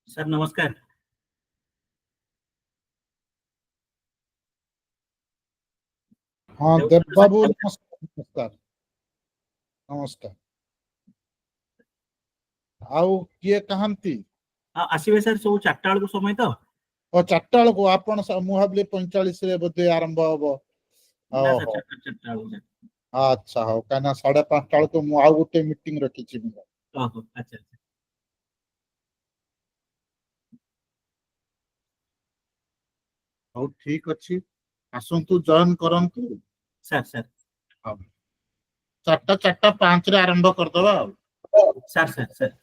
Sir ନମସ୍କାର। ହଁ ଦେବ ଦେବବ୍ରତ ବାବୁ sir ନମସ୍କାର ନମସ୍କାର ନମସ୍କାର। ଆଉ କିଏ କାହାନ୍ତି? ଆସିବେ ସାର୍ ସବୁ 4ଟା ବେଳକୁ ସମୟ ତ। ଓ 4ଟା ବେଳକୁ ଆପଣ ମୁଁ ଭାବିଲି 45ରେ ବୋଧେ ଆରମ୍ଭ ହବ। ନା ସାର୍ ଓହୋ 4ଟା ବେଳକୁ ସାର୍। ଆଚ୍ଛା ହଉ, କାହିଁକିନା 5:30 ବେଳକୁ ମୁଁ ଆଉ ଗୋଟେ ମିଟିଂ ରଖିଛି। ଓହୋ ଆଚ୍ଛା ଆଚ୍ଛା। ହଉ ଠିକ ଅଛି, ଆସନ୍ତୁ ଜଏନ କରନ୍ତୁ। ସାର୍ ସାର୍ ହଉ 4:05ରେ ଆରମ୍ଭ କରିଦବା ଆଉ। ସାର୍ ସାର୍ ସାର୍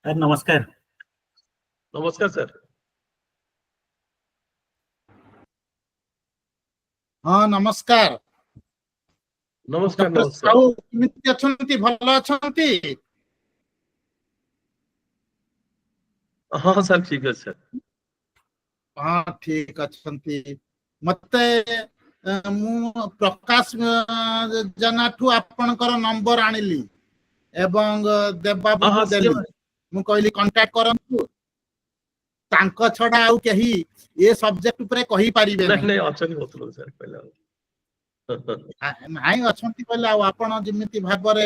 सर नमस्कार। नमस्कार सर। हाँ नमस्कार नमस्कार डॉक्टर नमस्कार। साहू केमिति अछंती भलो अछंती? हाँ सर ठीक है सर। हाँ ठीक अछंती मते मु प्रकाश जनाठू आपनकर नंबर आनिली एवं देवबाबू हाँ को हाँ देली मु कहली कांटेक्ट करंतु तांको छडा आउ केही ए सब्जेक्ट ऊपर कहि परिबे नहीं नहीं नहीं अच्छा नहीं होता लोग सर पहले। ନାଇଁ ଅଛନ୍ତି କହିଲେ ଆଉ ଆପଣ ଯେମିତି ଭାବରେ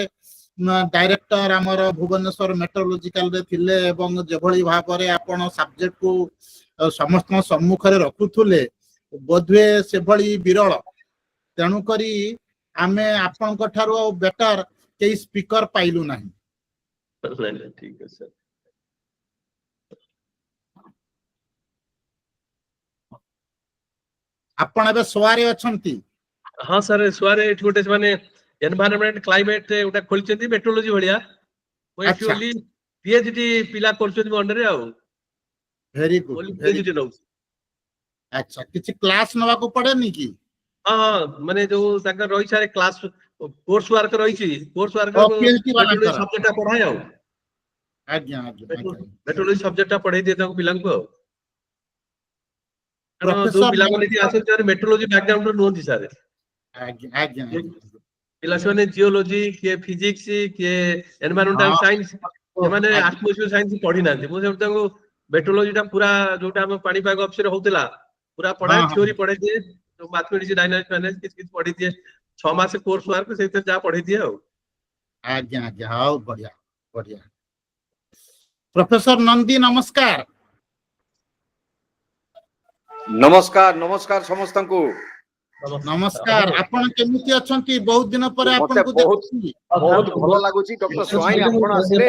ଡାଇରେକ୍ଟର ଆମର ଭୁବନେଶ୍ୱର ମେଟ୍ରୋଲୋଜିକାଲ ରେ ଥିଲେ ଏବଂ ଯେଭଳି ଭାବରେ ଆପଣ ସବଜେକ୍ଟ କୁ ସମସ୍ତଙ୍କ ସମ୍ମୁଖରେ ରଖୁଥିଲେ ବୋଧହୁଏ ସେଭଳି ବିରଳ ତେଣୁ କରି ଆମେ ଆପଣଙ୍କ ଠାରୁ ଆଉ ବେଟର କେହି ସ୍ପିକର ପାଇଲୁ ନାହିଁ। नहीं नहीं ठीक है सर। ଆପଣ ଏବେ ଶୋଆରେ ଅଛନ୍ତି? हाँ सर सुआरे छोटे से माने एनवायरनमेंट क्लाइमेट उटा खोलचंदी मेट्रोलॉजी भलिया वो अच्छा। एक्चुअली पीएचडी पिला करचंदी अंडर रे आउ very good only very PhD नो। ଆଚ୍ଛା କିଛି କ୍ଲାସ ନେବାକୁ ପଡେନି କି? हाँ माने जो ताका रही सारे क्लास कोर्स वर्क रही छी कोर्स वर्क ଓ PhD मेट्रोलॉजी ବାଲାଙ୍କର सब्जेक्ट पढ़ाए आउ ଆଜ୍ଞା ଆଜ୍ଞା ଆଜ୍ଞା मेट्रोलॉजी सब्जेक्ट पढ़ाई दिए ताको पिलांको आउ कारण जो ପ୍ରଫେସର पिला माने कि आसे तार मेट्रोलॉजी बैकग्राउंड रो नोंती सारे ଆଜ୍ଞା आज्ञा पिला से जियोलॉजी के फिजिक्स के एनवायरमेंटल हाँ साइंस ସେମାନେ आज्ञा ଆଟମୋସ୍फିयर ସାଇନ୍ସ ପଢି ନାହାନ୍ତି। ମୁଁ ସେମିତି ତାଙ୍କୁ ମେଟ୍ରୋଲॉजी ଟା ପୁରା ଯୋଉଟା ଆମ ପାଣିପାଗ ଅଫିସରେ ହଉଥିଲା ପୁରା ପଢାଏ हाँ ଥିଓରି हाँ ପଢେଇ ଦିଏ ମ୍ୟାଥମେଟିକ୍ସ ଡାଇନାମିକ୍ସ ଫାଇନାନ୍ସ କିଛି କିଛି ପଢେଇ ଦିଏ 6 ମାସ କୋର୍ସ ୱାର୍କ ସେଇଥିରେ ଯାହା ପଢେଇ ଦିଏ ଆଉ। आज्ञा आज्ञा हाँ बढ़िया बढ़िया। प्रोफेसर नंदी नमस्कार। नमस्कार नमस्कार समस्तंकु नमस्कार आपण केमिति अछंती बहुत दिन पर आपण मते को बहुत देखछि बहुत भलो लागुची डॉक्टर स्वाई आपण आसले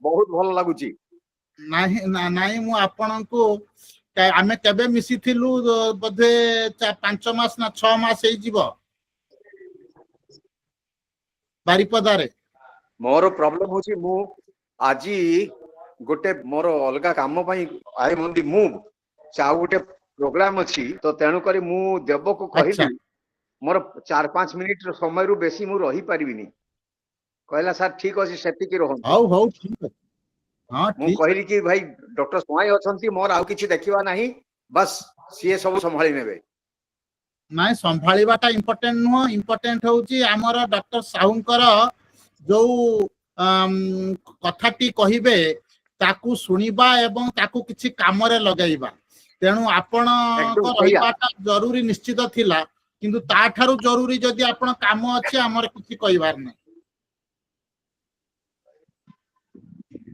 बहुत भलो लागुची। नाही नाही मु आपण को आमे केबे मिसिथिलु बधे 5 मास ना 6 मास हे जीवो बारिपदारे मोर प्रॉब्लम होची मु आजी गोटे मोर अलगा काम पई आई मंदी मु चाउ गोटे प्रोग्राम अछि तो तेनु करी मु देव को अच्छा कहिली मोर 4-5 मिनिट समय रु बेसी मु रही परिबिनी कहला सर ठीक अछि सेति की रहंतु हौ हौ ठीक है हां मु ठीक कहली कि भाई डॉक्टर स्वाई अछंती मोर आउ किछि देखिबा नाही बस सीए सब संभाळी नेबे। नाइ संभाळीबाटा इंपोर्टेंट नुह इंपोर्टेंट होउची हमर डॉक्टर साहुंकर जो कथाटी कहिबे ताकू सुनिबा एवं ताकू किछि कामरे लगाइबा तेणु आपण एकदम को सही रहिबाटा जरूरी निश्चित थिला किंतु ता ठारू जरूरी जदि आपण काम अछि हमर किछि कहिबार नै।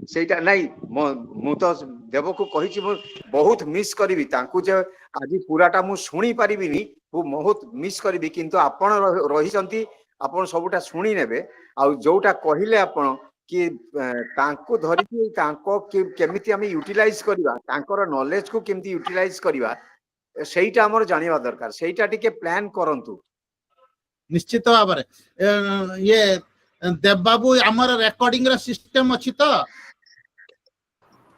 सेटा नाही मु तो देव को कहिछि मु बहुत मिस करबी तांकू जे आज पूराटा मु सुनी परिबिनी मु बहुत मिस करबी किंतु आपण रही चंती आपण सबुटा सुनी नेबे आ जोटा कहिले आपण कि तांकू धरि कि तांको केमिति हम यूटिलाइज करबा तांकर नॉलेज को केमिति यूटिलाइज करबा सेटा हमर जानिबा दरकार सेटा टिके प्लान करंतु निश्चित भाबरे ये देवबाबू हमर रेकॉर्डिंग रे सिस्टम अछि तो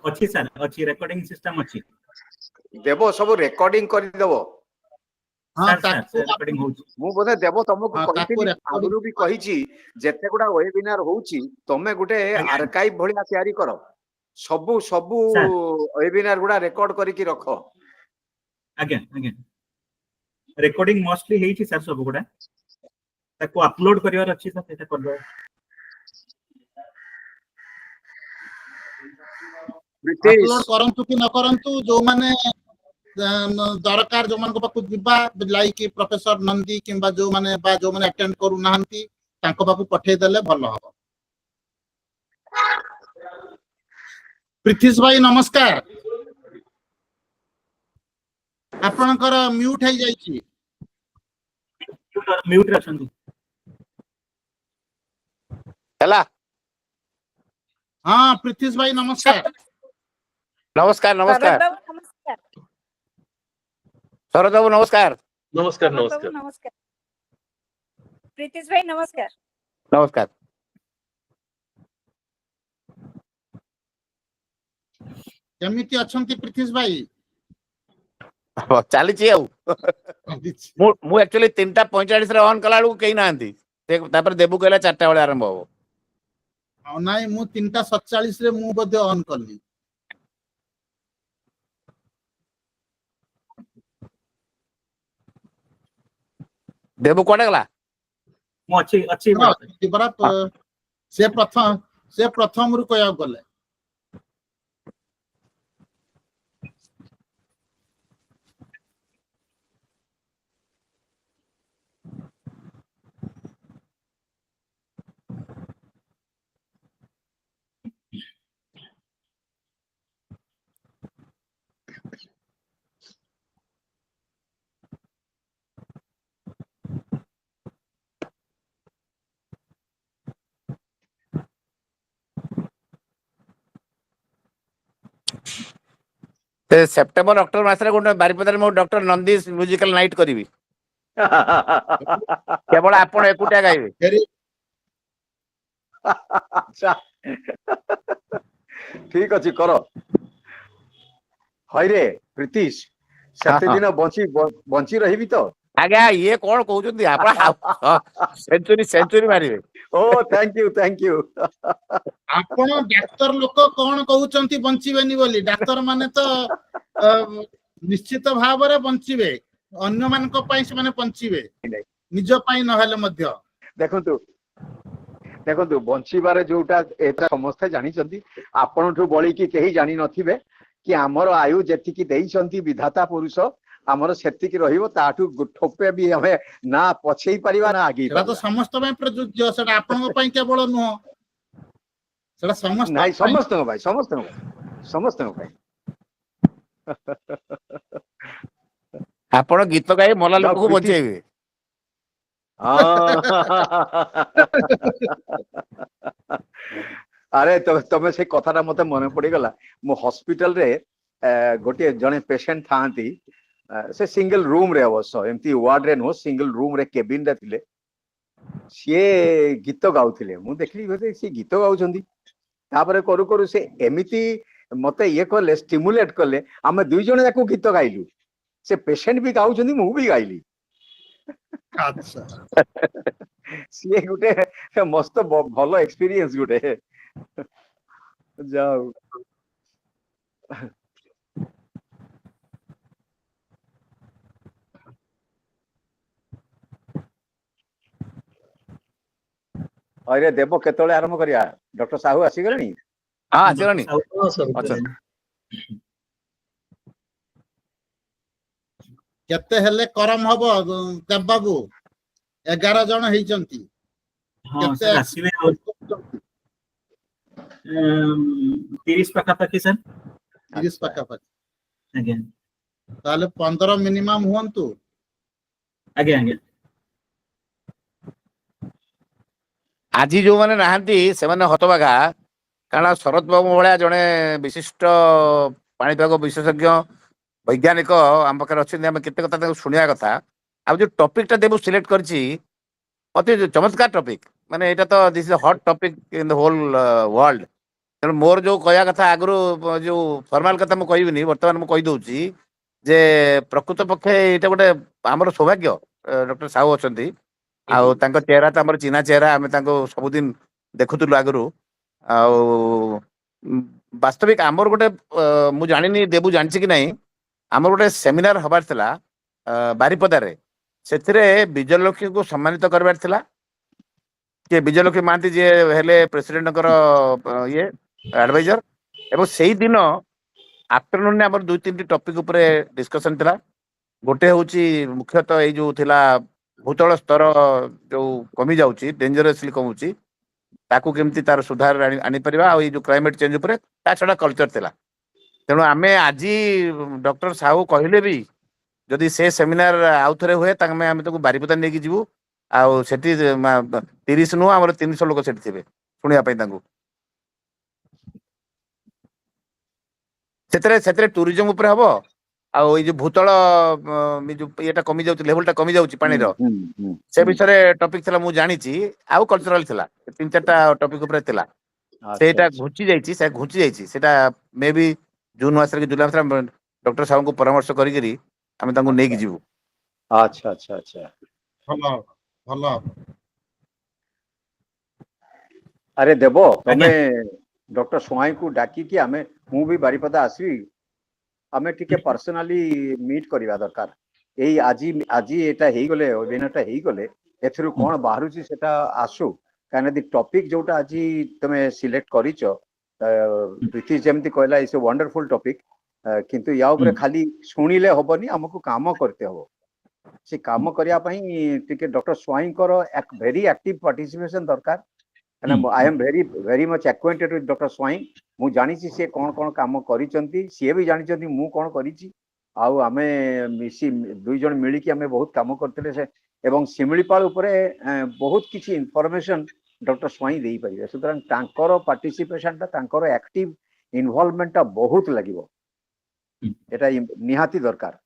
अच्छी सर अच्छी रिकॉर्डिंग सिस्टम अच्छी देव सब रेकॉर्डिंग कर देबो। हां सर सर सर रिकॉर्डिंग हो मु बोधे देव तुमको हां ताकू कहिथिली रेकॉर्डिंग आगुरु भी कहिछि जेते गुडा वेबिनार होउची तमे गुटे आज्ञा आर्काइव भलिया तयारी करो सबु सबु सर वेबिनार गुडा रेकॉर्ड करिकि रखो। आज्ञा आज्ञा रिकॉर्डिंग मोस्टली हेची सर सब गुडा ताको अपलोड करिवार अच्छी सर सेटा करबो। अपलोड करंतु कि न करंतु जो माने दरकार जो मान को पाकु दिबा लाइक प्रोफेसर नंदी किंबा जो माने बा जो माने अटेंड करू नाहंती तांको पाकु पठे देले भलो हो। पृथ्वीश भाई नमस्कार आपनकर म्यूट है जाईची म्यूट रे अछंती हला हां पृथ्वीश भाई नमस्कार नमस्कार नमस्कार शरद बाबू नमस्कार नमस्कार नमस्कार नमस्कार प्रीतिश भाई नमस्कार नमस्कार କେମିତି ଅଛନ୍ତି ପ୍ରୀତିଶ ଭାଇ? ଚାଲିଛି ଆଉ ମୁଁ ଆକ୍ଚୁଆଲି 3:45 ରେ ଅନ୍ କଲା ବେଳକୁ କେହି ନାହାନ୍ତି। ତାପରେ ଦେବୁ କହିଲା 4ଟା ବେଳେ ଆରମ୍ଭ ହବ। ନାଇଁ ମୁଁ 3:47 ରେ ମୁଁ ବୋଧେ ଅନ୍ କଲି। ଦେବୁ କୁଆଡେ ଗଲା? ମୁଁ ଅଛି ସେ ପ୍ରଥମରୁ କହିବାକୁ ଗଲେ ସେପ୍ଟେମ୍ବର ଅକ୍ଟୋବର ମାସରେ ଗୋଟେ ବାରିପଦାରେ ମୁଁ ଡକ୍ଟର ନନ୍ଦୀଶ ମ୍ୟୁଜିକାଲ ନାଇଟ୍ କରିବି। କେବଳ ଆପଣ ଏକୁଟିଆ ଗାଇବେ। ଆଚ୍ଛା ଠିକ ଅଛି କର। ହଇରେ ପ୍ରୀତିଶ ସେତେ ଦିନ ବଞ୍ଚି ରହିବି ତ? ଆଜ୍ଞା ଇଏ କଣ କହୁଛନ୍ତି ଆପଣ? ସେଞ୍ଚୁରୀ ମାରିବେ। ଓ ଥ୍ୟାଙ୍କ ୟୁ। ଆପଣ ଡାକ୍ତର ଲୋକ କଣ କହୁଛନ୍ତି ବଞ୍ଚିବେନି ବୋଲି? ଡାକ୍ତର ମାନେ ତ ନିଶ୍ଚିତ ଭାବରେ ବଞ୍ଚିବେ, ଅନ୍ୟମାନଙ୍କ ପାଇଁ ସେମାନେ ବଞ୍ଚିବେ, ନିଜ ପାଇଁ ନହେଲେ ମଧ୍ୟ। ଦେଖନ୍ତୁ ବଞ୍ଚିବାରେ ଯୋଉଟା ଏଟା ସମସ୍ତେ ଜାଣିଛନ୍ତି, ଆପଣଠୁ ବଳିକି କେହି ଜାଣିନଥିବେ କି ଆମର ଆୟୁ ଯେତିକି ଦେଇଛନ୍ତି ବିଧାତା ପୁରୁଷ ଆମର ସେତିକି ରହିବ, ତାଠୁ ଠୋପେ ବି ଆମେ ନା ପଛେଇ ପାରିବା ନା ଆଗେଇ ସେଟା ତ ପାରିବା। ସମସ୍ତ ପାଇଁ ପ୍ରଯୁଜ୍ୟ, ସେଟା ଆପଣଙ୍କ ପାଇଁ କେବଳ ନୁହଁ, ସେଟା ନାଇଁ ସମସ୍ତ ପାଇଁ। ସମସ୍ତଙ୍କ ପାଇଁ। ଆପଣ ଗୀତ ଗାଇ ମଲା ଯାଉ ଲୋକକୁ ପ୍ରୀତିଶ ବଞ୍ଚେଇବେ। ଆରେ ତମେ ସେ କଥାଟା ମତେ ମନେ ପଡିଗଲା। ମୁଁ ହସ୍ପିଟାଲରେ ଗୋଟିଏ ଜଣେ ପେସେଣ୍ଟ ଥାଆନ୍ତି, ସେ ସିଙ୍ଗଲ ରୁମ ରେ ଅବଶ୍ୟ, ଏମିତି ୱାର୍ଡ ରେ ନୁହଁ, ସିଙ୍ଗଲ ରୁମ ରେ କେବିନ ରେ ଥିଲେ। ସିଏ ଗୀତ ଗାଉଥିଲେ, ମୁଁ ଦେଖିଲି ବୋଧେ ସିଏ ଗୀତ ଗାଉଛନ୍ତି। ତାପରେ କରୁ କରୁ ସେ ଏମିତି ମତେ ଇଏ କଲେ, ଷ୍ଟିମୁଲେଟ କଲେ, ଆମେ 2 ଜଣ ଯାକ ଗୀତ ଗାଇଲୁ। ସେ ପେସେଣ୍ଟ ବି ଗାଉଛନ୍ତି, ମୁଁ ବି ଗାଇଲି। ଆଚ୍ଛା ସିଏ ଗୋଟେ ମସ୍ତ ଭଲ ଏକ୍ସପିରିଏନ୍ସ ଗୋଟେ। ଯାଉ ହଇରେ ଦେବ କେତେବେଳେ ଆରମ୍ଭ କରିବା? ଡକ୍ଟର ସାହୁ ଆସିଗଲେଣି? ହଁ ଆସିଗଲାଣି। ହଁ, କେତେ ହେଲେ କରମ ହବ ଦେବ ବାବୁ? 11 ଜଣ ହେଇଛନ୍ତି। ହଁ କେତେ ସାର୍ ଆସିବେ ଆଉ 30 ପାଖାପାଖି ସାର୍। 30 ପାଖାପାଖି। ଆଜ୍ଞା ତାହେଲେ 15 ମିନିମମ୍ ହୁଅନ୍ତୁ। ଆଜ୍ଞା। ଆଜି ଯୋଉମାନେ ନାହାନ୍ତି ସେମାନେ ହତବାଗା, କାରଣ ଶରତ ବାବୁ ଭଳିଆ ଜଣେ ବିଶିଷ୍ଟ ପାଣିପାଗ ବିଶେଷଜ୍ଞ ବୈଜ୍ଞାନିକ ଆମ ପାଖରେ ଅଛନ୍ତି। ଆମେ କେତେ କଥା ତାଙ୍କୁ ଶୁଣିବା କଥା। ଆଉ ଯୋଉ ଟପିକଟା ଦେବୁ ସିଲେକ୍ଟ କରିଛି, ଅତି ଚମତ୍କାର ଟପିକ। ମାନେ ଏଇଟା ତ this is hot topic in the whole world. ତେଣୁ ମୋର ଯୋଉ କହିବା କଥା ଆଗରୁ, ଯୋଉ ଫର୍ମାଲ କଥା ମୁଁ କହିବିନି, ବର୍ତ୍ତମାନ ମୁଁ କହିଦଉଛି ଯେ ପ୍ରକୃତ ପକ୍ଷେ ଏଇଟା ଗୋଟେ ଆମର ସୌଭାଗ୍ୟ ଡକ୍ଟର ସାହୁ ଅଛନ୍ତି। ଆଉ ତାଙ୍କ ଚେହେରା ତ ଆମର ଚିହ୍ନା ଚେହେରା, ଆମେ ତାଙ୍କୁ ସବୁଦିନ ଦେଖୁଥିଲୁ ଆଗରୁ। ଆଉ ବାସ୍ତବିକ ଆମର ଗୋଟେ ମୁଁ ଜାଣିନି ଦେବୁ ଜାଣିଛି କି ନାହିଁ, ଆମର ଗୋଟେ ସେମିନାର ହବାର ଥିଲା ବାରିପଦାରେ। ସେଥିରେ ବିଜୟଲକ୍ଷ୍ମୀଙ୍କୁ ସମ୍ମାନିତ କରିବାର ଥିଲା। କିଏ ବିଜୟଲକ୍ଷ୍ମୀ ମହାନ୍ତି, ଯିଏ ହେଲେ ପ୍ରେସିଡେଣ୍ଟଙ୍କର ଇଏ ଆଡଭାଇଜର। ଏବଂ ସେଇଦିନ ଆଫ୍ଟରନୁନରେ ଆମର 2-3ଟି ଟପିକ ଉପରେ ଡିସ୍କସନ ଥିଲା। ଗୋଟେ ହଉଛି ମୁଖ୍ୟତଃ ଏଇ ଯୋଉ ଥିଲା ଭୂତଳ ସ୍ତର ଯୋଉ କମି ଯାଉଛି, ଡେଞ୍ଜରିୟସଲି କମୁଛି, ତାକୁ କେମିତି ତାର ସୁଧାର ଆଣିପାରିବା, ଆଉ ଏଇ ଯୋଉ କ୍ଲାଇମେଟ ଚେଞ୍ଜ ଉପରେ। ତା ଛଡା କଲଚର ଥିଲା। ତେଣୁ ଆମେ ଆଜି ଡକ୍ଟର ସାହୁ କହିଲେ ବି ଯଦି ସେ ସେମିନାର ଆଉ ଥରେ ହୁଏ, ତାହେଲେ ଆମେ ତାକୁ ବାରିପଦା ନେଇକି ଯିବୁ। ଆଉ ସେଠି 30 ନୁହଁ, ଆମର 300 ଲୋକ ସେଠି ଥିବେ ଶୁଣିବା ପାଇଁ ତାଙ୍କୁ। ସେଥିରେ ଟୁରିଜମ ଉପରେ ହବ। ଆଉ ଏଇ ଯୋଉ ଭୂତଳ ଯୋଉ ଇଏଟା କମି ଯାଉଛି, ଲେଭେଲଟା କମି ଯାଉଛି ପାଣିର, ସେ ବିଷୟରେ ଟପିକ ଥିଲା ମୁଁ ଜାଣିଛି। ଆଉ କଲଚରାଲ ଥିଲା, 3-4ଟା ଟପିକ ଉପରେ ଥିଲା। ଆଚ୍ଛା ସେଇଟା ଆଚ୍ଛା ଘୁଞ୍ଚି ଯାଇଛି, ସେଇଟା ମେ ବି जून मास कि जुलाई मास डॉक्टर साहब को परामर्श करी आम तांको नेकी जीवु। अच्छा अच्छा अच्छा ଭଲ ହବ ଭଲ ହବ। अरे देव आज्ञा। तमें डॉक्टर स्वाई को डाकी कि आमे मु भी बारिपदा आसबी आमे टिके पर्सनाली मीट करवा दरकार एई आजी आजी एटा हेई गले अभियानटा हेई गले एथरु कोन बाहरुची सेटा आसु काना दि टॉपिक जोटा आजी तमे सिलेक्ट करिचो प्रीति जेमति कहला इज ए वंडरफुल टॉपिक किंतु या ऊपर खाली सुनिले होबनी हमकु काम करते हो से काम करिया पई टिके डॉक्टर स्वाई कर एक वेरी एक्टिव पार्टिसिपेशन दरकार I am very much acquainted with doctor Swain मु जानी सी कौन कौन काम करिसंती सी भी जानी मु कौन करिछि आउ आमे मिसी दुई जन मिली कि आमे बहुत काम करते से एवं शिमिलीपाल उपरे बहुत किछि इन्फॉर्मेशन डॉक्टर स्वाई देई परिबे सुतरां तांकर पार्टिसिपेशन ता तांकर एक्टिव इन्वॉल्वमेंट ता बहुत लागिवो एटा निहाती दरकार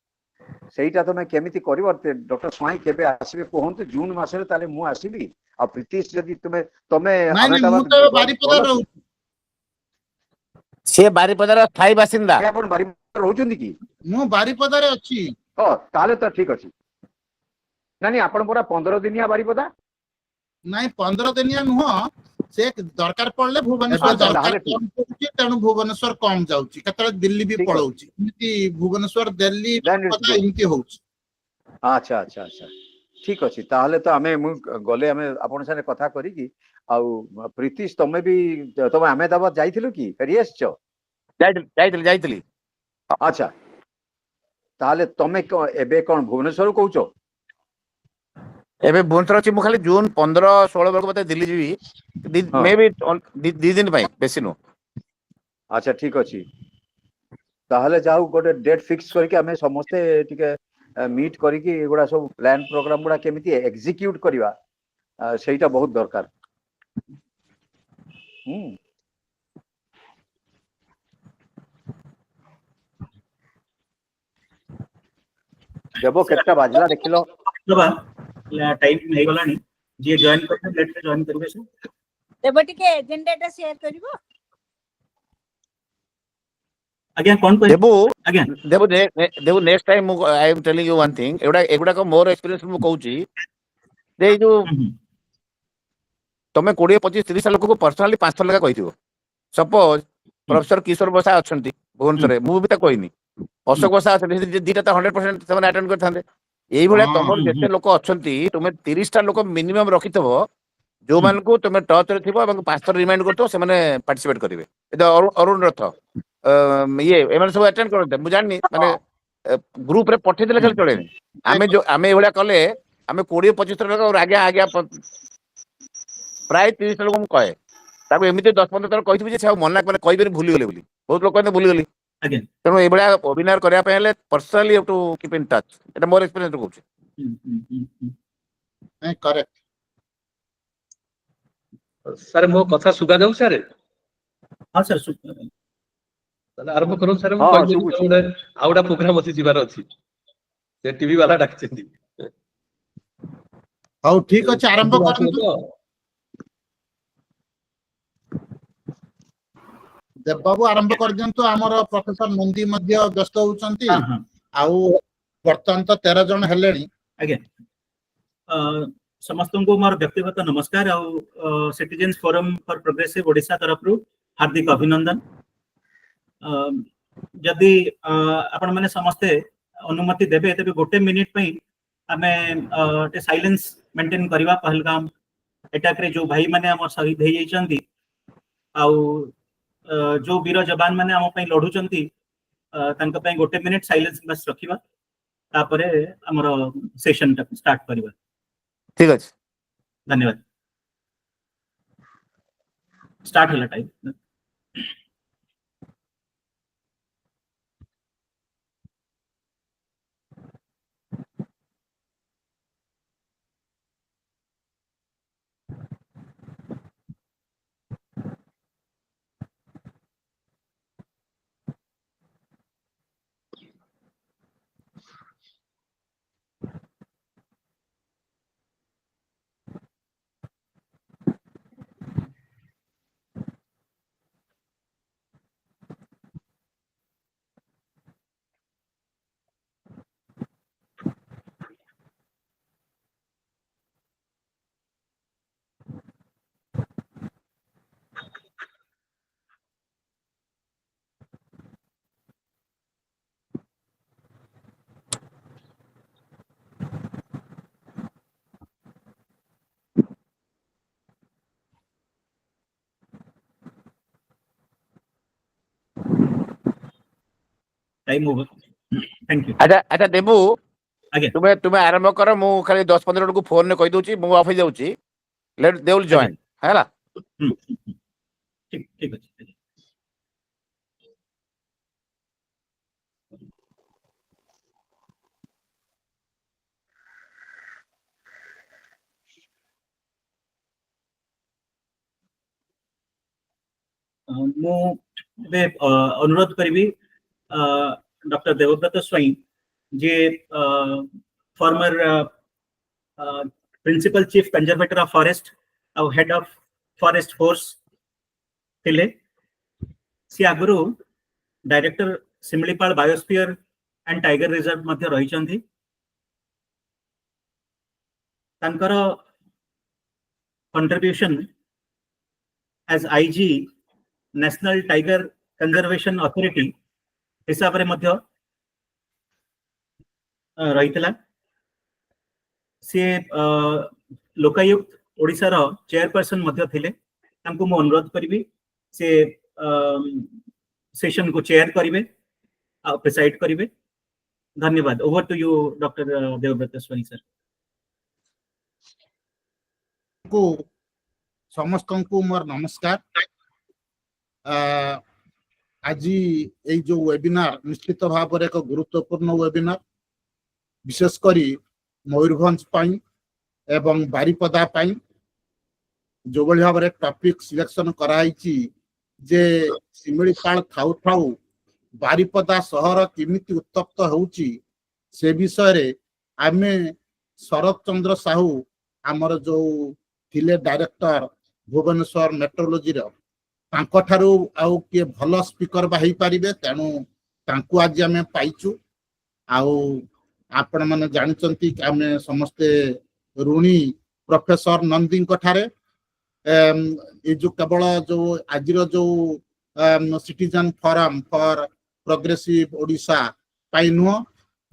सेटा तमे केमिति करबो डॉक्टर स्वाई केबे आसीबे कहंतु जून मासरे ताले मु आसीबी आ प्रीतिश जदि तुमे तमे ନାଇଁ ନାଇଁ ମୁଁ ତ ବାରିପଦାରେ ରହୁଛି। से बारिपदार स्थायी बासिंदा आपण बारिपदा रहउचंदी की ମୁଁ ବାରିପଦାରେ ଅଛି। ओ ताले तो ठीक अछि नानी आपण पूरा 15 दिनिया बारिपदा ନାଇଁ 15 ଦିନିଆ ନୁହଁ ସେ ଦରକାର ପଡିଲେ ଭୁବନେଶ୍ୱର ଆଚ୍ଛା, ଦରକାର ତାହେଲେ ଠିକ। କମ ପଡୁଛି ତେଣୁ ଭୁବନେଶ୍ୱର କମ ଯାଉଛି କେତେବେଳେ ଦିଲ୍ଲୀ ବି ଠିକ ପଳଉଛି ଏମିତି ଭୁବନେଶ୍ୱର ଦିଲ୍ଲୀ Then it's କଥା good. ଏମିତି ହଉଛି। अच्छा अच्छा अच्छा ठीक अछि ताले तो आमे मु गले आमे आपण साथे कथा करी की आउ प्रीतिश तमे भी तमे अहमदाबाद जाइथिलु की फेरी आछो जाइतली अच्छा ताले तमे एबे कोन भुवनेश्वर कहउचो एबे भुवनेश्वर अछि मु खाली जून 15-16 बेलको मते दिल्ली जीवी हाँ। मे बी 2 दिन पई बेसी नो। अच्छा ठीक अछि ताहले जाऊ गोटे डेट फिक्स करके आमे समस्ते टिके मीट करके एगुड़ा सब प्लान प्रोग्राम गुड़ा केमिति एग्जीक्यूट करवा सेटा बहुत दरकार देबो केटा बाजला देखिलो टाइम नहीं गलानी जे जॉइन करते लेट जॉइन करबे से देबो टिके एजेंडा टा शेयर करिवो। आज्ञा कोन कोइ देबू आज्ञा देबू next time I am telling you one thing एगुड़ा को मोर एक्सपीरियंस मु कहूची जे जो तमे 20-25-30 लोक को पर्सनली 5 थर लगा कहिथिबो सपोज प्रोफेसर किशोर बसा अछंती भुवनेश्वर मु भी ता कहनी अशोक बसा अछंती दीटा ता 100% ସେମାନେ अटेंड करथांदे एई भले तमर जेते लोक अछंती तुमे 30 टा लोक मिनिमम रखिथबो जो मान को तुमे टच रे थिबो एवं 5 थर रिमाइंड करतो से माने पार्टिसिपेट करिवे एदा अरुण रथ ये एमन सब अटेंड करते मु जाननी माने ग्रुप रे पठे देले खाली चलेनी आमे जो आमे एवला कले आमे 20-25 थर लोक आगे आगे प्राय 30 लोक मु कहे ताको एमिते 10-15 थर कहिथबी जे से मना माने कहिबेनी भूली गले बोली बहुत लोक कहते भूली गली आज्ञा तेणु ये भाया अभिनय करने हेले personally you to keep in touch एटा मोर एक्सपीरियंस रो कहूची नहीं करेक्ट। सर मो कथा सुगा जाऊ सर हां सर ताले आरंभ करू सर हाँ, मु सुबुची। कोइले आउडा प्रोग्राम अछि जिबार अछि से टीवी वाला डाकचंदी ହଉ ଠିକ ଅଛି ଆରମ୍ଭ କରନ୍ତୁ। ଦେବବାବୁ ଆରମ୍ଭ କରିଦିଅନ୍ତୁ ଆମର ପ୍ରଫେସର ନନ୍ଦୀ ମଧ୍ୟ ବ୍ୟସ୍ତ ହଉଛନ୍ତି हां हां ଆଉ ବର୍ତ୍ତମାନ ତ 13 ଜଣ ହେଲେଣି। आज्ञा समस्त को मोर व्यक्तिगत नमस्कार आ citizens forum for progressive Odisha तरफ रु हार्दिक अभिनंदन जदि आपण माने समस्ते अनुमति देबे तबे गोटे मिनिट पई आमे टे साइलेंस मेंटेन करबा पहलगाम अटैक रे जो भाई माने हमर शहीद हे जाइचंती आ जो वीर जवान माने हम पई लढुचंती तांका पई गोटे मिनिट साइलेंस बस रखिबा तापरे हमर सेशन टा स्टार्ट करबा। ठीक अछि धन्यवाद स्टार्ट होला time time over thank you अच्छा अच्छा देबू आगे तुम्हें तुम्हें आरंभ कर मु खाली 10-15 मिनट को फोन ने कहि दउची मु ऑफ हो जाउची लेट दे विल जॉइन हैला ठीक ठीक अछि ମୁଁ ଏବେ ଅନୁରୋଧ କରିବି ଡକ୍ଟର ଦେବବ୍ରତ ସ୍ୱାଇଁ ଯିଏ former principal chief conservator of forest और हेड ऑफ फॉरेस्ट फोर्स थिले सी आगुरु director Similipal biosphere and tiger reserve मध्य रही चंदी तांकर contribution as IG national tiger conservation authority हिसाब रे मध्य रहीतला सी लोकायुक्त ओडिशा रो चेयरपर्सन मध्य थिले तांको मु अनुरोध करिवि से सेशन को चेयर करिवे आ प्रिसाइड करिवे धन्यवाद over to you doctor Debabrata Swain sir को समस्त को मोर नमस्कार आज ये जो वेबिनार निश्चित भाव एक गुरुत्वपूर्ण वेबिनार विशेष करी मयूरभंज पाई एवं बारिपदा पाई जो भाव में टॉपिक सिलेक्शन कराई जे शिमिलीपाल थाउ थाउ बारिपदा सहर किमिति उत्तप्त होउची से विषय रे आमे शरद चंद्र साहू आमर जो थिले डायरेक्टर भुवनेश्वर मेट्रोलॉजी रो तांको ठारू आउ के भल स्पीकर बाही पारिबे तेणु तांको आज आमे पाइचु आउ आपण माने जानिचंती कि आमे समस्ते ऋणी प्रोफेसर नंदी ठारे ये जो केवल जो आज जो citizen forum for progressive Odisha पाई नुह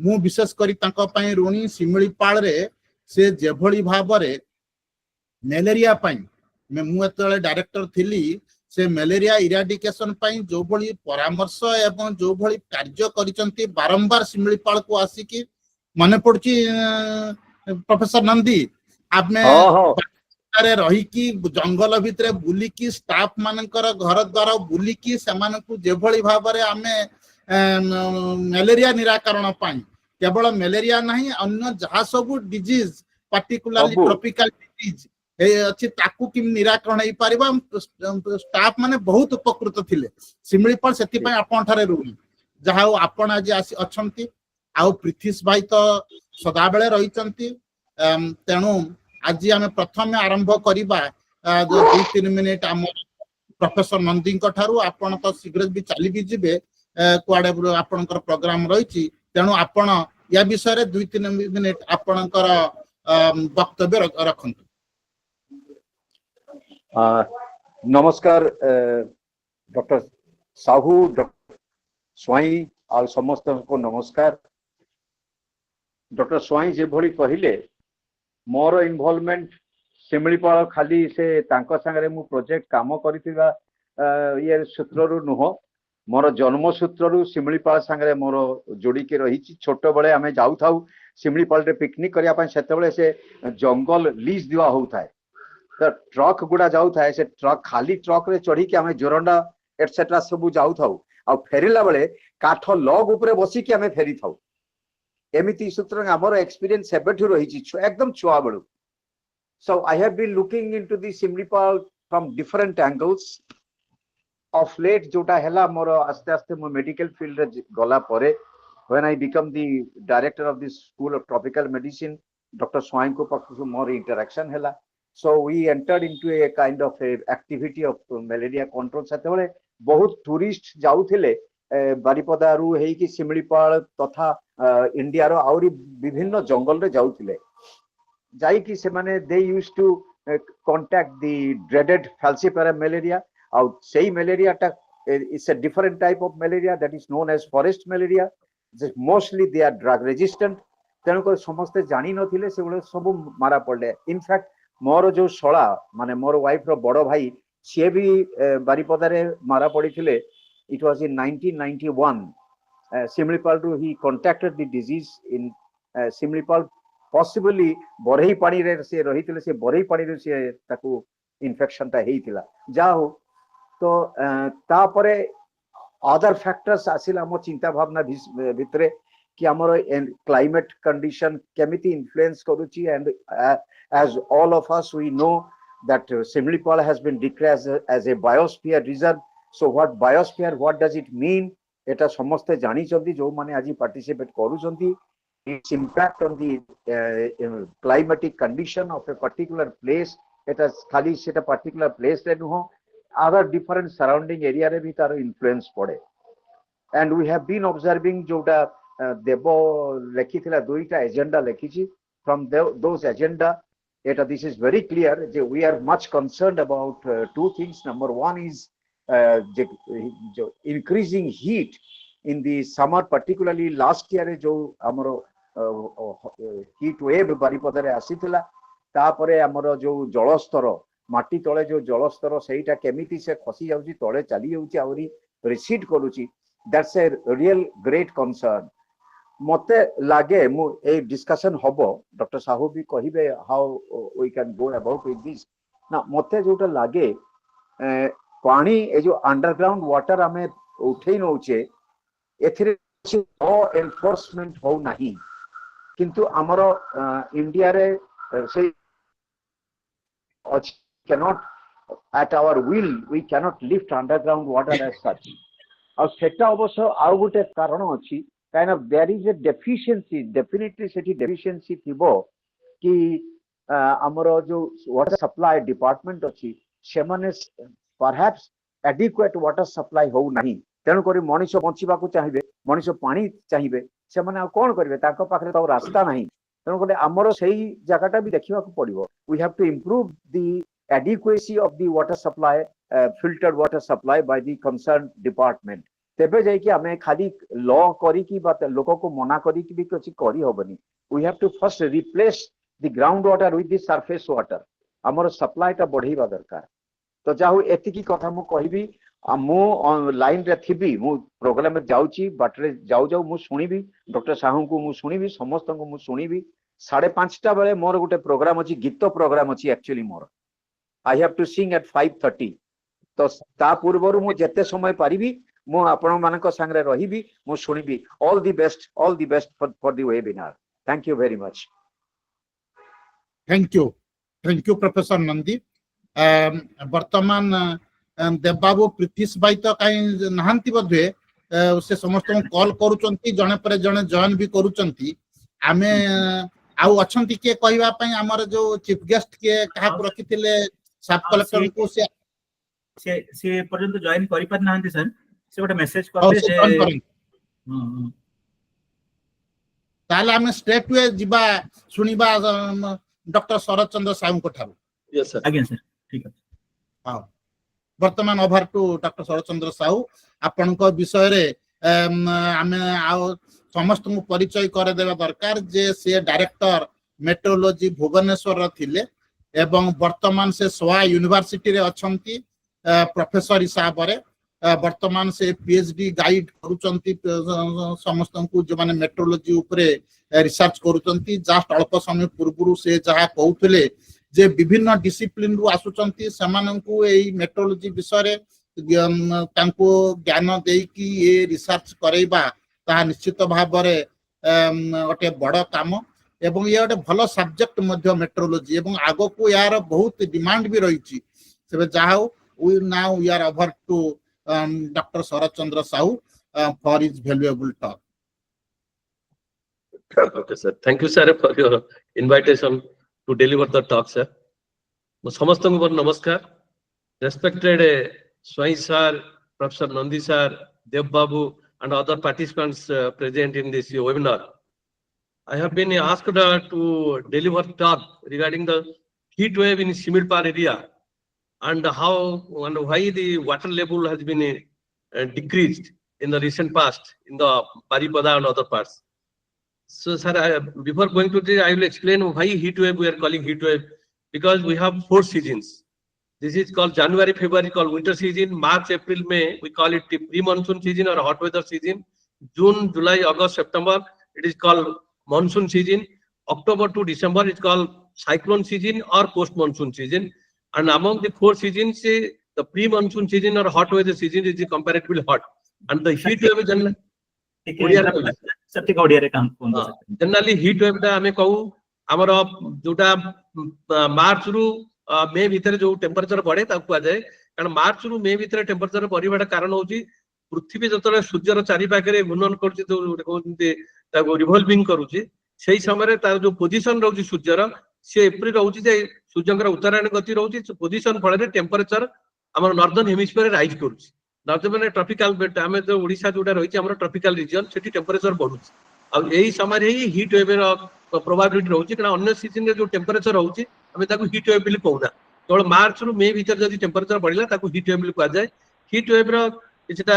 मु विशेष करी तांको पाई ऋणी शिमिलीपाल रे से जेभली भाव रे मलेरिया पाई मु एतले डायरेक्टर थिली से मलेरिया इराडिकेशन पाई जो भली परामर्श एवं जो भली कार्य करिसंती बारंबार शिमिलीपाल को आसिकी मन पड़ची प्रोफेसर नंदी आप में रही कि जंगल भितर बुलिकी स्टाफ मानकर घर द्वार बुलिकी सेमानकु जेभली भाव रे आमे मलेरिया निराकरण पाई केवल मलेरिया नहीं अन्य जहाँ सब डिजीज पार्टिकुलरली ट्रॉपिकल डिजीज अच्छी ताकू कि निराकरण हो पारिबा स्टाफ माने बहुत उपकृत थिले शिमिलीपाल सेति पय आपन ठारे रुनी जहाँ आपन आज अछंती आउ पृथ्वीश भाई तो सदा बेले रही तेणु आज आम प्रथम आरंभ करिबा 2-3 मिनिट आम प्रोफेसर नंदी ठारू आपण तो शीघ्र भी चली भी जिबे कुआडे आपनकर प्रोग्राम रही तेणु आपण या विषय रे 2-3 मिनिट आपनकर वक्तव्य रखंतु नमस्कार डॉक्टर साहू डॉक्टर स्वाई आ समस्त को नमस्कार डॉक्टर स्वाई जे भली कहिले मोर इन्वॉल्वमेंट शिमिलीपाल खाली से तांको संगे मु प्रोजेक्ट काम करितिबा ये सूत्ररु नुह मोर जन्म सूत्ररु शिमिलीपाल संगे मोर जोड़ी के रही छोट बळे आमे जाउ थाउ शिमिलीपाल रे पिकनिक करिया पय सेते बळे से जंगल लीज दिवा होउथाय तो ट्रक गुडा जाउ थाय से ट्रक खाली ट्रक रे चढ़ी के आमे जोरंडा एटसेट्रा सब जाउ थाउ आ फेरिला बळे काठ लॉग ऊपर बसी के आमे फेरी थाउ एमिति सूत्र हमर एक्सपीरियंस हेबेठु रही एकदम छुआ बळु so I have been looking into the Similipal from different angles of late जोटा हैला मोर आस्ते आस्ते मो मेडिकल फील्ड रे गला परे when I become the director of the school of tropical medicine doctor Swain को पक्ष मोर इंटरेक्शन हैला so we entered into a kind of a activity of malaria control सेतेबेले बहुत टूरिस्ट जाउथिले बारिपदा रु हेई कि शिमिलीपाल तथा इंडिया रो आउरी विभिन्न जंगल रे जाउथिले जाई कि से माने they use to contact the dreaded falciparum malaria आउ सेही malaria टा it's a different type of malaria that is known as forest malaria mostly they are drug resistant तेणु को समस्त जानि नथिले से सब मारा पड़ले इनफैक्ट मोर जो शला माने मोर वाइफ रो बड़ भाई सी भी बारिपदा रे मारा पड़ी थिले it was in 1991 Simlipal he contacted the disease in Simlipal, possibly borei pani re se rahitile, se borei pani re se taku infection ta heitila jao to tapare other factors asila amo chinta bhavna bhitre ki amaro climate condition kemiti influence karuchi, and as all of us we know that Simlipal has been declared as a biosphere reserve. So what biosphere, what does it mean? Eta samaste jani chanti jo mane aji participate karu chanti, its impact on the climatic condition of a particular place. Eta khali seta particular place re nuho, other different surrounding area re bhi tar influence pade. And we have been observing jota Debo lekhithila duita agenda lekhichi. From those agenda, this is very clear. We are much concerned about two things. Number one is increasing heat in the summer, particularly last year jo amaro heat wave baripadare asithila, tapare amaro jo jalastara mati tole jo jalastara seita kemiti se khasi jauchi tole chali jauchi auri recede karuchi. That's a real great concern. Mote lage mu a discussion hobo, Dr. Sahu bhi kahibe how we can go about with this. Now mote jota lage pani e jo underground water ame uthei nouche ethire law enforcement ho nahi, kintu amaro India re say cannot at our will we cannot lift underground water as such. Aur seta obosho au gote karon achi, kind of there is a deficiency, definitely seti deficiency thibo ki amaro jo water supply department achi semane perhaps adequate water supply ho nahi, tenu kori manisho bachibaku chahibe, manisho pani chahibe, semane au kon karibe, tanko pakhre to rasta nahi, tenu kori amaro sei jagata bi dekhibaku padibo. We have to improve the adequacy of the water supply, filtered water supply by the concerned department. तेबे जाई कि हमें खाली law करी की बात लोगों को मना करी की भी कुछ करी होबनी. We have to first replace the ground water with the surface water. हमर सप्लाई ता बढ़ीबा दरकार. तो जाहु एतिकी कथा मु कहिबी, मु लाइन रे थिबी, मु प्रोग्राम में जाउची, बाटरे जाउ जाउ मु सुनिबी, डॉक्टर साहू को मु सुनिबी, समस्त को मु सुनिबी. 5:30 बेले मोर गुटे प्रोग्राम अछि, गीत प्रोग्राम अछि actually more. I have to sing at 5:30. तो ता पूर्वरु मु जते समय पारिबी मु आपण मानक संगे रहिबी, मु सुनिबी. All the best for the webinar. Thank you very much. Thank you Professor Nandi. वर्तमान देवबाबू प्रीतिश भाई तो कहीं नहांती बधे से समस्त कॉल करूचंती, जणे पर जणे जॉइन भी करूचंती. आमे आउ अछंती के कहबा पई हमर जो चीफ गेस्ट के कहा रखिथिले सब कलेक्टर को से पर्यंत जॉइन करि पार नाहंती सर, से गोटे मेसेज करबे जे ताले हम स्ट्रेट वे जिबा सुनिबा डॉक्टर शरद चंद्र साहू को ठारू. Yes sir. आज्ञा सर, ठीक है. हां, वर्तमान ओवर टू डॉक्टर शरद चंद्र साहू. आपण को विषय रे हमें आ समस्त को परिचय करे देबा दरकार जे से डायरेक्टर मेट्रोलॉजी भुवनेश्वर रा थिले एवं वर्तमान से सोआ यूनिवर्सिटी रे अछंती प्रोफेसर हिसाब रे. वर्तमान से पीएचडी गाइड करूचंती समस्त को जो माने मेट्रोलॉजी ऊपरे रिसर्च करूचंती. जस्ट अल्प समय पूर्व से जहा कहउथिले जे विभिन्न डिसिप्लिन रु आसुचंती, समानंकु एई मेट्रोलॉजी विषय रे तांको ज्ञान देई कि ए रिसर्च करैबा ता निश्चित भाव रे ओटे बड़ काम एवं ये ओटे भलो सब्जेक्ट मध्य मेट्रोलॉजी एवं आगो को यार बहुत डिमांड भी रहिछि. सेबे जाहो we now we are over to Dr. Sharad Chandra Sahu for his valuable talk. Okay, sir. Thank you, sir, for your invitation to deliver the talk, sir. Samastan ko namaskar. Respected Swai sir, Professor Nandi sir, Dev Babu, and other participants present in this webinar. I have been asked to deliver talk regarding the heat wave in Similpal area, and how and why the water level has been decreased in the recent past in the Baripada and other parts. So, sir, before going to this, I will explain why heat wave we are calling heat wave. Because we have 4 seasons. This is called January, February, called winter season. March, April, May, we call it the pre-monsoon season or hot weather season. June, July, August, September, it is called monsoon season. October to December, it's called cyclone season or post-monsoon season. And among the 4 seasons, the pre-monsoon season or hot weather season is comparatively hot. And the heat wave generally, generally heat wave ta ame kahu amara jota March ru May bhitere jo temperature bade ta kuha jaye kaରଣ March ru May bhitere temperature bariba kaରଣ hochi पृथ्वी जतले सूर्यर चारि पाखरे घूर्णन करछि तो कहउछि ताको revolving करूछि सेही समय तार जो पोजीशन रहउछि सूर्यर से एप्री रहउछि जे सूर्यंकर उत्तरायण गति रहउछि पोजीशन फळे टेम्परेचर हमर नॉर्दर्न हेमिस्फीयर राइज करूछि नॉर्दर्न माने ट्रॉपिकल बेल्ट आमे जो ओडिसा जोटा रहिछि हमर ट्रॉपिकल रीजन सेठी टेम्परेचर बढ़ुछि आ एही समय ही हीट वेव रो प्रोबेबिलिटी रहउछि कारण अन्य सीजन रे जो टेम्परेचर रहउछि हमें ताको हीट वेव बिल कहउना केवल मार्च रु मे भीतर जदि टेम्परेचर बढ़िला ताको हीट वेव बिल कहआ जाय हीट वेव रो किछटा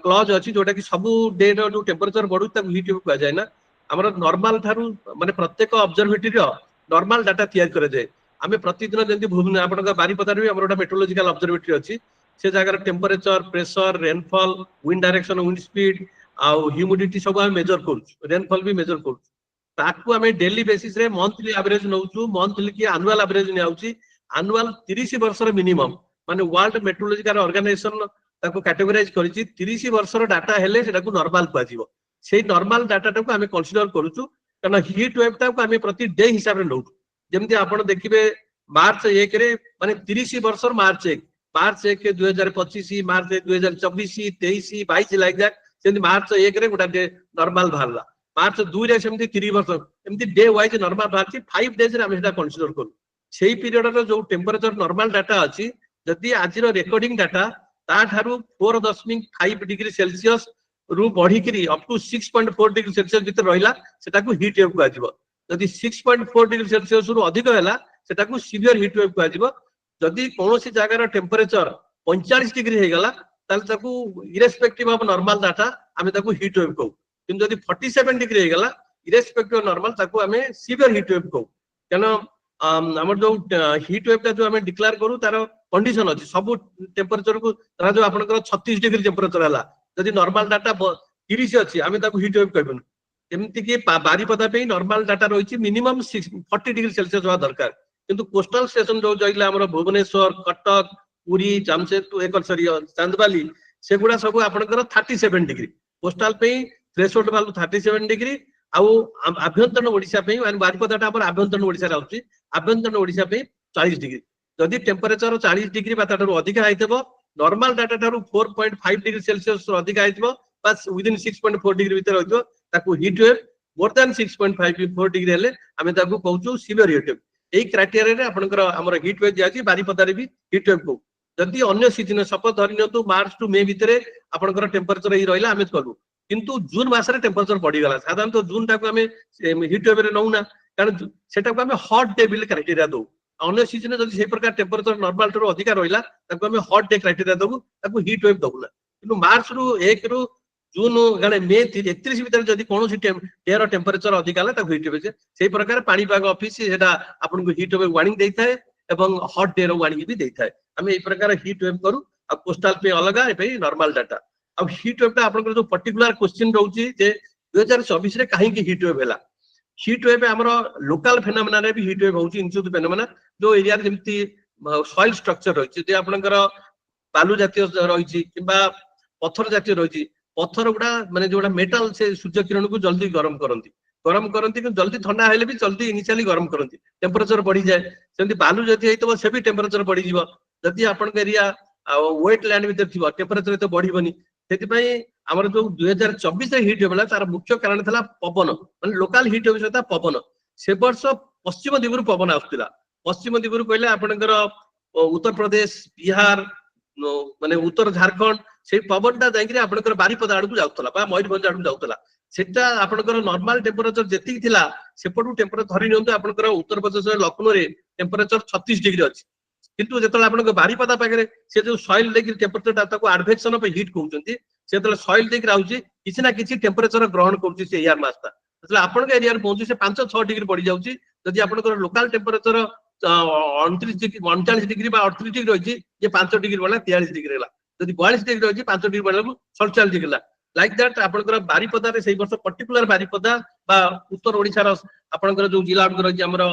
क्लॉज अछि जोटा कि सबु डे रो जो टेम्परेचर बढ़ु ताको हीट वेव कहआ जाय ना हमर नॉर्मल थारु माने प्रत्येक ऑब्जर्वेटरी रो नॉर्मल डाटा तैयार करे जाय आमे प्रतिदिन जंती भूमिन आपन का बारीपदार भी हमर मेट्रोलॉजिकल ऑब्जर्वेटरी अछि से जगह temperature pressure rainfall wind direction wind speed आ ह्यूमिडिटी सब हम मेजर करू रेनफॉल भी मेजर करू ताकू हमें डेली बेसिस रे मंथली एवरेज नउचू मंथली की एनुअल एवरेज नियाउची एनुअल 30 वर्ष रे मिनिमम माने वर्ल्ड मेट्रोलॉजिकल ऑर्गेनाइजेशन ताको कैटेगराइज करिछि 30 वर्ष रो डाटा हेले सेटा को नॉर्मल पाजिवो सेही नॉर्मल डाटा टाको हमें कंसीडर करूचू कारण हीट वेव टाको हमें प्रति डे हिसाब रे नउचू जेमति आपण देखिबे मार्च 1 रे माने 30 वर्ष मार्च 1 मार्च 1 के 2025 मार्च 1 2024 23 22 लाइक दैट सेमति मार्च 1 रे गोटा डे नॉर्मल भारला मार्च 2 रे सेमति 3 वर्ष एमति डे वाइज नॉर्मल भारछि 5 डेज रे हम सेटा कंसीडर करू सेही पीरियड रो जो टेम्परेचर नॉर्मल डाटा अछि जदि आज रो रेकॉर्डिंग डाटा ता थारु 4.5 डिग्री सेल्सियस रु बढ़ी करी अप टू 6.4 डिग्री सेल्सियस भीतर रहिला सेटा को हीट वेव कहजिवो जदि 6.4 डिग्री सेल्सियस रु अधिक हैला सेटा को सीवियर हीट वेव कहजिवो जदि कोनोसी जगार टेम्परेचर 45 डिग्री हे गला ताल ताकू इरेस्पेक्टिव ऑफ नॉर्मल डाटा हमें ताकू हीट वेव कहू किंतु जदि 47 डिग्री हे गला इरेस्पेक्टिव ऑफ नॉर्मल ताकू हमें सीवियर हीट वेव कहू कारण हमर जो हीट वेव ता जो हमें डिक्लेयर करू तार कंडीशन अछि सब टेम्परेचर को तार जो आपनकर 36 डिग्री टेम्परेचर हला जदि नॉर्मल डाटा 30 अछि हमें ताकू हीट वेव कहबन एमति कि बारीपदा पे नॉर्मल डाटा रहिछि मिनिमम 40 डिग्री सेल्सियस होवा दरकार किंतु कोस्टल स्टेशन जो जइला हमर भुवनेश्वर कटक पुरी जामशेदपुर एक सॉरी चांदबाली सेगुडा सब आपनकर 37 डिग्री कोस्टल पे थ्रेशोल्ड वैल्यू 37 डिग्री आउ आभ्यंतरण ओडिसा पे माने बारीपदाटा हमर आभ्यंतरण ओडिसा रहउछि आभ्यंतरण ओडिसा पे 40 डिग्री जदि टेम्परेचर 40 डिग्री बा ताटरो अधिक आइतबो नॉर्मल डाटा तारु 4.5 डिग्री सेल्सियस अधिक आइतबो बस विदिन 6.4 डिग्री भीतर होइतो ताकू heat wave more than 6.54 degree हेले हमें ताकू कहउछु सीवियर हीट वेव एई क्राइटेरिया रे आपनकर हमर हीट वेव जाछि बारीपदारे भी हीट वेव को जदि अन्य सीजन सपोज धरि नतु मार्च टू मे भीतर आपनकर टेम्परेचर ही रहिला हमें करू किंतु जून मास रे टेम्परेचर बढ़ी गला साधारणतः जून टाको हमें हीट वेव रे नउना कारण सेटा को हमें हॉट डे बिल क्राइटेरिया दउ अन्य सीजन जदि से प्रकार टेम्परेचर नॉर्मल टरो अधिक रहिला ताको हमें हॉट डे क्राइटेरिया दउ ताको हीट वेव दउना किंतु मार्च रु 1 रु जून गाने मे 31 भीतर जदि कोनोसी डेर टेम्परेचर अधिक हला ताको हीट वेव सेही प्रकार पाणीपाग ऑफिस सेटा आपन को हीट वेव वार्निंग देइथाय एवं हॉट डे रो वार्निंग भी देइथाय हमें एई प्रकार हीट वेव करू आ कोस्टल पे अलगा ए पे नॉर्मल डाटा अब हीट वेव ता आपन जो पर्टिकुलर क्वेश्चन रहउची जे 2024 रे काहे की हीट वेव हैला हीट वेव हमरो लोकल फेनोमेना रे भी हीट वेव होउची इनसुद फेनोमेना जो एरिया रे जेमती सॉइल स्ट्रक्चर रहिची जे आपनकर बालू जातीय रहिची किबा पत्थर जातीय रहिची पत्थर गुडा माने जोडा मेटल से सूर्य किरण को जल्दी गरम करंती कि जल्दी ठंडा हेले भी जल्दी इनिशियली गरम करंती टेम्परेचर बढ़ी जाए सेमती बालू जति हेतबो से भी टेम्परेचर बढ़ी जीवो जति आपन के एरिया वेट लैंड भीतर थिबो टेम्परेचर तो बढ़ीबनी सेति पई हमर जो 2024 रे हीट वेव तार मुख्य कारण थला पवन माने लोकल हीट वेव सता पवन से वर्ष पश्चिम दिगुर पवन आउतला पश्चिम दिगुर कहले आपनकर उत्तर प्रदेश बिहार माने उत्तर झारखंड से पवनटा जाइकरी आपनकर बारीपदा आडू जाउतला बा मयूरभंज आडू जाउतला सेटा आपनकर नॉर्मल टेम्परेचर जेति थिला सेपटू टेम्परेचर धरि नियंतु आपनकर उत्तर प्रदेश लखनऊ रे टेम्परेचर 36 डिग्री अछि किंतु जेतला आपनकर बारीपदा पाखरे से जो सॉइल लेकिन टेम्परेचर ताको एडवेक्शन पे हीट कहउचंती सेतला सॉइल देख राउची किछि ना किछि टेम्परेचर ग्रहण करउची से एयर मासता मतलब आपनकर एरिया रे पहुंची से 5-6 डिग्री पड़ी जाउची जदि आपनकर लोकल टेम्परेचर 39 डिग्री बा 38 डिग्री होइची जे 5 डिग्री वाला 43 डिग्री होला जदि 42 डिग्री होइची 5 डिग्री वाला 47 डिग्री होला लाइक दैट आपनकर बारिपदा रे सेही वर्ष पर्टिकुलर बारिपदा बा उत्तर ओडिसा रो आपनकर जो जिला रही हमर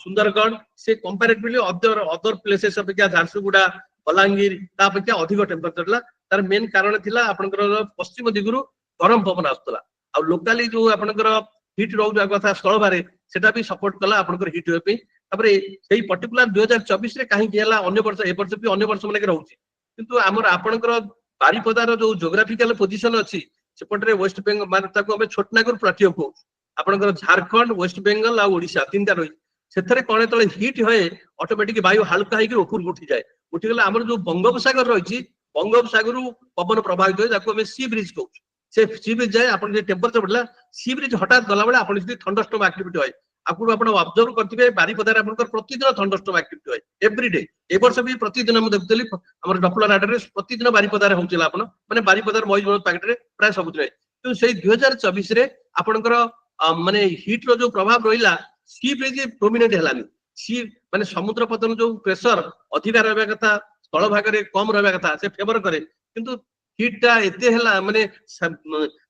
सुंदरगढ़ से कंपैरेटिवली अदर प्लेसेस अपेक्षा झारसुगुड़ा बलांगीर ता अपेक्षा अधिक टेम्परेचर ला तार मेन कारण थिला आपनकर पश्चिम दिगुरु गरम पवन आस्तला आ लोकली जो आपनकर हिट रहउवा कथा स्थल बारे सेटा भी सपोर्ट कला आपनकर हिट होय पे तापरे सेही पर्टिकुलर 2024 रे काहे गेला अन्य वर्ष ए वर्ष भी अन्य वर्ष माने के रहउची किंतु हमर आपनकर बारिपदार जो जोग्राफिकल पोजिशन अच्छी सेपटे वेस्ट बेंगल मान ताको हमें छोटनागुर प्लाटियो को आपनकर झारखंड वेस्ट बेंगल आ ओडिशा तीनटा रही सेथरे कोणे तळे हिट होए ऑटोमेटिक वायु हल्का होई के ऊपर उठी जाए उठी गेला हमर जो बंगोपसागर रही बंगोपसागर पवन प्रभावित होय ताको हमें सी ब्रिज कहू से सी ब्रिज जाए आपन जे टेम्परेचर बढ़ला सी ब्रिज हठात गला बेले आपन जे थंडरस्टॉर्म एक्टिविटी होय आपन आपन ऑब्जर्व करथिबे बारिपदार आपनकर प्रतिदिन थंडरस्टॉर्म एक्टिविटी होय एवरी डे ए वर्ष भी प्रतिदिन हम देखतली हमर डॉपलर राडार रे प्रतिदिन बारिपदार होउचिला आपन माने बारिपदार मयूरभंज पैकेट रे प्राय सब दिन तो सेही 2024 रे आपनकर माने हीट रो जो प्रभाव रहिला सी ब्रिज प्रोमिनेंट हेलानी सी माने समुद्र पतन जो प्रेशर अधिकार रहबा कथा स्थल भाग रे कम रहबा कथा से फेवर करे किंतु हीट टा एते हेला माने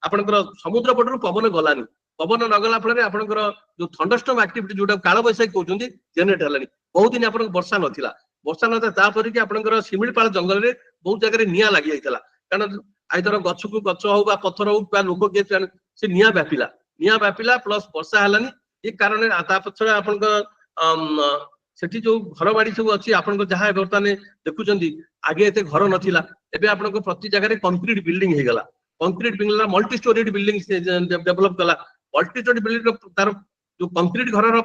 आपनकर समुद्र पटरु पवन गलानी पवन नगला फल आपनकर जो थंडरस्टॉर्म एक्टिविटी जोटा काल बैसाखी कहउचंदी जनरेट हेलानी बहुत दिन आपन वर्षा नथिला वर्षा नथा तापर कि आपनकर शिमिलपाल जंगल रे बहुत जगह रे निया लागि आइतला कारण आइदर गछ को गछ हो बा पत्थर हो बा लोक के से निया व्यापिला प्लस वर्षा हेलानी ए कारण ता पछरा आपनकर सेठी जो घर बाड़ी सब अछि आपनकर जहां वर्तमान देखुचंदी आगे एते घर नथिला एबे आपनकर प्रति जगह रे कंक्रीट बिल्डिंग हे गला concrete building multi storeyed building develop कला मल्टी स्टोरी बिल्डिंग तार जो कंक्रीट घर रो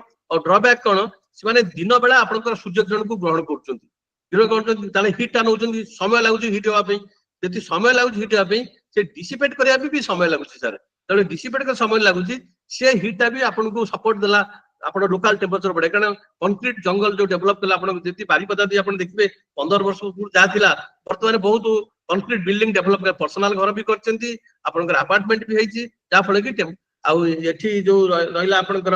ड्रॉबैक कोन से माने दिन बेला आपनकर सूर्य किरण को ग्रहण करचंती ग्रहण करचंती ताले हीट नउचंती समय लागुची हीट होवा पे जति समय लागुची हीट होवा पे से डिसिपेट करिया भी समय लागुची सर तले डिसिपेट कर समय लागुची से हीट भी आपन को सपोर्ट देला आपन लोकल टेम्परेचर बढ़े कारण कंक्रीट जंगल जो डेवलप कला आपन जति बारिपदा दी आपन देखबे 15 वर्ष पूर्व जा थिला वर्तमान बहुत कंक्रीट बिल्डिंग डेवलप कर पर्सनल घर भी करचंती आपनकर अपार्टमेंट भी हेची जा फले कि आउ एठी जो रहिला आपनकर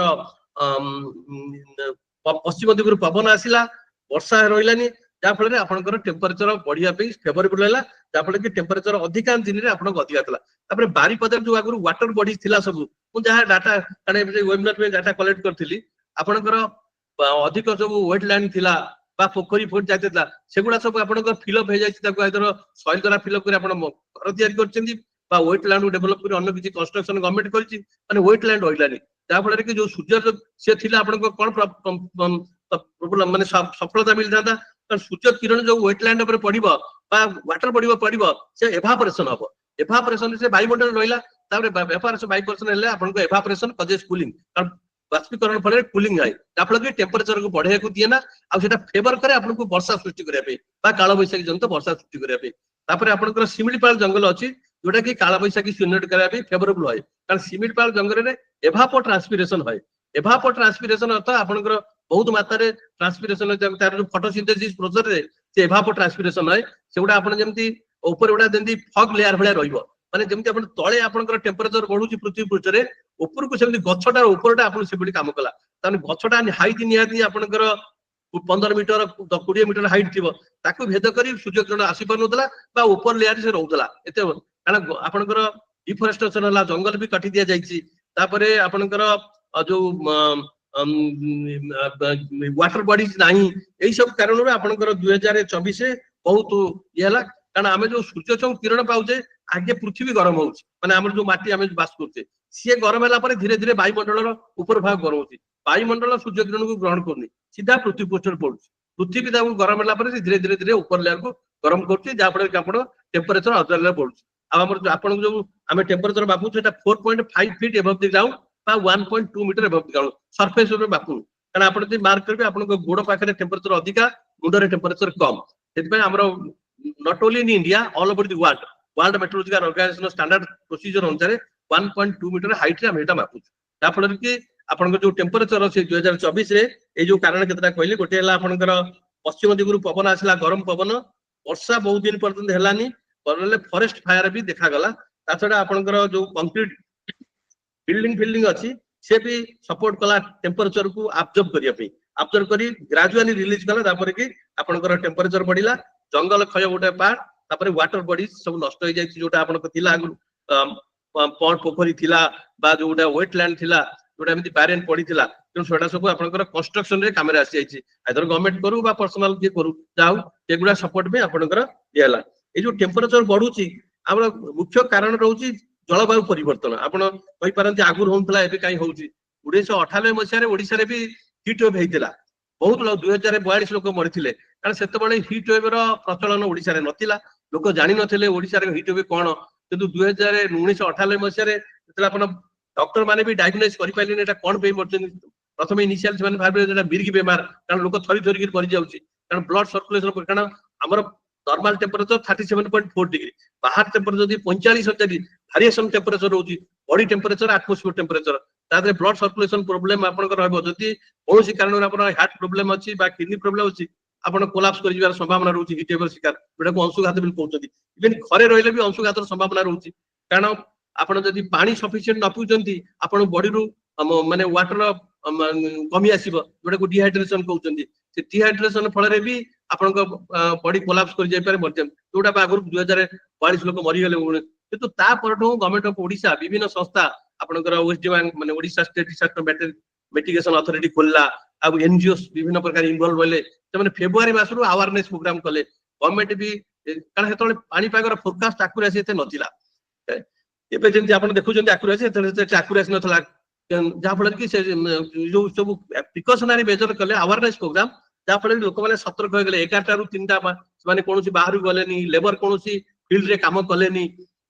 पश्चिम दिगुरु पवन आसिला वर्षा रहिलानी जा फले आपनकर टेम्परेचर बढ़िया पे फेवरेबल हैला जा फले कि टेम्परेचर अधिकांश दिन रे आपन अधिका थला तापर बारिपदा जो आगु वाटर बॉडीज थिला सब मु जहा डाटा काने वेबनार में डाटा कलेक्ट करथिली आपनकर अधिक सब वेटलैंड थिला बा पोखरी फोट जातेला सेगुडा सब आपनकर फिलअप हे जायछि ताको आइदर सॉइल द्वारा फिलअप करे आपन घर तयार करचंदी बा वेटलैंड को डेवलप करे अन्य किछि कंस्ट्रक्शन गवर्नमेंट करछि माने वेटलैंड होइलानी जा फले कि जो सूर्य से थिला आपनकर कोन प्रॉब्लम माने सफलता मिल जाता कारण सूर्य किरण जो वेटलैंड ऊपर पड़िबो बा वाटर पड़िबो से एवापोरेशन हबो एवापोरेशन से वायुमंडल रहिला तापर वायुमंडल हेले आपनको एवापोरेशन कजेस कूलिंग कारण बाष्पीकरण फल कूलिंग है जाफल कि टेम्परेचर को बढ़े को दिए ना आ सेटा फेवर करे आपनको वर्षा सृष्टि करिया पे बा काल बैसाखी जंत वर्षा सृष्टि करिया पे तापर आपनकर शिमिलपाल जंगल अछि जोटा कि काल बैसाखी जनरेट करिया पे फेवरेबल होय कारण शिमिलपाल जंगल रे एवापो ट्रांसपिरेशन होय एवापो ट्रांसपिरेशन अर्थ आपनकर बहुत मात्रा रे ट्रांसपिरेशन तार जो फोटोसिंथेसिस प्रोसेस रे से एवापो ट्रांसपिरेशन होय सेगुडा आपन जेंति ऊपर उडा जेंति फॉग लेयर भलिया रहिबो माने जेंति आपन तळे आपनकर टेम्परेचर बढ़ुची पृथ्वी पृष्ठ रे ऊपर को सेमति गछटा ऊपरटा आपन सेबडी काम कला ताने गछटा हाइट नियाती आपनकर 15 मीटर 20 मीटर हाइट थिबो ताकू भेद करी सूर्य किरण आसी परनुतला बा ऊपर लेयर से रहउतला एते कारण आपनकर डिफोरेस्टेशन हला जंगल भी काटी दिया जाईची तापरे आपनकर जो वाटर बॉडीज नाही एई सब कारण रे आपनकर 2024 रे बहुत ये हला कारण आमे जो सूर्य किरण पाउजे आगे पृथ्वी गरम होउची माने हमर जो माटी आमे बास करते सी गरम होला पर धीरे धीरे वायुमंडल ऊपर भाग गरम होची वायुमंडल सूर्य किरण को ग्रहण करनी सीधा पृथ्वी पृष्ठ पड़ुची पृथ्वी दाऊ गरम होला पर धीरे धीरे धीरे ऊपर लेयर को गरम करची जा फल आपण टेम्परेचर अदर लेयर पड़ुची आ हमर आपण जो आमे टेम्परेचर बापू सेटा 4.5 फीट अबव द ग्राउंड बा 1.2 metre above the ground surface रे बापू कारण आपण जे मार्क करबे आपण गोड़ पाखरे टेम्परेचर अधिका मुंडरे टेम्परेचर कम सेति हमर not only in India all over the world meteorological organisation standard procedure अनुसार 1.2 मीटर हाइट रे हम एटा मापु जा फल कि आपण जो टेम्परेचर अछि 2024 रे ए जो कारण केतरा कहले गोटे हला आपनकर पश्चिम दिगुरु पवन आसला गरम पवन वर्षा बहुत दिन पर्यंत हेलानी परले फॉरेस्ट फायर भी देखा गला ता छडा आपनकर जो कंक्रीट बिल्डिंग अछि से भी सपोर्ट कला टेम्परेचर को ऑब्जर्व करी ग्रेजुअली रिलीज कला तापर कि आपनकर टेम्परेचर बढ़िला जंगल क्षय गोटे पार्ट तापर वाटर बॉडीज सब नष्ट हो जाय जोटा आपन थिला ପଣ୍ଡ ପୋଖରୀ ଥିଲା ବା ଯୋଉଟା ୱେଟଲ୍ୟାଣ୍ଡ ଥିଲା ଯୋଉଟା ଏମିତି ବାରେନ୍ ପଡିଥିଲା ତେଣୁ ସେଟା ସବୁ ଆପଣଙ୍କର କନଷ୍ଟ୍ରକ୍ସନ ରେ କାମରେ ଆସି ଯାଇଛି ଆଇଦର ଗଭର୍ଣ୍ଣମେଣ୍ଟ କରୁ ବା ପର୍ସନାଲ କିଏ କରୁ ଯାହା ହଉ ଏଗୁଡା ସପୋର୍ଟ ପାଇଁ ଆପଣଙ୍କର ଇଏ ହେଲା। ଏଇ ଯୋଉ ଟେମ୍ପରେଚର ବଢୁଛି ଆମର ମୁଖ୍ୟ କାରଣ ରହୁଛି ଜଳବାୟୁ ପରିବର୍ତ୍ତନ। ଆପଣ କହିପାରନ୍ତି ଆଗରୁ ହଉଥିଲା ଏବେ କାହିଁ ହଉଛି। 1998 ମସିହାରେ ଓଡିଶାରେ ବି ହିଟ୍ ୱେଭ୍ ହେଇଥିଲା, ବହୁତ 2042 ଲୋକ ମରିଥିଲେ କାରଣ ସେତେବେଳେ ହିଟ୍ ୱେଭ୍ ର ପ୍ରଚଳନ ଓଡିଶାରେ ନଥିଲା, ଲୋକ ଜାଣିନଥିଲେ ଓଡିଶାରେ ହିଟ୍ ୱେଭ୍ କଣ। କିନ୍ତୁ 1998 ମସିହାରେ ଯେତେବେଳେ ଆପଣ ଡକ୍ଟର ମାନେ ବି ଡାୟଗ୍ନୋଜ କରିପାରିଲେନି ଏଟା କଣ ପାଇଁ ମରୁଛନ୍ତି। ପ୍ରଥମେ ଇନିସିଆଲ ସେମାନେ ଭାବିଲେ ଏଟା ମିର୍ଗ ବେମାର, କାରଣ ଲୋକ ଥରି ଥରିକି ମରିଯାଉଛି, କାରଣ ବ୍ଲଡ ସର୍କୁଲେସନ, କାରଣ ଆମର ନର୍ମାଲ ଟେମ୍ପରେଚର 37.4 ଡିଗ୍ରୀ, ବାହାର ଟେମ୍ପରେଚର ଯଦି 45 ଅଛି, ଭାରିଏସନ ଟେମ୍ପରେଚର ରହୁଛି, ବଡି ଟେମ୍ପରେଚର ଆଟମୋସ୍ଫିୟର ଟେମ୍ପରେଚର, ତା ଦେହରେ ବ୍ଲଡ ସର୍କୁଲେସନ ପ୍ରୋବ୍ଲେମ ଆପଣଙ୍କର ରହିବ। ଯଦି କୌଣସି କାରଣରୁ ଆପଣ ହାର୍ଟ ପ୍ରୋବ୍ଲେମ ଅଛି ବା କିଡନୀ ପ୍ରୋବ୍ଲେମ ଅଛି ଆପଣ କୋଲାପ୍ସ କରିଯିବାର ସମ୍ଭାବନା ରହୁଛି ହିଟ୍ ୱେଭ୍ ଶିକାର, ଯୋଉଟାକୁ ଅଂଶୁଘାତ ବୋଲି କହୁଛନ୍ତି। ଇଭେନ ଘରେ ରହିଲେ ବି ଅଂଶୁଘାତର ସମ୍ଭାବନା ରହୁଛି, କାରଣ ଆପଣ ଯଦି ପାଣି ସଫିସିଏଣ୍ଟ ନ ପିଉଛନ୍ତି ଆପଣ ବଡିରୁ ମାନେ ୱାଟର କମି ଆସିବ, ଯୋଉଟାକୁ ଡିହାଇଡ୍ରେସନ କହୁଛନ୍ତି। ସେ ଡିହାଇଡ୍ରେସନ ଫଳରେ ବି ଆପଣଙ୍କ ବଡି କୋଲାପ୍ସ କରି ଯାଇପାରେ, ମରିଯାନ୍ତି, ଯୋଉଟା ଆଗରୁ 2042 ଲୋକ ମରିଗଲେ। କିନ୍ତୁ ତା ପରଠୁ ଗଭର୍ଣ୍ଣମେଣ୍ଟ ଅଫ ଓଡିଶା ବିଭିନ୍ନ ସଂସ୍ଥା ଆପଣଙ୍କର ମାନେ ଓଡିଶା ଷ୍ଟେଟ ଡିସାଷ୍ଟର ମିଟିଗେସନ ଅଥରିଟି ଖୋଲିଲା, ଆଉ ଏନଜିଓ ବିଭିନ୍ନ ପ୍ରକାର ଇନଭଲ୍ଭ ହେଲେ, ସେମାନେ ଫେବୃଆରୀ ମାସରୁ ଆୱାରନେସ ପ୍ରୋଗ୍ରାମ କଲେ। ଗଭର୍ଣ୍ଣମେଣ୍ଟ ବି, କାରଣ ସେତେବେଳେ ପାଣିପାଗର ଫୋରକାଷ୍ଟ ଆକୁରାସି ଏତେ ନଥିଲା, ଏବେ ଯେମିତି ଆପଣ ଦେଖୁଛନ୍ତି ଆକୁରାସି, ସେତେବେଳେ ଆକୁରାସି ନଥିଲା, ଯାହା ଫଳରେ କି ସେ ଯୋଉ ସବୁ ପ୍ରିକସନାରୀ ମେଜର କଲେ ଆୱାରନେସ ପ୍ରୋଗ୍ରାମ, ଯାହା ଫଳରେ ଲୋକମାନେ ସତର୍କ ହେଇଗଲେ। 11ଟାରୁ 3ଟା ସେମାନେ କୌଣସି ବାହାରକୁ ଗଲେନି, ଲେବର କୌଣସି ଫିଲ୍ଡରେ କାମ କଲେନି।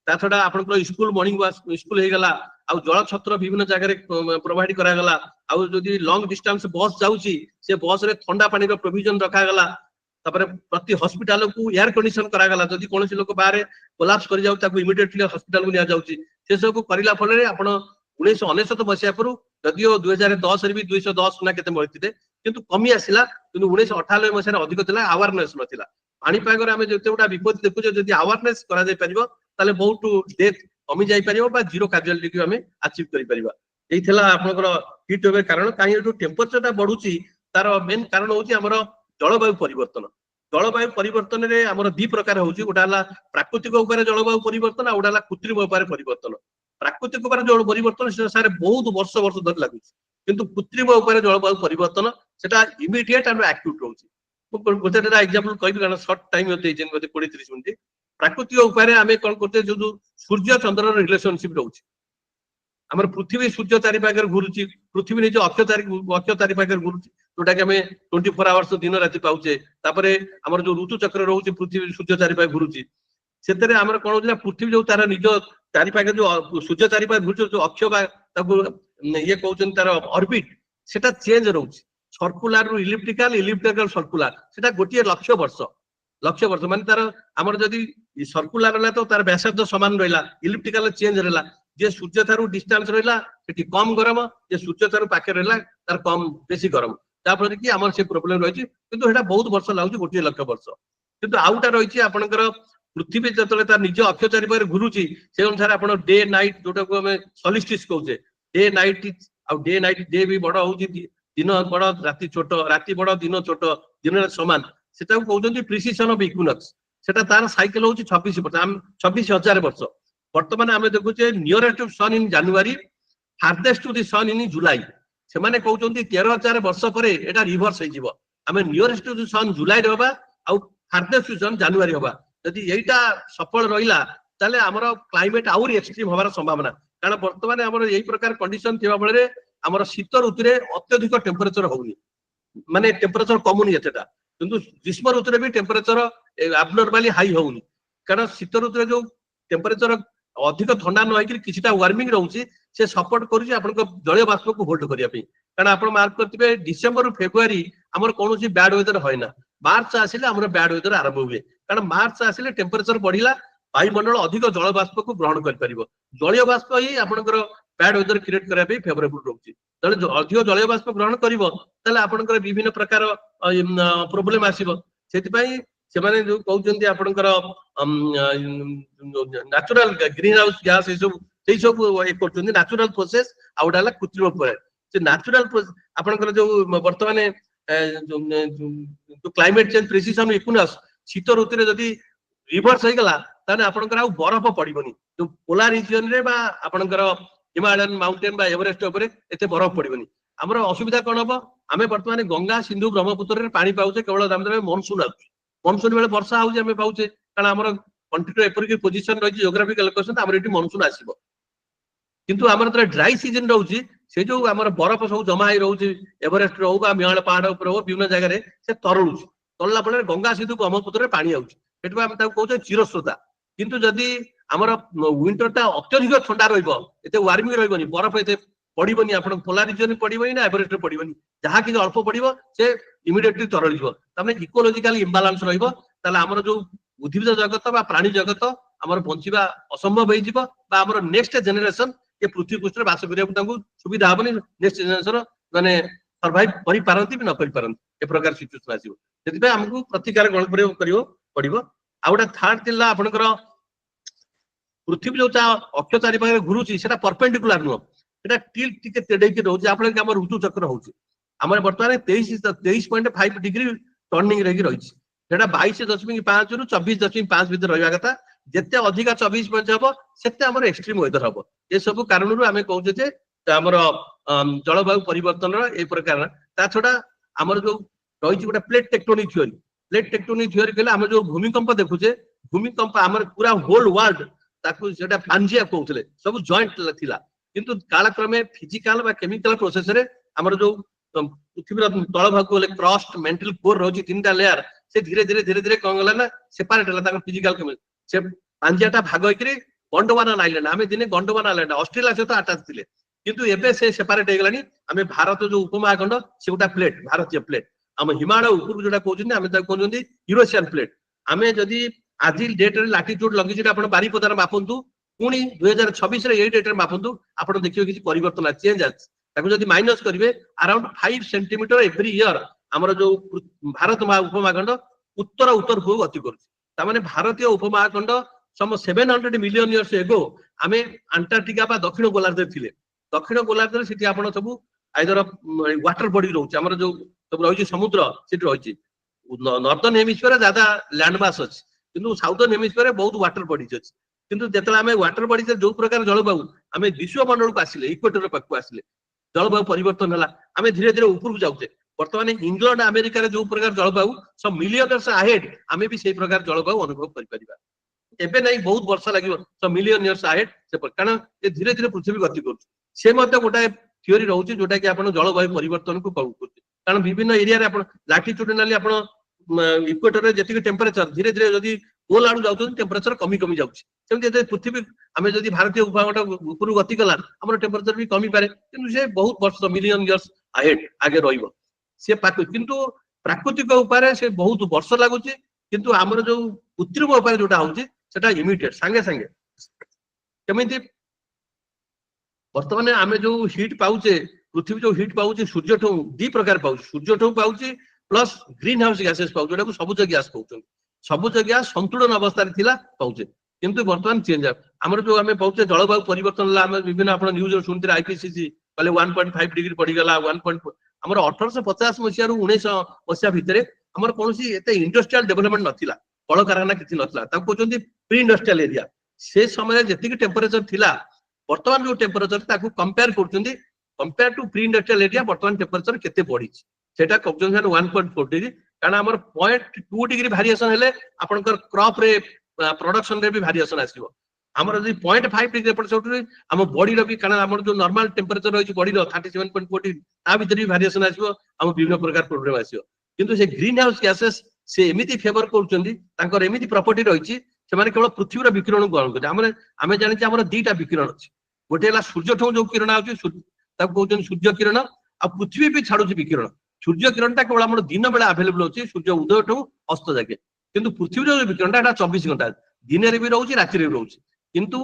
ତା ଛଡା ଆପଣଙ୍କର ସ୍କୁଲ ମର୍ଣ୍ଣିଂ ସ୍କୁଲ ହେଇଗଲା, ଆଉ ଜଳ ଛତ୍ର ବିଭିନ୍ନ ଜାଗାରେ ପ୍ରୋଭାଇଡ କରାଗଲା, ଆଉ ଯଦି ଲଙ୍ଗ ଡିଷ୍ଟାନ୍ସ ବସ୍ ଯାଉଛି ସେ ବସ ରେ ଥଣ୍ଡା ପାଣିର ପ୍ରୋଭିଜନ ରଖାଗଲା। ତାପରେ ପ୍ରତି ହସ୍ପିଟାଲକୁ ଏୟାର କଣ୍ଡିସନ କରାଗଲା, ଯଦି କୌଣସି ଲୋକ ବାହାରେ କୋଲାପ୍ସ କରି ଯାଉଛି ତାକୁ ଇମିଡିଏଟଲି ହସ୍ପିଟାଲକୁ ନିଆଯାଉଛି। ସେ ସବୁ କରିଲା ଫଳରେ ଆପଣ 1999 ମସିହା ପରୁ ଯଦିଓ 2010ରେ ବି 210 ନା କେତେ ମରିଥିଲେ କିନ୍ତୁ କମି ଆସିଲା, କିନ୍ତୁ 1998 ମସିହାରେ ଅଧିକ ଥିଲା, ଆୱାରନେସ ନଥିଲା। ପାଣିପାଗରେ ଆମେ ଯେତେ ଗୁଡା ବିପଦ ଦେଖୁଛେ, ଯଦି ଆୱାରନେସ କରାଯାଇ ପାରିବ ତାହେଲେ ବହୁତ ଡେଥ କମି ଯାଇପାରିବ ବା ଜିରୋ କାଜୁଆଲିଟି ଆମେ ଆଚିଭ କରିପାରିବା। ଏଇ ଥିଲା ଆପଣଙ୍କର ହିଟ୍ ୱେଭ୍ କାରଣ। କାହିଁକି ଯୋଉ ଟେମ୍ପରେଚରଟା ବଢୁଛି ତାର ମେନ୍ କାରଣ ହଉଛି ଆମର ଜଳବାୟୁ ପରିବର୍ତ୍ତନ। ଜଳବାୟୁ ପରିବର୍ତ୍ତନରେ ଆମର ଦି ପ୍ରକାର ହଉଛି, ଗୋଟା ହେଲା ପ୍ରାକୃତିକ ଉପାୟରେ ଜଳବାୟୁ ପରିବର୍ତ୍ତନ, ଆଉ ଗୋଟା ହେଲା କୃତ୍ରିମ ଉପାୟରେ ପରିବର୍ତ୍ତନ। ପ୍ରାକୃତିକ ଉପାୟରେ ଜଳ ପରିବର୍ତ୍ତନ ସାରେ ବହୁତ ବର୍ଷ ବର୍ଷ ଧରି ଲାଗୁଛି, କିନ୍ତୁ କୃତ୍ରିମ ଉପାୟରେ ଜଳବାୟୁ ପରିବର୍ତ୍ତନ ସେଟା ଇମିଡିଏଟ ଆଣ୍ଡ ଆକ୍ୟୁଟ ରହୁଛି। ମୁଁ ଗୋଟେ ଏକ୍ସାମ୍ପଲ କହିବି, କାରଣ ସର୍ଟ ଟାଇମ ଦେଇଛନ୍ତି ମତେ 20-30 ମିନିଟ୍। ପ୍ରାକୃତିକ ଉପାୟରେ ଆମେ କଣ କରୁଛେ, ଯୋଉ ସୂର୍ଯ୍ୟ ଚନ୍ଦ୍ରର ରିଲେସନସିପ ରହୁଛି, ଆମର ପୃଥିବୀ ସୂର୍ଯ୍ୟ ଚାରିପାଖରେ ଘୁରୁଛି, ପୃଥିବୀ ନିଜ ଅକ୍ଷ ଚାରିପାଖରେ ଘୁରୁଛି, ଯୋଉଟା କି ଆମେ 24 ଆୱାର୍ସ ଦିନ ରାତି ପାଉଛେ। ତାପରେ ଆମର ଯୋଉ ଋତୁ ଚକ୍ର ରହୁଛି ପୃଥିବୀ ସୂର୍ଯ୍ୟ ଚାରିପାଖରେ ଘୁରୁଛି, ସେଥିରେ ଆମର କଣ ହଉଛି ନା ପୃଥିବୀ ଯୋଉ ତାର ନିଜ ଚାରିପାଖରେ ଯୋଉ ସୂର୍ଯ୍ୟ ଚାରିପାଖରେ ଘୁରୁଛି ଯୋଉ ଅକ୍ଷ ବା ତାକୁ ଇଏ କହୁଛନ୍ତି ତାର ଅର୍ବିଟ, ସେଟା ଚେଞ୍ଜ ରହୁଛି। ସର୍କୁଲାର ରୁ ଇଲିପ୍ଟିକାଲ, ଇଲିପ୍ଟିକାଲ ସର୍କୁଲାର, ସେଟା ଗୋଟିଏ ଲକ୍ଷ ବର୍ଷ ମାନେ ତାର ଆମର ଯଦି ସର୍କୁଲାର ହେଲା ତ ତାର ବ୍ୟାସାର୍ଦ୍ଧ ସମାନ ରହିଲା, ଇଲିପ୍ଟିକାଲ ଚେଞ୍ଜ ରହିଲା। ଯେ ସୂର୍ଯ୍ୟ ଠାରୁ ଡିଷ୍ଟାନ୍ସ ରହିଲା ସେଠି କମ ଗରମ, ଯେ ସୂର୍ଯ୍ୟ ଠାରୁ ପାଖରେ ରହିଲା ତାର କମ ବେଶୀ ଗରମ, ଯାହାଫଳରେ କି ଆମର ସେ ପ୍ରୋବ୍ଲେମ ରହିଛି। କିନ୍ତୁ ସେଟା ବହୁତ ବର୍ଷ ଲାଗୁଛି, 1 ଲକ୍ଷ ବର୍ଷ। କିନ୍ତୁ ଆଉଟା ରହିଛି ଆପଣଙ୍କର ପୃଥିବୀ ଯେତେବେଳେ ତାର ନିଜ ଅକ୍ଷ ଚାରିପାଖରେ ଘୁରୁଛି, ସେ ଅନୁସାରେ ଆପଣ ଡେ ନାଇଟ୍, ଯୋଉଟାକୁ ଆମେ ସଲିଷ୍ଟିସ୍ କହୁଛେ, ଡେ ନାଇଟ୍, ଆଉ ଡେ ନାଇଟ୍, ଡେ ବି ବଡ ହଉଛି, ଦିନ ବଡ ରାତି ଛୋଟ, ରାତି ବଡ ଦିନ ଛୋଟ, ଦିନରେ ସମାନ, ସେଟାକୁ କହୁଛନ୍ତି ପ୍ରିସିସନ ଅଫ ଇକ୍ୱିନକ୍ସ। ସେଟା ତାର ସାଇକେଲ ହଉଛି 26 ବର୍ଷ, 26,000 ବର୍ଷ। ବର୍ତ୍ତମାନ ଆମେ ଦେଖୁଛେ nearest to sun in January, farthest to the sun in July. ସେମାନେ କହୁଛନ୍ତି 13,000 ବର୍ଷ ପରେ ଏଟା ରିଭର୍ସ ହେଇଯିବ, ଆମେ ନିୟରେଷ୍ଟ ଟୁ ଦି ସନ୍ ଜୁଲାଇରେ ହବା ଆଉ ଫାର୍ଦେଷ୍ଟ ଟୁ ସନ୍ ଜାନୁଆରୀ ହବା। ଯଦି ଏଇଟା ସଫଳ ରହିଲା ତାହେଲେ ଆମର କ୍ଲାଇମେଟ ଆହୁରି ଏକ୍ସଟ୍ରିମ ହବାର ସମ୍ଭାବନା, କାରଣ ବର୍ତ୍ତମାନ ଆମର ଏଇ ପ୍ରକାର କଣ୍ଡିସନ ଥିବା ଫଳରେ ଆମର ଶୀତ ଋତୁରେ ଅତ୍ୟଧିକ ଟେମ୍ପରେଚର ହଉନି, ମାନେ ଟେମ୍ପରେଚର କମୁନି ଏତେଟା, କିନ୍ତୁ ଗ୍ରୀଷ୍ମ ଋତୁରେ ବି ଟେମ୍ପରେଚର ଆବନର୍ମାଲି ହାଇ ହଉନି। କାରଣ ଶୀତ ଋତୁରେ ଯୋଉ ଟେମ୍ପରେଚର ଅଧିକ ଥଣ୍ଡା ନ ହେଇକି କିଛିଟା ୱାର୍ମିଂ ରହୁଛି, ସେ ସପୋର୍ଟ କରୁଛି ଆପଣଙ୍କ ଜଳୀୟ ବାଷ୍ପକୁ ହୋଲ୍ଡ କରିବା ପାଇଁ। କାରଣ ଆପଣ ମାର୍କ କରିଥିବେ ଡିସେମ୍ବରରୁ ଫେବୃଆରୀ ଆମର କୌଣସି ବ୍ୟାଡ ୱେଦର ହୁଏ ନା, ମାର୍ଚ୍ଚ ଆସିଲେ ଆମର ବ୍ୟାଡ ୱେଦର ଆରମ୍ଭ ହୁଏ। କାରଣ ମାର୍ଚ୍ଚ ଆସିଲେ ଟେମ୍ପରେଚର ବଢିଲା, ବାୟୁମଣ୍ଡଳ ଅଧିକ ଜଳ ବାଷ୍ପକୁ ଗ୍ରହଣ କରିପାରିବ, ଜଳୀୟ ବାଷ୍ପ ହିଁ ଆପଣଙ୍କର ବ୍ୟାଡ ୱେଦର କ୍ରିଏଟ କରିବା ପାଇଁ ଫେଭରେବୁଲ ରହୁଛି। ତେଣୁ ଅଧିକ ଜଳୀୟ ବାଷ୍ପ ଗ୍ରହଣ କରିବ ତାହେଲେ ଆପଣଙ୍କର ବିଭିନ୍ନ ପ୍ରକାର ପ୍ରୋବ୍ଲେମ ଆସିବ। ସେଥିପାଇଁ ସେମାନେ ଯୋଉ କହୁଛନ୍ତି ଆପଣଙ୍କର ନ୍ୟାଚୁରାଲ ଗ୍ରୀନ ହାଉସ ଗ୍ୟାସ, ସେଇ ସବୁ ଇଏ କରୁଛନ୍ତି ନ୍ୟାଚୁରାଲ ପ୍ରୋସେସ, ଆଉ ଗୋଟେ ହେଲା କୃତ୍ରିମ ଉପାୟ। ସେ ନ୍ୟାଚୁରାଲ ଆପଣଙ୍କର ଯୋଉ ବର୍ତ୍ତମାନ କ୍ଲାଇମେଟ ଚେଞ୍ଜ ପ୍ରିସିସନ ଇକ୍ୱିନକ୍ସ, ଶୀତ ଋତୁରେ ଯଦି ରିଭର୍ସ ହେଇଗଲା ताने आपनकर आउ बरफ पड़िबनी जो पोलार रीजन रे बा आपनकर हिमालयन माउंटेन बा एवरेस्ट ऊपर एते बरफ पड़िबनी हमर असुविधा कोन हबो आमे वर्तमान गंगा सिंधु ब्रह्मपुत्र रे पानी पाउचे केवल दामरे मानसून आउचे मानसून बेले वर्षा आउचे आमे पाउचे कारण हमर कंट्री एपर की पोजीशन रही जियोग्राफिकल लोकेशन हमर एटी मानसून आसीबो किंतु हमर त ड्राई सीजन रहउची से जो हमर बरफ सब जमा ही रहउची एवरेस्ट रहउ बा मिहाल पहाड़ ऊपर हो विभिन्न जगह रे से तरलुची तरला पले गंगा सिंधु ब्रह्मपुत्र रे पानी आउची एटबा हम ताको कहउचे चिरस्रोता किंतु जदी हमर विंटर ता अत्यधिक ठंडा रहइबो एते वार्मिंग रहइबोनी बरफ एते पड़िबोनी आपण पोलार रीजन पड़िबोनी ना एवरेस्ट रे पड़िबोनी जहा कि अल्प पड़िबो से इमिडिएटली तरलिबो तमे इकोलॉजिकल इंबैलेंस रहइबो ताले हमर जो उद्भिद जगत बा प्राणी जगत हमर बंचिबा असंभव होई जिवो बा हमर नेक्स्ट जनरेशन ये पृथ्वी पृष्ठ बास करिया सुविधा हबनी नेक्स्ट जनरेशन माने सर्वाइव करि पारंती भी न करि पारंती ए प्रकार सिचुएशन आसीबो सेति पे हमकु प्रतिकार गण प्रयोग करियो पड़िबो आ गोटे थर्ड थिला आपनकर पृथ्वी जो अक्ष चारि पाखे घुरुची सेटा परपेंडिकुलर नुह सेटा टिल टिके तेडे के रहउची आपन के हमर ऋतु चक्र होउची हमर वर्तमान 23.5 डिग्री टर्निंग रही रहिची सेटा 22.5 रु 24.5 भीतर रहइबा कथा जेते अधिका 24 हबो सेते हमर एक्सट्रीम वेदर हबो ए सब कारण रु हमें कहउचे जे हमर जलवायु परिवर्तन ए प्रकार ता छोडा हमर जो रहिची गोटे प्लेट टेक्टोनिक थ्योरी कहले हम जो भूमिकंप देखुचे भूमिकंप हमर पूरा होल वर्ल्ड ताकू सेटा पांजिया कहउतले सब जॉइंट थिला किंतु कालक्रमे फिजिकल बा केमिकल प्रोसेस रे हमर जो पृथ्वी तळ भाग को क्रस्ट मेंटल कोर रहउची तीनटा लेयर से धीरे धीरे कोन गला ना सेपरेट हला ताको फिजिकल केमिकल से पांजियाटा भाग होइकरी गोंडवाना आइलैंड आमे दिने गोंडवाना आइलैंड ऑस्ट्रेलिया से तो अटैच थिले किंतु एबे से सेपरेट हेगलानी आमे भारत जो उपमहाखंड से गोटा प्लेट भारतीय प्लेट हम हिमालय ऊपर जोटा कहउछन आमे ता कहउछन यूरोपियन प्लेट आमे जदी आज डेट रे लैटिट्यूड लगी आपण बारीपदार मापंतु पुणी 2026 रे ए डेट रे मापंतु आपण देखियो किछि परिवर्तन चेंज आ ताको जदी माइनस करिवे अराउंड 5 सेंटीमीटर एवरी ईयर हमर जो भारत उपमहाखंड उत्तर उत्तर को गति करू ता माने भारतीय उपमहाखंड सम 700 मिलियन इयर्स एगो आमे अंटार्कटिका बा दक्षिण गोलार्ध थिले दक्षिण गोलार्ध सिटी आपण सब आइदर वाटर बॉडी रहउछ हमर जो सब रहिछि समुद्र सिटी रहिछि नॉर्दर्न हेमिस्फीयर ज्यादा लैंड मास अछि किंतु साउदर्न हेमिस्फीयर बहुत वाटर बॉडीज अछि किंतु जेतला हमें वाटर बॉडीज जो प्रकार जलवायु हमें विश्व मंडल को आसिले इक्वेटर पाखु आसिले जलवायु परिवर्तन हला हमें धीरे धीरे ऊपर को जाउछे वर्तमान इंग्लैंड अमेरिका रे जो प्रकार जलवायु सब मिलियन इयर्स अहेड हमें भी सेही प्रकार जलवायु अनुभव करि परिबा एबे नहीं बहुत वर्ष लागिवो सब मिलियन इयर्स अहेड से कारण ए धीरे धीरे पृथ्वी गति करू से मते गोटा थ्योरी रहउची जोटा कि आपण जलवायु परिवर्तन को कहू कारण विभिन्न एरिया रे आपण लैटिट्यूडनली आपण इक्वेटर रे जेतिक टेम्परेचर धीरे धीरे जदी पोल आडू जाउछन टेम्परेचर कमी कमी जाउछि सेमते जे पृथ्वी हमें जदी भारतीय उपमहाखंड ऊपर गति कला हमर टेम्परेचर भी कमी पारे किंतु से बहुत वर्ष मिलियन इयर्स अहेड आगे रहिबो से किंतु प्राकृतिक उपाय से बहुत वर्ष लागुछि किंतु हमर जो कृत्रिम उपाय जोटा होउछि सेटा इमिडिएट संगे संगे केमिति वर्तमान आमे जो हीट पाउचे पृथ्वी जो हीट पाउचे सूर्य ठो दी प्रकार पाउचे सूर्य ठो पाउचे प्लस ग्रीन हाउस गैसेस पाउचे जोटा को सबुज गैस कहउछन सबुज गैस संतुलन अवस्था रे थिला पाउचे किंतु वर्तमान चेंज हमर जो हमें पाउचे जलवायु परिवर्तन ला हम विभिन्न आपण न्यूज सुनते आईपीसीसी कहले 1.5 डिग्री पड़ी गला 1. हमर 1850 मसिया रु 1900 मसिया भितरे हमर कोनसी एते इंडस्ट्रियल डेवलपमेंट नथिला कल कारखाना किछि नथिला ता कहउछन प्री इंडस्ट्रियल एरिया से समय जेतिक टेम्परेचर थिला वर्तमान जो टेम्परेचर ताकू कंपेयर करछन compare to pre industrial area वर्तमान टेम्परेचर केते बढ़ी सेटा कहउछन 1.4 डिग्री कारण हमर 0.2 डिग्री वेरिएशन हेले आपनकर क्रॉप रे प्रोडक्शन रे भी वेरिएशन आसीबो हमर जदी 0.5 डिग्री टेम्परेचर हम बॉडी रो भी कारण हमर जो नॉर्मल टेम्परेचर रहिछि बॉडी रो 37.14 ता भीतर भी वेरिएशन आसीबो हम विभिन्न प्रकार प्रॉब्लम आसीबो किंतु से ग्रीन हाउस गैसेस से एमिति फेवर करछन्ती तांकर एमिति प्रॉपर्टी रहिछि से माने केवल पृथ्वी रो विकिरण ग्रहण करे हमें जानि जे हमर दुईटा विकिरण अछि गोटे हला सूर्य ठौ जो किरण आउछि ताको कहउछन सूर्य किरण आ पृथ्वी भी छाडुछि विकिरण सूर्य किरण ता केवल हमर दिन बेला अवेलेबल अछि सूर्य उदय ठौ अस्त जाके किंतु पृथ्वी रो विकिरण ता 24 घंटा दिन रे भी रहउछि राति रे भी रहउछि किंतु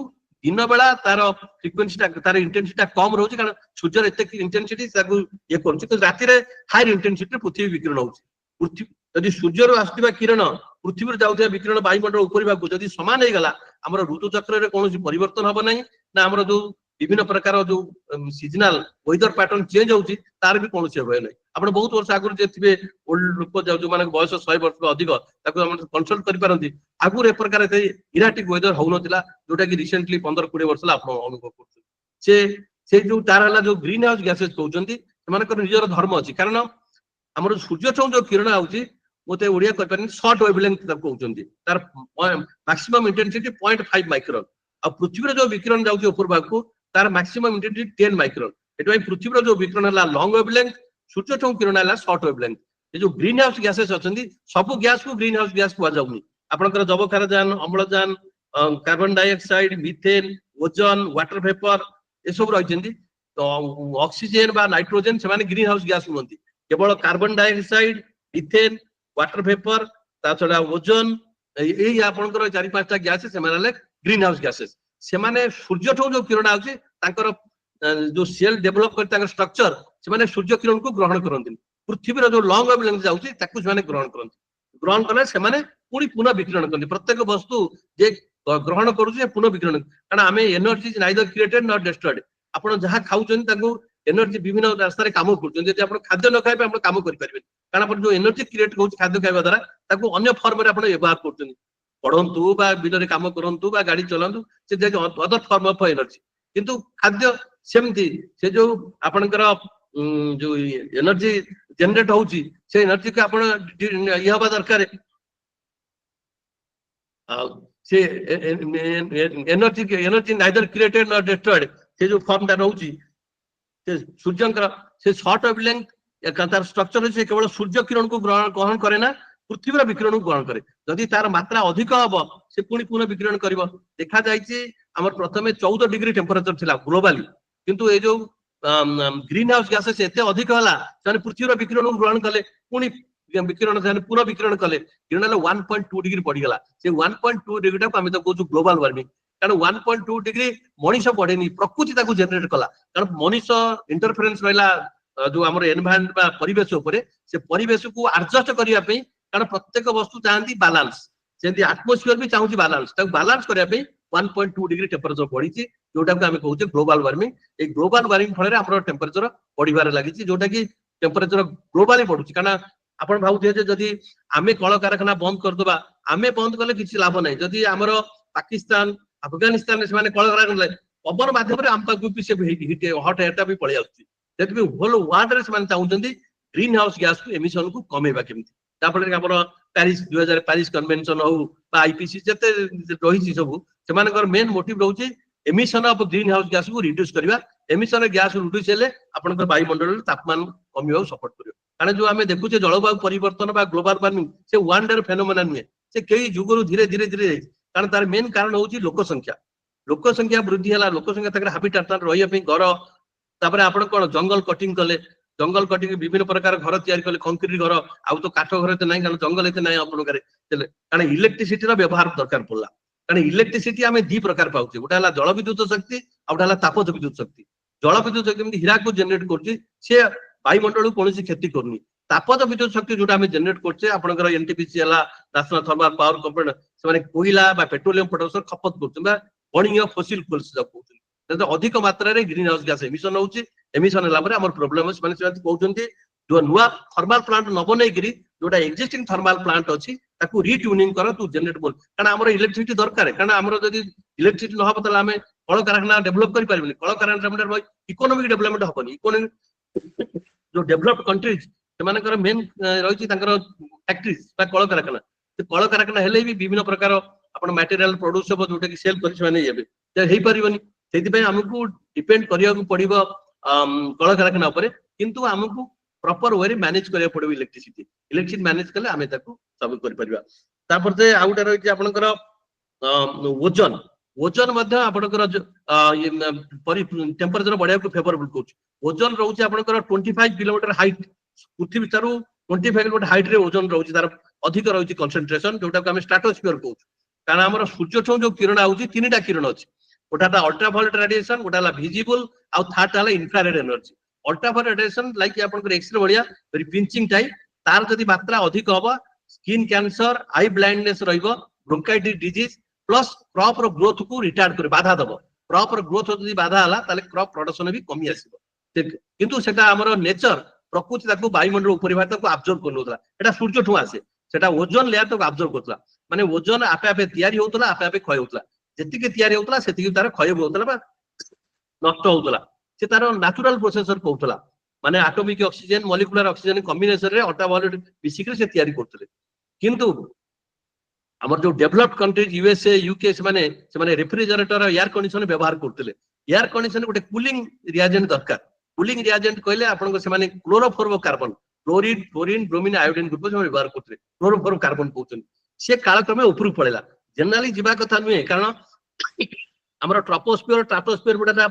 दिन बेला तार फ्रीक्वेंसी ता तार इंटेंसिटी कम रहउछि कारण सूर्य एते इंटेंसिटी ताको ये करछि कि राति रे हाई इंटेंसिटी पृथ्वी विकिरण होउछि पृथ्वी यदि सूर्य रो आस्तिबा किरण पृथ्वी रे जाउथिबा विकिरण वायुमंडल ऊपर भाग जदि समान हे गला हमर ऋतु चक्र रे कोनोसी परिवर्तन हबो नै ना हमर जो विभिन्न प्रकार जो सीजनल वेदर पैटर्न चेंज होउची तार भी कोनोसी भय नै आपण बहुत वर्ष आगु जे थिबे ओल्ड लोक जो माने बयस 100 वर्ष अधिक ताको हम कंसल्ट करि पारंती आगु ए प्रकार इराटिक वेदर होउ नथिला जोटा कि रिसेंटली 15-20 वर्ष ला आपण अनुभव करछु से जो तार हला जो ग्रीन हाउस गैसेस कहउचंती मानकर निजर धर्म अछि कारण हमर सूर्य छौ जो किरण आउची मोते ओडिया कहि पारनी शॉर्ट वेवलेंथ तक कहउचंती तार मैक्सिमम इंटेंसिटी 0.5 माइक्रोन आ पृथ्वी रे जो विकिरण जाउची ऊपर भाग को तार मैक्सिमम इंटेंसिटी 10 माइक्रोन एटवाई पृथ्वी रे जो विकिरण हला लॉन्ग वेवलेंथ सूर्य छौ किरण हला शॉर्ट वेवलेंथ ये जो ग्रीन हाउस गैसेस अछंती सब गैस को ग्रीन हाउस गैस को जाउनी आपनकर जबकारजान अम्लजान carbon dioxide methane ozone water vapour ए सब रहिचंती तो ऑक्सीजन बा नाइट्रोजन से माने ग्रीन हाउस गैस हुंती केवल carbon dioxide methane water vapour ता छडा ओजोन एई आपनकर 4-5टा गैस से माने ग्रीन हाउस गैसेस से माने सूर्य ठो जो किरण आउची तांकर जो सेल डेवलप कर तांकर स्ट्रक्चर से माने सूर्य किरण को ग्रहण करंती पृथ्वी रो जो लॉन्ग वेवलेंथ जाउची ताकू से माने ग्रहण करले से माने पुनी पुनः विकिरण करंती प्रत्येक वस्तु जे ग्रहण करूची पुनः विकिरण कारण आमे energy is neither created not destroyed आपण जहा खाउचन ताकू एनर्जी विभिन्न रास्ता रे काम करचन जे आपण खाद्य न खाइबे आपण काम करि परिबे कारण आपण जो एनर्जी क्रिएट होउची खाद्य खाइबा द्वारा ताकू अन्य फॉर्म रे आपण व्यवहार करचन पढंतु बा बिलरे काम करंतु बा गाड़ी चलांतु से जे अदर फॉर्म ऑफ एनर्जी किंतु खाद्य सेमती से जो आपनकर जो एनर्जी जनरेट होउची से एनर्जी के आपण ये हबा दरकार से energy neither created not destroyed से जो फॉर्म ता रहउची से सूर्यंकर से शॉर्ट वेवलेंथ तार स्ट्रक्चर से केवल सूर्य किरण को ग्रहण करे ना पृथ्वी विकिरण को ग्रहण करे जदि तार मात्रा अधिक हबो से पुणी पुनः विकिरण करिवो देखा जायछि हमर प्रथमे 14 डिग्री टेम्परेचर थिला ग्लोबली किंतु ए जो ग्रीन हाउस गैसेस एते अधिक हला माने पृथ्वी विकिरण को ग्रहण कले पुणी विकिरण से पुनः विकिरण कले किरण 1.2 डिग्री बढ़ी गला से 1.2 डिग्री को हम तो कहू ग्लोबल वार्मिंग कारण 1.2 डिग्री मनीष बढ़ेनी प्रकृति ताको जनरेट कला कारण मनीष इंटरफेरेंस रहला जो हमर एनवायरनमेंट बा परिवेश ऊपर से परिवेश को एडजस्ट करिया पे कारण प्रत्येक वस्तु चाहती बैलेंस जेंति एटमॉस्फेयर भी चाहूची बैलेंस ताको बैलेंस करिया पे 1.2 डिग्री टेम्परेचर बढ़ी जोटा को हम कहू global warming a global warming फल हमर टेम्परेचर बढ़िबार लागि जोटा कि टेम्परेचर ग्लोबली बढ़ुची कारण आपण भाबुथे जे जदी आमे कल कारखाना बंद कर दबा आमे बंद करले किछि लाभ नै जदी हमर पाकिस्तान अफगानिस्तान से माने कल कारखाना पवन माध्यम रे हम पाकु से हिट हॉट एटा भी पळि आउची जेतबे होल वर्ल्ड रे से माने चाहुचंदी ग्रीन हाउस गैस को एमिशन को कमेबा केमति तापर हमर पेरिस 2000 पेरिस कन्वेंशन हो बा आईपीसी जते रहिछि सब से मानकर मेन मोटिव रहउची emission of greenhouse gas को रिड्यूस करबा एमिशन गैस रिड्यूस हेले आपनकर वायुमंडल तापमान कमियो सपोर्ट करियो कारण जो हमें देखुचे जलवायु परिवर्तन बा ग्लोबल वार्मिंग से वन डे फेनोमेना नुहे से कई जुगरु धीरे धीरे धीरे कारण तार मेन कारण होची लोक संख्या वृद्धि हला लोक संख्या तकर हैबिटेट रहिया पे घर तापर आपण कोन जंगल कटिंग विभिन्न प्रकार घर तयार कले कंक्रीट घर आउ तो काठ घर ते नै कारण जंगल एते नै आपण करे कारण इलेक्ट्रिसिटी रो व्यवहार दरकार पड़ला कारण इलेक्ट्रिसिटी हमें दी प्रकार पाउचे गोटा हला जल विद्युत शक्ति आ गोटा हला ताप विद्युत शक्ति जल विद्युत शक्ति हीरा को जनरेट करची से वायुमंडल को कोनसी क्षति करनी तापज विद्युत शक्ति जोटा हमें जनरेट करछे आपनकर एनटीपीसी हला नेशनल थर्मल पावर कंपनी से माने कोयला बा पेट्रोलियम प्रोडक्शन खपत करछन बा बर्निंग ऑफ फॉसिल फ्यूल्स जब कहउछन तो अधिक मात्रा रे ग्रीन हाउस गैस एमिशन होउची एमिशन हला परे हमर प्रॉब्लम है माने से कहउछन्ती जो नुवा थर्मल प्लांट न बनै गिरी जोटा एक्जिस्टिंग थर्मल प्लांट अछि ताकू रीट्यूनिंग कर तू जनरेट बोल कारण हमर इलेक्ट्रिसिटी दरकार कारण हमर जदी इलेक्ट्रिसिटी न हबो त हमें कल कारखाना डेवलप करि परबनी कल कारखाना इकोनॉमिक डेवलपमेंट हबनी इकोनॉमिक जो डेवलप्ड कंट्रीज से मानकर मेन रहिछि तांकर फैक्ट्रीज बा कल कारखाना हेले भी विभिन्न प्रकार आपण मटेरियल प्रोड्यूस हो जोटा कि सेल करि माने येबे जे हेई परिबनी सेति पे हमकु डिपेंड करिया को पड़िबो कल कारखाना ऊपर किंतु हमकु प्रॉपर वे मैनेज करिया पड़िबो इलेक्ट्रिसिटी मैनेज कले हमें ताकू सब करि परिबा तापर से आउटा रहिछि आपनकर ओजन मध्य आपनकर टेम्परेचर बढ़िया को फेवरेबल कोच ओजन रहउछि आपनकर 25 किलोमीटर हाइट पृथ्वी तारु 25 किलोमीटर हाइट रे ओजन रहउछि तार अधिक रहउछि कंसंट्रेशन जोटा को हम स्ट्रेटोस्फियर कोच कारण हमर सूर्य छौ जो किरण आउछि तीनटा किरण अछि गोटाटा अल्ट्रावायलेट रेडिएशन गोटाला विजिबल आ थर्ड हला infrared energy ultraviolet radiation like आपनकर एक्सरे बढ़िया वेरी पिंचिंग टाइप तार जदी मात्रा अधिक होबा स्किन कैंसर आई ब्लाइंडनेस रहइबो ब्रोंकाइटिस डिजीज प्लस क्रॉप रो ग्रोथ को रिटार्ड करे बाधा दबो क्रॉप ग्रोथ जदि बाधा हला ताले क्रॉप प्रोडक्शन भी कमी आसीबो किंतु सेटा हमर नेचर प्रकृति ताको वायुमंडल ऊपर भाग ताको अब्जॉर्ब करनोतला एटा सूर्य ठु आसे सेटा ओजोन लेयर ताको अब्जॉर्ब करतला माने ओजोन आपे आपे तयारी होतला आपे आपे क्षय होतला जेतिके तयारी होतला सेतिके तार क्षय होतला बा नष्ट होतला से तार नेचुरल प्रोसेसर कहतला माने atomic oxygen molecular oxygen combination रे अल्ट्रावायलेट बिसिकरे से तयारी करतले किंतु हमर जो डेवलप्ड कंट्रीज यूएसए यूके से माने रेफ्रिजरेटर एयर कंडीशन व्यवहार करतले एयर कंडीशन गोटे कूलिंग रिएजेंट दरकार कूलिंग रिएजेंट कहले आपन से माने chlorofluorocarbon chlorine fluorine bromine iodine group से व्यवहार करतले क्लोरोफ्लोरोकार्बन कहउछन से कालक्रमे ऊपर पळेला जनरली जीवा कथा नुहे कारण हमर ट्रोपोस्फियर स्ट्राटोस्फियर गुडा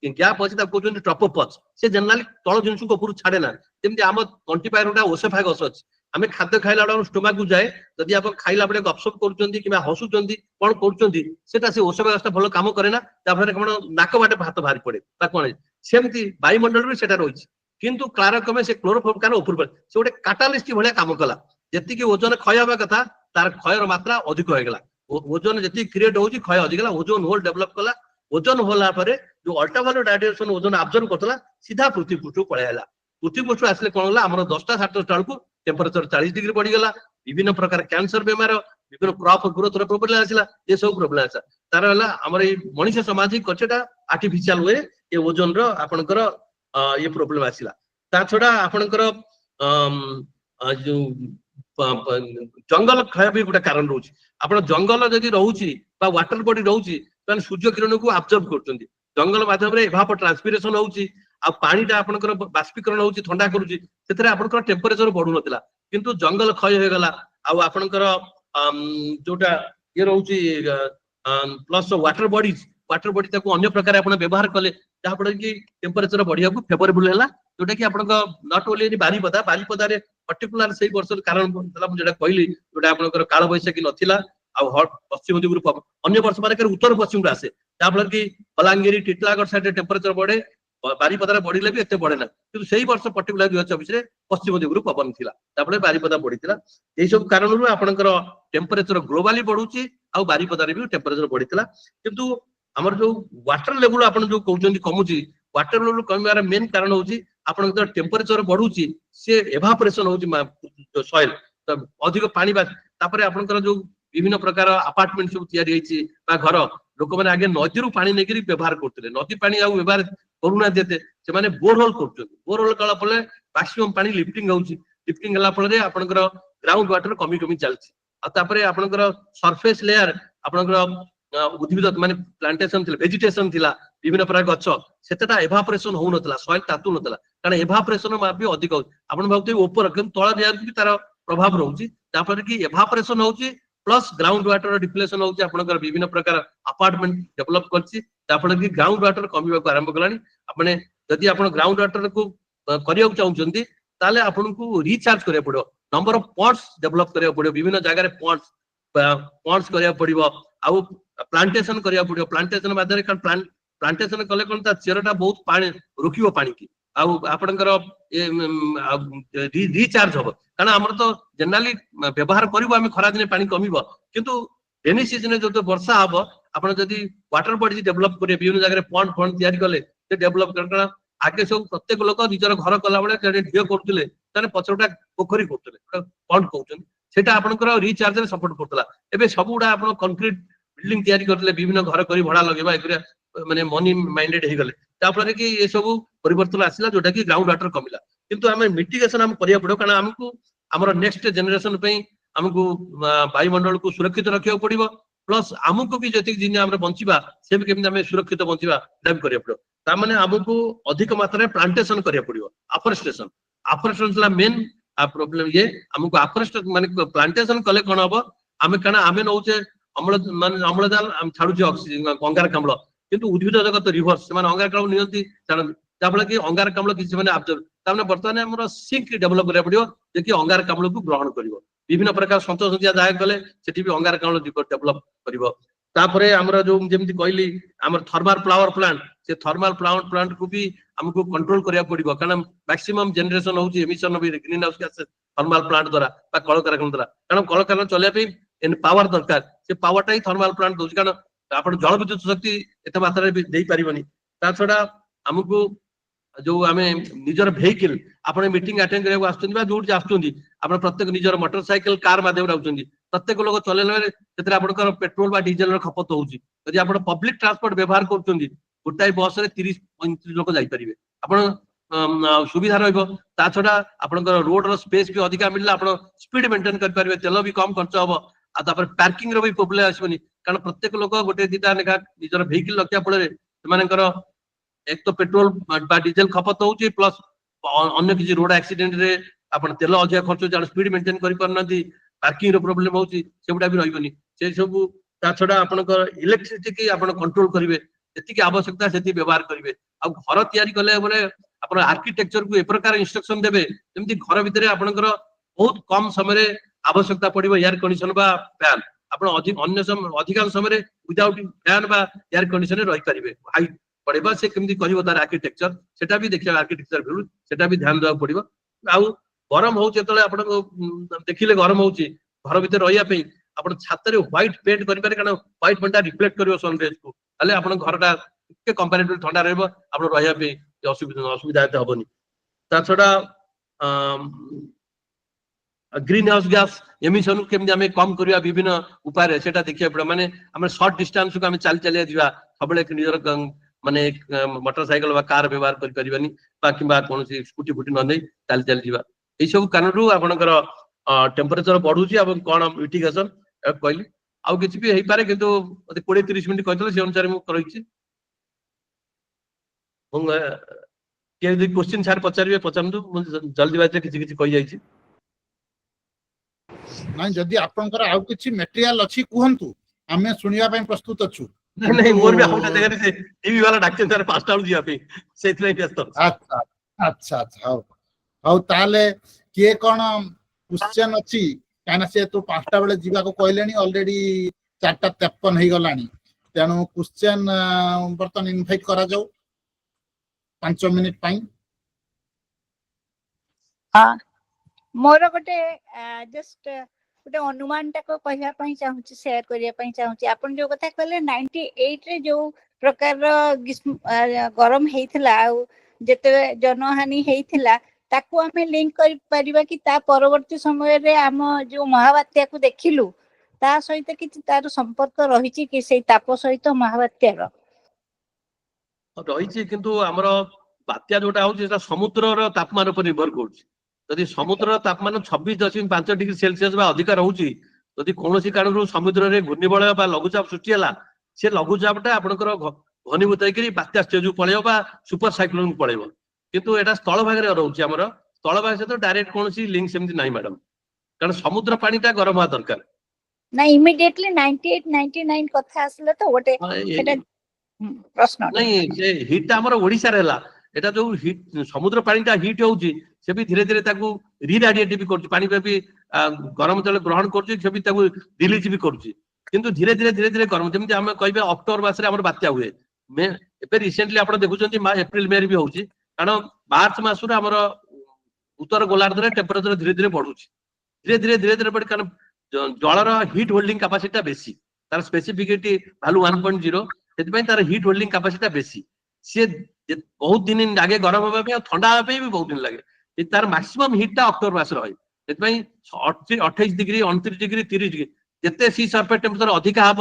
गैप अछि ता कहउछन ट्रोपोपॉज से जनरली तळ जिंसु को ऊपर छाडे ना जेमति हम कंटी पायर गुडा ओसेफागस अछि आमे खाद्य खाइला बेला स्टोमक को जाए जदि आप खाइला बेले गपसप करूचंती किबा हसुचंती कोन करूचंती सेटा से ओसेफागस भलो काम करे ना ता फरे कोन नाक बाटे भात बाहर पड़े ता कोन सेमति वायुमंडल रे सेटा रहिछि किंतु क्लारकमे से क्लोरोफ्लोरोकार्बन ऊपर पड़े से गोटे कैटालिस्ट भलिया काम कला जति कि ओजन क्षय होबा कथा तार क्षयर मात्रा अधिक हो गेला ओजन जति क्रिएट होछि क्षय अधिक गेला ओजोन होल डेवलप कला ओजन होला परे जो अल्ट्रावायलेट रेडिएशन ओजन अब्जॉर्ब करतला सीधा पृथ्वी पृष्ठ पळे आला पृथ्वी पृष्ठ आसले कोन होला हमर 10टा 7टा टाळकु टेम्परेचर 40 डिग्री बढ़ी गला विभिन्न प्रकार कैंसर बेमार विभिन्न क्रॉप ग्रोथ रो प्रॉब्लम आसिला ये सब प्रॉब्लम आसा तार होला हमर ए मनुष्य सामाजिक कचटा आर्टिफिशियल वे ए ओजन रो आपनकर ये प्रॉब्लम आसिला ता छोडा आपनकर जो जंगल क्षय भी गोटे कारण रहउची आपण जंगल जदि रहउची बा वाटर बॉडी रहउची तन सूर्य किरण को अब्जॉर्ब करचंदी जंगल माध्यम रे एवापो ट्रांसपिरेशन होउची आ पानीटा आपनकर बाष्पीकरण होउची ठंडा करूची सेतरे आपनकर टेम्परेचर बढ़ु नथिला किंतु जंगल क्षय हो गला आ आपनकर जोटा ये रहउची प्लस वाटर बॉडी ताको अन्य प्रकार आपण व्यवहार कले जहा पड़ कि टेम्परेचर बढ़िया को फेवरेबल हैला जोटा कि आपनका नॉट ओनली बारीपदा रे पर्टिकुलर सेही वर्ष कारण तला मु जेटा कहली जोटा आपनकर काल बैसाखी नथिला आ हॉट पश्चिम दिगुरु अन्य वर्ष माने उत्तर पश्चिम रे आसे जहा फल कि बलांगीर टिटलागढ़ साइड टेम्परेचर बढ़े बारीपदा बढ़िले भी एते बढ़े ना किंतु सेही वर्ष पर्टिकुलर 2024 रे पश्चिम दिगुरु पवन थिला तापले बारीपदा बढ़िथिला एही सब कारण रु आपनकर टेम्परेचर ग्लोबली बढ़ुची आ बारीपदा रे भी टेम्परेचर बढ़िथिला किंतु हमर जो वाटर लेवल आपण जो कहउचंदी कमुची वाटर लेवल कमिबार मेन कारण होची आपण जो टेम्परेचर बढ़ुची से एवापोरेशन होची सॉइल अधिक पानी बा तापरे आपनकर जो विभिन्न प्रकार अपार्टमेंट सब तयारी होईची बा घर लोक माने आगे नदी रु पानी नेकरी व्यवहार करथिले नदी पानी आ व्यवहार करूना देते से माने बोरहोल करछन बोरहोल कला पले मैक्सिमम पानी लिफ्टिंग होउची लिफ्टिंग हला पले आपनकर ग्राउंड वाटर कमी चलची आ तापरे आपनकर सरफेस लेयर आपनकर उद्भिद माने प्लांटेशन थिला वेजिटेशन थिला विभिन्न प्रकार गछ सेतटा एवापोरेशन होउ नतला सॉइल तातु नतला कारण एवापोरेशन मा भी अधिक हो आपण भाबते ऊपर किंतु तळ लेयर भी तार प्रभाव रहउची तापर कि एवापोरेशन होउची प्लस ग्राउंड वाटर डिप्लेशन होउची आपनकर विभिन्न प्रकार अपार्टमेंट डेवलप करची तापर कि ग्राउंड वाटर कमीबा को आरंभ कलानी आपने जदि आपण ग्राउंड वाटर को करिया चाहउचंती ताले आपण को रिचार्ज करिया पड़ो नंबर ऑफ पॉट्स डेवलप करिया पड़ो विभिन्न जगह रे पॉट्स करिया पड़िबो आ प्लांटेशन करिया पड़िबो प्लांटेशन माध्यम कारण प्लांटेशन कले कोन ता चेरटा बहुत पानी रोकिबो पानी की आ आपनकर रिचार्ज हो कारण हमर तो जनरली व्यवहार करबो हम खरा दिन पानी कमीबो किंतु रेनी सीजन जो वर्षा हबो आपण जदि वाटर बॉडी डेवलप करे विभिन्न जगह रे पॉन्ड तयारी कले से डेवलप कारण आगे सब प्रत्येक लोक निजर घर कला बेले ढियो करथिले ताने पछोटा पोखरी करथिले पॉन्ड कहउछन सेटा आपनकर रिचार्ज रे सपोर्ट करतला एबे सबुडा आपण कंक्रीट बिल्डिंग तयारी करथिले विभिन्न घर करी भड़ा लगेबा एकरे माने मनी माइंडेड हे गले तापर कि ये सब परिवर्तन आसिला जोटा कि ग्राउंड वाटर कमिला किंतु हमें मिटिगेशन हम करिया पड़ो कारण हमकु हमर नेक्स्ट जनरेशन पे हमकु वायुमंडल को सुरक्षित रखिया पड़िबो प्लस हमकु भी जति दिन हमरे बंचिबा से भी केमिन हमें सुरक्षित बंचिबा दाबी करिया पड़ो ता माने हमकु अधिक मात्रा में प्लांटेशन करिया पड़िबो अफोरेस्टेशन ला मेन प्रॉब्लम ये हमकु अफोरेस्टेशन माने प्लांटेशन कले कोन हबो हमें कारण हमें नउचे अम्लजान हम छाडुचे ऑक्सीजन अंगारकाम्ल किंतु उद्भिद जगत रिवर्स से अंगारकाम्ल नियंती जाफल कि अंगारकाम्ल किसी माने अब्जॉर्ब तामने वर्तमान हमर सिंक डेवलप करिया पड़ियो जे कि अंगारकाम्ल को ग्रहण करिवो विभिन्न प्रकार संतोषिया जाय गले सेठी भी अंगारकाम्ल डेवलप करिवो तापरे हमरा जो जेमति कहली हमर थर्मल पावर प्लांट से थर्मल पावर प्लांट को भी हमको कंट्रोल करिया पड़िवो कारण मैक्सिमम जनरेशन होउची emission of greenhouse gas thermal plant द्वारा बा कल कारखाना द्वारा कारण कल कारखाना चले पे इन पावर दरकार से पावरटा ही थर्मल प्लांट दोज कारण ଆପଣ ଜଳ ବିଦ୍ୟୁତ ଶକ୍ତି ଏତେ ମାତ୍ରାରେ ବି ଦେଇପାରିବନି। ତା ଛଡା ଆମକୁ ଯୋଉ ଆମେ ନିଜର ଭେହିକିଲ ଆପଣ ମିଟିଂ ଆଟେଣ୍ଡ କରିବାକୁ ଆସୁଛନ୍ତି ବା ଯୋଉଠି ଆସୁଛନ୍ତି ଆପଣ ପ୍ରତ୍ୟେକ ନିଜର ମୋଟର ସାଇକେଲ କାର ମାଧ୍ୟମରେ ଆସୁଛନ୍ତି, ପ୍ରତ୍ୟେକ ଲୋକ ଚଲେଇଲା ବେଳେ ସେଥିରେ ଆପଣଙ୍କର ପେଟ୍ରୋଲ ବା ଡିଜେଲର ଖପତ ହଉଛି। ଯଦି ଆପଣ ପବ୍ଲିକ ଟ୍ରାନ୍ସପୋର୍ଟ ବ୍ୟବହାର କରୁଛନ୍ତି ଗୋଟାଏ ବସ ରେ 30-35 ଲୋକ ଯାଇପାରିବେ, ଆପଣ ସୁବିଧା ରହିବ। ତା ଛଡା ଆପଣଙ୍କର ରୋଡ ର ସ୍ପେସ ବି ଅଧିକା ମିଳିଲା, ଆପଣ ସ୍ପିଡ ମେଣ୍ଟେନ କରିପାରିବେ, ତେଲ ବି କମ ଖର୍ଚ୍ଚ ହବ। ଆଉ ତାପରେ ପାର୍କିଂ ର ବି ପ୍ରୋବ୍ଲେମ ଆସିବନି, କାରଣ ପ୍ରତ୍ୟେକ ଲୋକ ଗୋଟେ ଦିଟା ଲେଖା ନିଜର ଭେହିକିଲ ରଖିବା ଫଳରେ ସେମାନଙ୍କର ଏକ ତ ପେଟ୍ରୋଲ ବା ଡିଜେଲ ଖପତ ହଉଛି, ପ୍ଲସ ଅନ୍ୟ କିଛି ରୋଡ ଆକ୍ସିଡେଣ୍ଟ ରେ ଆପଣ ତେଲ ଅଧିକା ଖର୍ଚ୍ଚ ହଉଛି, ସ୍ପିଡ ମେଣ୍ଟେନ କରିପାରୁନାହାନ୍ତି, ପାର୍କିଂ ର ପ୍ରୋବ୍ଲେମ ହଉଛି, ସେଗୁଡା ବି ରହିବନି। ସେ ସବୁ ତା ଛଡା ଆପଣଙ୍କର ଇଲେକ୍ଟ୍ରିସିଟି ଆପଣ କଣ୍ଟ୍ରୋଲ କରିବେ, ଯେତିକି ଆବଶ୍ୟକତା ସେତିକି ବ୍ୟବହାର କରିବେ। ଆଉ ଘର ତିଆରି କଲେ ପରେ ଆପଣ ଆର୍କିଟେକ୍ଚର କୁ ଏ ପ୍ରକାର ଇନଷ୍ଟ୍ରକ୍ସନ ଦେବେ ଯେମିତି ଘର ଭିତରେ ଆପଣଙ୍କର ବହୁତ କମ ସମୟରେ ଆବଶ୍ୟକତା ପଡିବ ଏୟାର କଣ୍ଡିସନ ବା ଫ୍ୟାନ। ଆପଣ ଅଧିକାଂଶ ସମୟରେ ୱିଦାଉଟ୍ ଫ୍ୟାନ ବା ଏୟାର କଣ୍ଡିସନରେ ରହିପାରିବେ। ହାଇଟ୍ ପଡିବ ସେ କେମିତି କରିବ ତାର ଆର୍କିଟେକ୍ଚର, ସେଟା ବି ଦେଖିବା ଆର୍କିଟେକ୍ଚର ଭିଉ, ସେଟା ବି ଧ୍ୟାନ ଦେବାକୁ ପଡିବ। ଆଉ ଗରମ ହଉଛି ଯେତେବେଳେ ଆପଣଙ୍କୁ ଦେଖିଲେ ଗରମ ହଉଛି ଘର ଭିତରେ ରହିବା ପାଇଁ ଆପଣ ଛାତରେ ହ୍ୱାଇଟ୍ ପେଣ୍ଟ କରିପାରିବେ, କାରଣ ହ୍ୱାଇଟ୍ ପେଣ୍ଟଟା ରିଫ୍ଲେକ୍ଟ କରିବ ସନରେଜ୍ କୁ, ତାହେଲେ ଆପଣଙ୍କ ଘରଟା ଟିକେ କମ୍ପାରେଟିଭଲି ଥଣ୍ଡା ରହିବ, ଆପଣ ରହିବା ପାଇଁ ଅସୁବିଧା ଏତେ ହବନି। ତା ଛଡା ଗ୍ରୀନ ହାଉସ ଗ୍ୟାସ ଏମିସନ କେମିତି ଆମେ କମ କରିବା ବିଭିନ୍ନ ଉପାୟରେ ସେଟା ଦେଖିବାକୁ ପଡିବ। ମାନେ ଆମେ ସର୍ଟ ଡିଷ୍ଟାନ୍ସ କୁ ଆମେ ଚାଲି ଚାଲିଆ ଯିବା, ସବୁବେଳେ ନିଜର ମାନେ ମୋଟର ସାଇକେଲ ବା କାର ବ୍ୟବହାର କରିପାରିବାନି, ବା କିମ୍ବା କୌଣସି ସ୍କୁଟି ଫୁଟି ନ ନେଇ ଚାଲି ଚାଲି ଯିବା। ଏଇ ସବୁ କାରଣରୁ ଆପଣଙ୍କର ଟେମ୍ପରେଚର ବଢୁଛି ଏବଂ କଣ ମିଟିଗେସନ କହିଲି। ଆଉ କିଛି ବି ହେଇପାରେ, କିନ୍ତୁ ମତେ 20-30 ମିନିଟ୍ କହିଥିଲେ ସେ ଅନୁସାରେ ମୁଁ ରହିଛି। କିଏ ଯଦି କ୍ୱେଶ୍ଚିନ୍ ସାର୍ ପଚାରିବେ ପଚାରନ୍ତୁ, ମୁଁ ଜଲ୍ଦି ବାଜିରେ କିଛି କିଛି କହିଯାଇଛି। ନାଇଁ ଯଦି ଆପଣଙ୍କର ଆଉ କିଛି ମେଟେରିଆଲ ଅଛି କୁହନ୍ତୁ, ଆମେ ଶୁଣିବା ପାଇଁ ପ୍ରସ୍ତୁତ ଅଛୁ। ନାଇଁ ନାଇଁ, ମୋର ବି ଆଉ ଗୋଟେ ଜାଗାରେ ସେ ଟିଭି ବାଲା ଡାକିଛନ୍ତି ସାର୍ 5ଟା ବେଳକୁ ଯିବା ପାଇଁ, ସେଇଥିପାଇଁ ବ୍ୟସ୍ତ ଅଛି। ଆଚ୍ଛା ଆଚ୍ଛା ଆଚ୍ଛା, ହଉ ହଉ ତାହେଲେ କିଏ କଣ କ୍ୱେଶ୍ଚନ ଅଛି? କାହିଁକିନା ସେ ତୁ 5ଟା ବେଳେ ଯିବାକୁ କହିଲେଣି, ଅଲରେଡି 4:53 ହେଇଗଲାଣି, ତେଣୁ କ୍ୱେଶ୍ଚନ ବର୍ତ୍ତମାନ ଇନଭାଇଟ୍ କରାଯାଉ 5 ମିନିଟ୍ ପାଇଁ। ହଁ, ମୋର ଗୋଟେ ଜଷ୍ଟ ଗୋଟେ ଅନୁମାନ ଟାକୁ କହିବା ପାଇଁ ଚାହୁଁଛି, ସେୟାର କରିବା ପାଇଁ ଚାହୁଁଛି। ଆପଣ ଯୋଉ କଥା କହିଲେ 98 ରେ ଯୋଉ ପ୍ରକାରର ଗରମ ହେଇଥିଲା ଆଉ ଯେତେବେଳେ ଜନହାନି ହେଇଥିଲା, ତାକୁ ଆମେ ଲିଙ୍କ କରିପାରିବା କି ତା ପରବର୍ତ୍ତୀ ସମୟରେ ଆମ ଯୋଉ ମହାବାତ୍ୟାକୁ ଦେଖିଲୁ ତା ସହିତ କିଛି ତାର ସମ୍ପର୍କ ରହିଛି କି ସେଇ ତାପ ସହିତ ମହାବାତ୍ୟାର? ରହିଛି, କିନ୍ତୁ ଆମର ବାତ୍ୟା ଯୋଉଟା ହଉଛି ସେଟା ସମୁଦ୍ରର ତାପମାନ ଉପରେ ନିର୍ଭର କରୁଛି। ଯଦି ସମୁଦ୍ରର ତାପମାନ 26.5 ଡିଗ୍ରୀ ସେଲସିୟସ ବା ଅଧିକା ରହୁଛି, ଯଦି କୌଣସି କାରଣରୁ ସମୁଦ୍ରରେ ଘୂର୍ଣ୍ଣିବଳୟ ବା ଲଘୁଚାପ ସୃଷ୍ଟି ହେଲା, ସେ ଲଘୁଚାପଟା ଆପଣଙ୍କର ଘନୀଭୂତ ହେଇକିରି ବାତ୍ୟା ଷ୍ଟେଜକୁ ପଳେଇବ ବା ସୁପର ସାଇକ୍ଲୋନକୁ ପଳେଇବ। କିନ୍ତୁ ଏଟା ସ୍ଥଳ ଭାଗରେ ରହୁଛି, ଆମର ସ୍ଥଳ ଭାଗ ସହିତ ଡାଇରେକ୍ଟ କୌଣସି ଲିଙ୍କ ସେମିତି ନାହିଁ ମ୍ୟାଡମ, କାରଣ ସମୁଦ୍ର ପାଣିଟା ଗରମ ହବା ଦରକାର। ନା ଇମିଡିଏଟଲି 98-99 କଥା ଆସିଲା ତ ଗୋଟେ ସେଟା ପ୍ରଶ୍ନ। ନାଇଁ, ସେ ହିଟ୍ ଟା ଆମର ଓଡିଶାରେ ହେଲା, ଏଟା ଯୋଉ ହିଟ୍ ସମୁଦ୍ର ପାଣିଟା ହିଟ୍ ହଉଛି ସେ ବି ଧୀରେ ଧୀରେ ତାକୁ ରିରାଡିଏଟିଭ କରୁଛି, ପାଣି ବି ଗରମ ଜଳ ଗ୍ରହଣ କରୁଛି, ସେ ବି ତାକୁ ରିଲିଜ ବି କରୁଛି। କିନ୍ତୁ ଧୀରେ ଧୀରେ ଗରମ, ଯେମିତି ଆମେ କହିବା ଅକ୍ଟୋବର ମାସରେ ଆମର ବାତ୍ୟା ହୁଏ, ଏବେ ରିସେଣ୍ଟଲି ଆପଣ ଦେଖୁଛନ୍ତି ଏପ୍ରିଲ ମେ ରେ ବି ହଉଛି, କାରଣ ମାର୍ଚ୍ଚ ମାସରୁ ଆମର ଉତ୍ତର ଗୋଲାର୍ଦ୍ଧରେ ଟେମ୍ପରେଚର ଧୀରେ ଧୀରେ ବଢୁଛି, ଧୀରେ ଧୀରେ ବଢି, କାରଣ ଜଳର ହିଟ୍ ହୋଲ୍ଡିଂ କାପାସିଟିଟା ବେଶୀ, ତାର ସ୍ପେସିଫିସିଟି ଭାଲୁ 1.0, ସେଥିପାଇଁ ତାର ହିଟ୍ ହୋଲ୍ଡିଂ କାପାସିଟିଟା ବେଶୀ। ସିଏ ବହୁତ ଦିନ ଲାଗେ ଗରମ ହେବା ପାଇଁ, ଆଉ ଥଣ୍ଡା ହେବା ପାଇଁ ବି ବହୁତ ଦିନ ଲାଗେ। ତାର ମାକ୍ସିମମ୍ ହିଟ୍ ଟା ଅକ୍ଟୋବର ମାସରେ ରହେ, ସେଥିପାଇଁ 28 ଡିଗ୍ରୀ 29 ଡିଗ୍ରୀ 30 ଡିଗ୍ରୀ ଯେତେ ସି ସରଫେସ ଟେମ୍ପରେଚର ଅଧିକା ହବ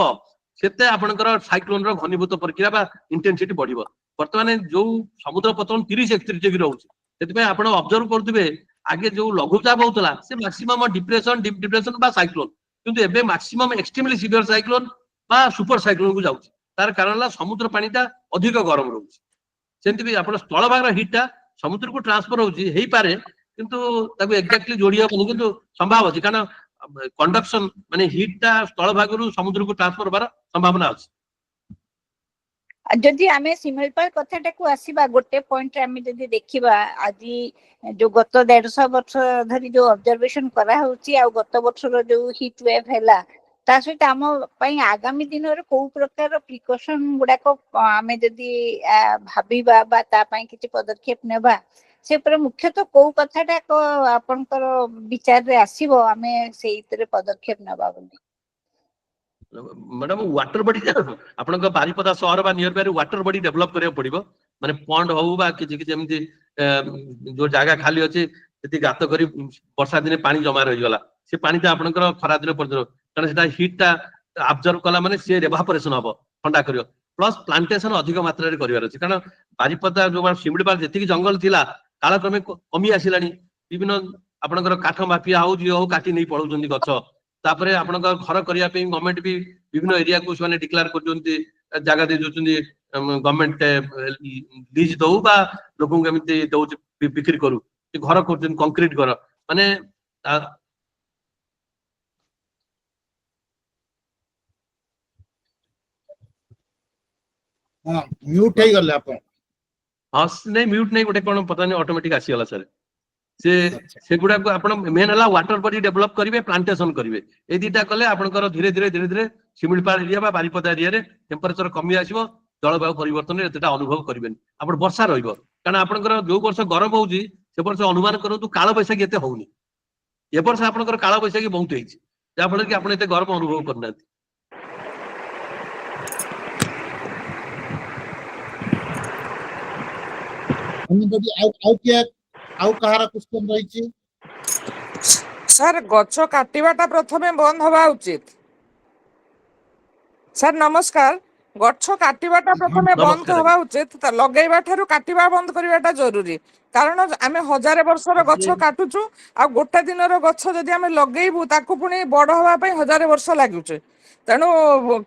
ସେତେ ଆପଣଙ୍କର ସାଇକ୍ଲୋନର ଘନୀଭୂତ ପ୍ରକ୍ରିୟା ବା ଇଣ୍ଟେନ୍ସିଟି ବଢିବ। ବର୍ତ୍ତମାନ ଯୋଉ ସମୁଦ୍ର ପତନ 30-31 ଡିଗ୍ରୀ ରହୁଛି, ସେଥିପାଇଁ ଆପଣ ଅବଜର୍ଭ କରୁଥିବେ ଆଗେ ଯୋଉ ଲଘୁଚାପ ହଉଥିଲା ସେ ମାକ୍ସିମମ୍ ଡିପ୍ରେସନ, ଡିପ୍ ଡିପ୍ରେସନ ବା ସାଇକ୍ଲୋନ, କିନ୍ତୁ ଏବେ ମାକ୍ସିମମ୍ ଏକ୍ସଟ୍ରିମଲି ସିଭିୟର ସାଇକ୍ଲୋନ ବା ସୁପର ସାଇକ୍ଲୋନକୁ ଯାଉଛି। ତାର କାରଣ ହେଲା ସମୁଦ୍ର ପାଣିଟା ଅଧିକ ଗରମ ରହୁଛି। ସେମିତି ବି ଆପଣ ସ୍ଥଳ ଭାଗର ହିଟ୍ ଟା ସମୁଦ୍ରକୁ ଟ୍ରାନ୍ସଫର ହଉଛି ହେଇପାରେ, କିନ୍ତୁ ତାକୁ ଏକ୍ଜାକ୍ଟଲି ଯୋଡି ହବନି, କିନ୍ତୁ ସମ୍ଭାବନା ଅଛି, କାରଣ କଣ୍ଡକ୍ସନ ମାନେ ହିଟ୍ ଟା ସ୍ଥଳ ଭାଗରୁ ସମୁଦ୍ରକୁ ଟ୍ରାନ୍ସଫର ହବାର ସମ୍ଭାବନା ଅଛି। ଯଦି ଆମେ ଶିମିଳିପାଳ କଥାଟାକୁ ଆସିବା, ଗୋଟେ ପଏଣ୍ଟରେ ଆମେ ଯଦି ଦେଖିବା, ଆଜି ଯୋଉ ଗତ 150 ବର୍ଷ ଧରି ଯୋଉ ଅବଜରଭେସନ କରାହଉଛି ଆଉ ଗତ ବର୍ଷର ଯୋଉ ହିଟ୍ ୱେଭ ହେଲା, ତା ସହିତ ଆମ ପାଇଁ ଆଗାମୀ ଦିନରେ କୋଉ ପ୍ରକାର ପ୍ରିକସନ ଗୁଡାକ ଆମେ ଯଦି ଭାବିବା ବା ତା ପାଇଁ କିଛି ପଦକ୍ଷେପ ନେବା, ସେ ଉପରେ ମୁଖ୍ୟତଃ କୋଉ କଥାଟା ଆପଣଙ୍କର ବିଚାରରେ ଆସିବ ଆମେ ସେଇଥିରେ ପଦକ୍ଷେପ ନେବା ବୋଲି? मैडम वाटर बॉडी आपन बारिपदा सहर बा near by water body develop करिया पड़िबो माने पॉन्ड हो बा कि जेमति जो जगह खाली अछि सेति गात करी वर्षा दिन पानी जमा रहि गला से पानी ता आपनकर खरा दिन पर्यंत कारण सेटा हीट ता ऑब्जर्व कला माने से एवापोरेशन हबो ठंडा करियो प्लस प्लांटेशन अधिक मात्रा रे करिवार अछि कारण बारिपदा जो शिमिडीपाल जेतिकी जंगल थिला कालक्रमे कमी आसिलानी विभिन्न आपनकर काठ माफिया हो जी हो काटी नै पळौजंदी गछ तापरे आपनकर घर करिया पे गवर्नमेंट भी विभिन्न एरिया को माने डिक्लेयर करजंती जगह दे जोचंदी गवर्नमेंट लीज दउ बा लोगों केमिति दउ बिक्री करू घर करजन कंक्रीट घर माने हां म्यूट हे गले आपण हस नै म्यूट नै गोटे कोन पता नै ऑटोमेटिक आसी गला सर से गुडा को आपण मेन हला वाटर बॉडी डेवलप करिवे प्लांटेशन करिवे ए दिटा कले आपनकर धीरे धीरे शिमिलपाल एरिया बा बारिपदा एरिया रे टेंपरेचर कमी आसीबो जलवायु परिवर्तन एतटा अनुभव करिवेन आपण वर्षा रहइबो कारण आपनकर जो वर्ष गरम होउजी से वर्ष अनुमान करंतु काल बैसाखी एते होउनी ए वर्ष आपनकर काल बैसाखी बहुत हेछि जा फल कि आपण एते गरम अनुभव करना एनीबॉडी आउट किया आउ कहारा क्वेश्चन रहिछि सर गछ काटिबाटा प्रथमे बंद हवा उचित सर नमस्कार गछ काटिबाटा प्रथमे बंद हवा उचित त लगेइबा ठारू काटिबा बंद करिबाटा जरूरी कारण आमे हजार वर्षर गछ काटुछु आ गोटे दिनर गछ जदि आमे लगेइबु ताकू पुनी बड़ हवा पई हजार वर्ष लागुचे तेनु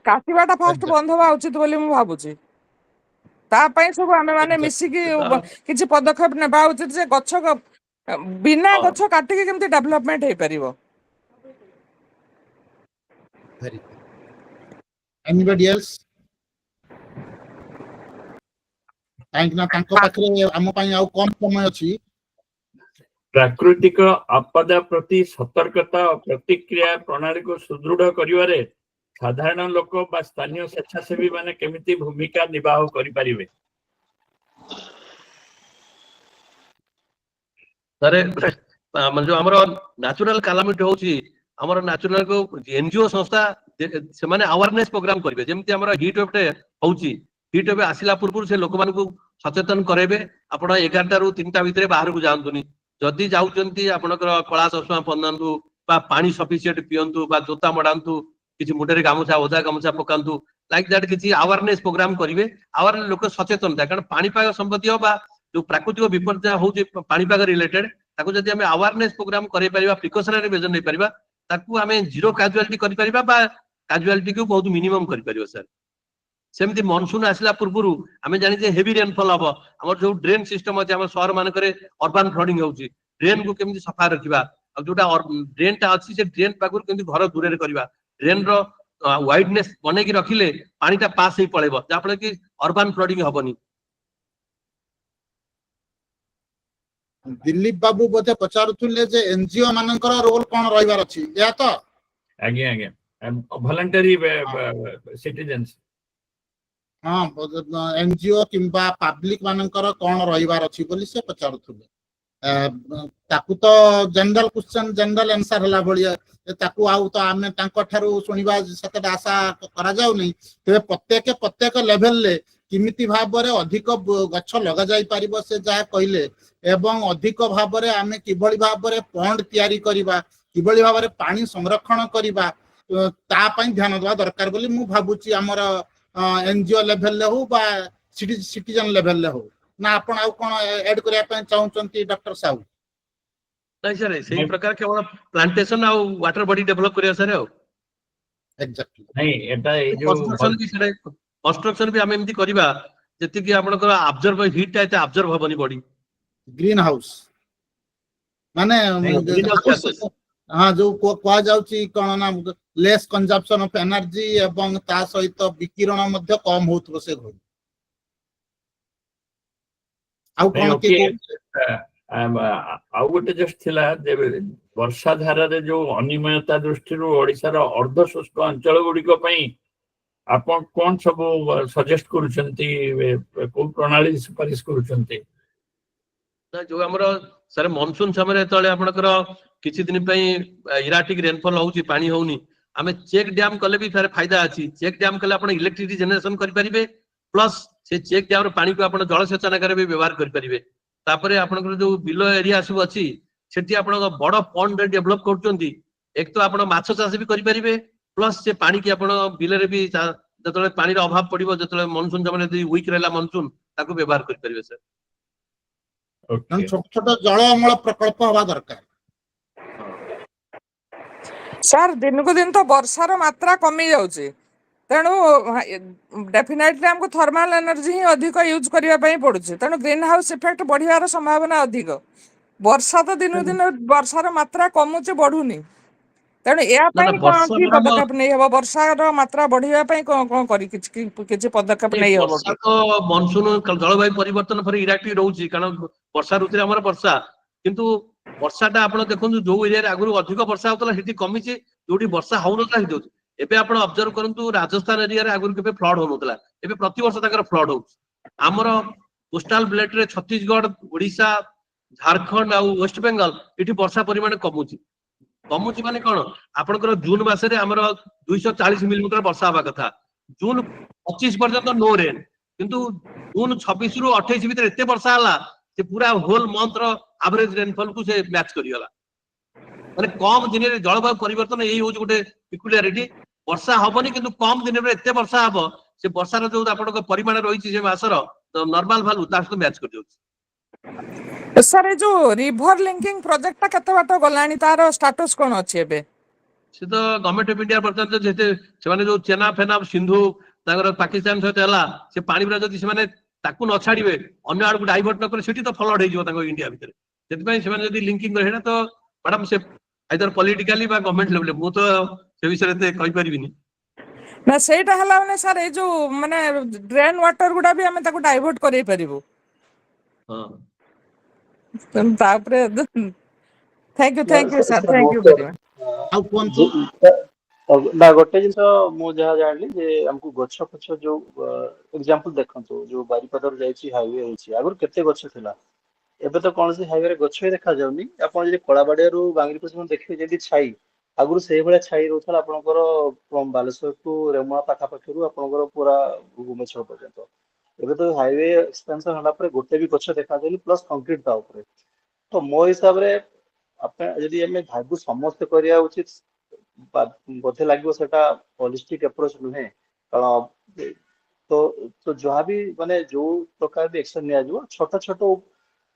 काटिबाटा फास्ट बंद हवा उचित बोली मु भाबुची ता पई सब आमे माने मिसी की किछि पदक्षेप नेबा उचित जे गछ बिना गछ काटी के केमति डेवलपमेंट हे परिबो वेरी एनीबॉडी एल्स थैंक ना तांको पाखरे हम पई आउ कम समय अछि प्राकृतिक आपदा प्रति सतर्कता और प्रतिक्रिया प्रणाली को सुदृढ़ करिवारे साधारण लोक बा स्थानीय स्वेच्छासेवी माने केमिति भूमिका निर्वाह करि परिबे सरे मन जो हमरो नेचुरल कैलामिटी होची हमरो नेचुरल को एनजीओ संस्था से माने अवेयरनेस प्रोग्राम करिवे जेमति हमरो हीट वेव टे होची हीट वेव आसिला पूर्व से लोक मानकु सचेतन करेबे आपण 11 रु 3टा भितरे बाहर को जांतुनी जदी जाउचंती आपनकर कळा चश्मा पन्नांतु बा पानी सफिशिएंट पियंतु बा जोता मडांतु किछि मुटेरे गामुछा ओदा गामुछा पकांतु लाइक दैट किछि अवेयरनेस प्रोग्राम करिवे आवर लोक सचेतन था कारण पानी पाग संबंधी बा जो प्राकृतिक विपर्य होउची पानी पाग रिलेटेड ताको जदी हमें अवेयरनेस प्रोग्राम करे परिबा प्रिकॉशनरी मेजर नै परिबा ताको हमें जीरो कैजुअलिटी करि परिबा बा कैजुअलिटी को बहुत मिनिमम करि परिबा सर सेमती मानसून आसिला पूर्वरु हमें जानि जे हेवी रेनफॉल हबो हमर जो ड्रेन सिस्टम अछि हमर शहर मान करे अर्बन फ्लडिंग होउची ड्रेन को केमति सफा रखिबा अब जोटा ड्रेन ता अछि से ड्रेन पागुर केमति घर दूरे रे करबा ड्रेन रो वाइडनेस बने की रखिले पानी ता पास ही पळेबो जा फले कि अर्बन फ्लडिंग हबनी दिलीप बाबू बोधे पचारुथुले जे एनजीओ मानकर रोल कोन रहिबार अछि या तो आगे आगे वॉलंटरी सिटीजन्स हां एनजीओ किंबा पब्लिक मानकर कोन रहिबार अछि बोली से पचारुथुले ताकू तो जनरल क्वेश्चन जनरल आंसर हला बलिया ताकू आउ तो आमे तांको ठारू सुनिबा सते आशा करा जाउ नै ते प्रत्येक लेवल ले किमिति भाबरे अधिक गछ लगा जाई परिबो से जा कहिले एवं अधिक भाबरे आमे किबळी भाबरे पॉन्ड तयारी करिबा किबळी भाबरे पानी संरक्षण करिबा ता पई ध्यान देवा दरकार बोली मु भाबुची हमर एनजीओ लेवल ले हो बा सिटीजन लेवल ले हो ना आपण आउ कोन ऐड करिया पई चाहउचंती डॉक्टर साहू नहीं सर सही प्रकार केवल प्लांटेशन आ वाटर बॉडी डेवलप करिया सर एग्जैक्टली नहीं एटा ए जो कंस्ट्रक्शन भी हम एमती करबा जति कि आपनकर ऑब्जर्व हीट ता ऑब्जर्व हबनी बॉडी ग्रीन हाउस माने हां जो कोआ जाउची कोन ना लेस कंजम्पशन ऑफ एनर्जी एवं ता सहित विकिरण मध्ये कम होतबो से घोई आउ कोन के आउ गोटे जस्ट थिला जे वर्षा धारा रे जो अनियमितता दृष्टि ओडिसा रो अर्ध शुष्क अंचल गुडी को पई आपण कोन सब सजेस्ट करूछंती को प्रणाली सुपारिश करूछंती ना जो हमरो सर मानसून समय तळे आपनकर किछि दिन पई इराटिक रेनफॉल होउची पानी होउनी आमे चेक डैम कले भी फेर फायदा अछि चेक डैम कले आपण इलेक्ट्रिसिटी जनरेशन करि परिबे प्लस से चेक डैम रो पानी को आपण जल सेचन करे भी व्यवहार करि परिबे तापरे आपण जो बिलो एरिया सब अछि सेठी आपण बड़ पॉन्ड डेवलप करचंती एक तो आपण माछ चाष भी करि परिबे प्लस से पानी की आपण बिल रे भी जतले पानी रो अभाव पड़िबो जतले मानसून जमाने यदि वीक रहला मानसून ताको व्यवहार करि परिबे सर ओके छोट छोट जल अमल प्रकल्प हवा दरकार ସାର୍ ଦିନକୁ ଦିନ ତ ବର୍ଷାର ମାତ୍ରା କମି ଯାଉଛି ତେଣୁ ଡେଫିନେଟଲି ଆମକୁ ଥର୍ମାଲ ଏନର୍ଜି ହିଁ ଅଧିକ ୟୁଜ୍ କରିବା ପାଇଁ ପଡୁଛି ତେଣୁ ଗ୍ରୀନ ହାଉସ ଇଫେକ୍ଟ ବଢିବାର ସମ୍ଭାବନା ଅଧିକ ବର୍ଷା ତ ଦିନକୁ ଦିନ ବର୍ଷାର ମାତ୍ରା କମୁଛି ବଢୁନି ତେଣୁ ଏହା ନା ପାଇଁ କଣ ବର୍ଷା କି ମ୍ୟାଡାମ ପଦକ୍ଷେପ ନେଇ ହବ ବର୍ଷାର ମାତ୍ରା ବଢିବା ପାଇଁ କଣ କଣ କରି କିଛି ପଦକ୍ଷେପ ନେଇ ହବ ବର୍ଷା ତ ମନସୁନ ଜଳବାୟୁ ପରିବର୍ତ୍ତନ ପରେ ଇରାକ୍ଟିଭ ରହୁଛି କାରଣ ବର୍ଷା ଋତୁରେ ଆମର ବର୍ଷା କିନ୍ତୁ ବର୍ଷାଟା ଆପଣ ଦେଖନ୍ତୁ ଯୋଉ ଏରିଆରେ ଆଗରୁ ଅଧିକ ବର୍ଷା ହଉଥିଲା ସେଠି କମିଛି ଯୋଉଠି ବର୍ଷା ହଉନଥିଲା ସେଠି ହଉଛି ଏବେ ଆପଣ ଅବଜର୍ଭ କରନ୍ତୁ ରାଜସ୍ଥାନ ଏରିଆରେ ଆଗରୁ କେବେ ଫ୍ଲଡ ହଉନଥିଲା ଏବେ ପ୍ରତିବର୍ଷ ତାଙ୍କର ଫ୍ଲଡ ହଉଛି ଆମର କୋଷ୍ଟାଲ ବେଲ୍ଟରେ ଛତିଶଗଡ ଓଡିଶା ଝାଡଖଣ୍ଡ ଆଉ ୱେଷ୍ଟ ବେଙ୍ଗଲ ଏଠି ବର୍ଷା ପରିମାଣ କମୁଛି ମାନେ କଣ ଆପଣଙ୍କର ଜୁନ ମାସରେ ଆମର 240 ମିଲିମିଟର ବର୍ଷା ହବା କଥା ଜୁନ 25 पर्यंत नो रेन किंतु जून 26 रु 28 भीतर एते वर्षा हला से पूरा होल मंथ रो एवरेज रेनफॉल को से मैच करियला माने कम दिन रे जलवायु परिवर्तन एही होज गुटे पिकुलियरिटी वर्षा हबनी किंतु कम दिन रे एते वर्षा हबो से वर्षा रो जो आपन को परिमाण रहिछि जे मासर नॉर्मल वैल्यू ता सहित मैच कर दियो ସାର୍ ଏ ଯୋଉ ରିଭର ଲିଙ୍କିଂ ପ୍ରୋଜେକ୍ଟଟା କେତେ ବାଟ ଗଲାଣି ତାର ଷ୍ଟାଟସ କଣ ଅଛି ଏବେ से तो गवर्नमेंट ऑफ इंडिया वर्तमान जेते सेमाने जो चेना फेना सिंधु तागर पाकिस्तान सहित हला से पानी पूरा जदि सेमाने ताकू न छाड़िबे अन्य आड़ को डाइवर्ट न करे सेठी तो फ्लड हे जिवो ताको इंडिया भीतर सेति पई सेमाने जदि लिंकिंग करे हेना तो मैडम से आइदर पॉलिटिकली बा गवर्नमेंट लेवल मु तो से विषय रे कहि परिबिनी ନା ସେଇଟା ହେଲା ମାନେ ସାର୍ ଏଇ ଯୋଉ ମାନେ ଡ୍ରେନ୍ ୱାଟର ଗୁଡା ବି ଆମେ ତାକୁ ଡାଇଭର୍ଟ କରେଇ ପାରିବୁ हां ତାପରେ thank you sir thank you very much ଆଉ କୁହନ୍ତୁ ନା ଗୋଟେ ଜିନିଷ ମୁଁ ଯାହା ଜାଣିଲି ଯେ ଆମକୁ ଗଛ ଫଛ ଯୋଉ ଏକ୍ସାମ୍ପଲ ଦେଖନ୍ତୁ ଯୋଉ ବାରିପଦାରୁ ଯାଇଛି ହାଇୱେ ହେଇଛି ଆଗରୁ କେତେ ଗଛ ଥିଲା ଏବେ ତ କୌଣସି ହାଇୱେରେ ଗଛ ହିଁ ଦେଖାଯାଉନି ଆପଣ ଯଦି କଳାବାଡିଆରୁ ବାଙ୍ଗିରିପୋଷି ଦେଖିବେ ଯେମିତି ଛାଇ ଆଗରୁ ସେଇଭଳିଆ ଛାଇ ରହୁଥିଲା ଆପଣଙ୍କର ବାଲେଶ୍ୱରଠୁ ରେମୁଣା ପାଖାପାଖିରୁ ଆପଣଙ୍କର ପୁରା ଭୁବନେଶ୍ୱର ପର୍ଯ୍ୟନ୍ତ ଏବେ ତ ହାଇୱେ ଏକ୍ସପେନ୍ସନ ହେଲା ପରେ ଗୋଟେ ବି ଗଛ ଦେଖାଯାଉନି ପ୍ଲସ୍ କଂକ୍ରିଟ ତା ଉପରେ ତ ମୋ ହିସାବରେ ଆପଣ ଯଦି ଆମେ ଭାବୁ ସମସ୍ତେ କରିବା ଉଚିତ ବୋଧେ ଲାଗିବ ସେଟା ହଲିଷ୍ଟିକ ଆପ୍ରୋଚ ନୁହେଁ କାରଣ ତ ତ ଯାହା ବି ମାନେ ଯୋଉ ପ୍ରକାର ବି ଏକ୍ସନ ନିଆଯିବ ଛୋଟ ଛୋଟ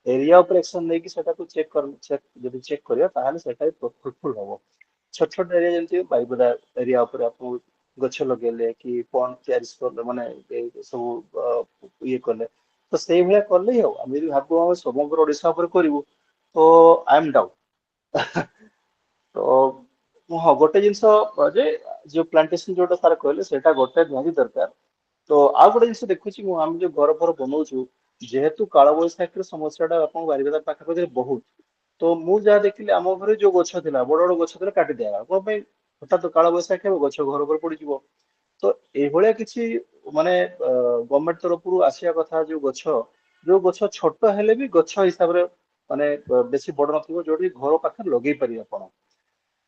ଏରିଆ ଉପରେ ଏକ୍ସନ ନେଇକି ସେଟାକୁ ଯଦି ଚେକ୍ କରିବା ତାହେଲେ ସେଟା ଫ୍ରୁଟଫୁଲ ହବ ଛୋଟ ଛୋଟ ଏରିଆ ଯେମିତି ବାରିପଦା ଏରିଆ ଉପରେ ଆପଣ ଗଛ ଲଗେଇଲେ କି ପଣ୍ଡ ତିଆରି କଲେ ମାନେ ସବୁ ଇଏ କଲେ ତ ସେଇଭଳିଆ କଲେ ଆଉ ଆମେ ଯଦି ଭାବୁ ଆମେ ସମଗ୍ର ଓଡିଶା ଉପରେ କରିବୁ ତ ଆଇ ଏମ୍ ଡାଉନ୍ ତ ହଁ ଗୋଟେ ଜିନିଷ ଯେ ଯୋଉ ପ୍ଲାଣ୍ଟେସନ ଯୋଉଟା ସାର୍ କହିଲେ ସେଇଟା ଗୋଟେ ନିହାତି ଦରକାର ତ ଆଉ ଗୋଟେ ଜିନିଷ ଦେଖୁଛି ମୁଁ ଆମେ ଯୋଉ ଘର ଫର ବନଉଛୁ ଯେହେତୁ କାଳବୈଶାଖୀର ସମସ୍ୟାଟା ଆପଣଙ୍କ ବାରିପଦା ପାଖାପାଖି ବହୁତ ତ ମୁଁ ଯାହା ଦେଖିଲି ଆମ ଘରେ ଯୋଉ ଗଛ ଥିଲା ବଡ ବଡ ଗଛ ଥିଲା କାଟି ଦିଆଗଲା କଣ ପାଇଁ ହଠାତ୍ କାଳବୈଶାଖୀ ହେବ ଗଛ ଘର ଉପରେ ପଡିଯିବ ତ ଏଇଭଳିଆ କିଛି ମାନେ ଗଭର୍ଣ୍ଣମେଣ୍ଟ ତରଫରୁ ଆସିବା କଥା ଯୋଉ ଗଛ ଛୋଟ ହେଲେ ବି ଗଛ ହିସାବରେ ମାନେ ବେଶୀ ବଡ ନଥିବ ଯୋଉଠି ଘର ପାଖରେ ଲଗେଇ ପାରିବେ ଆପଣ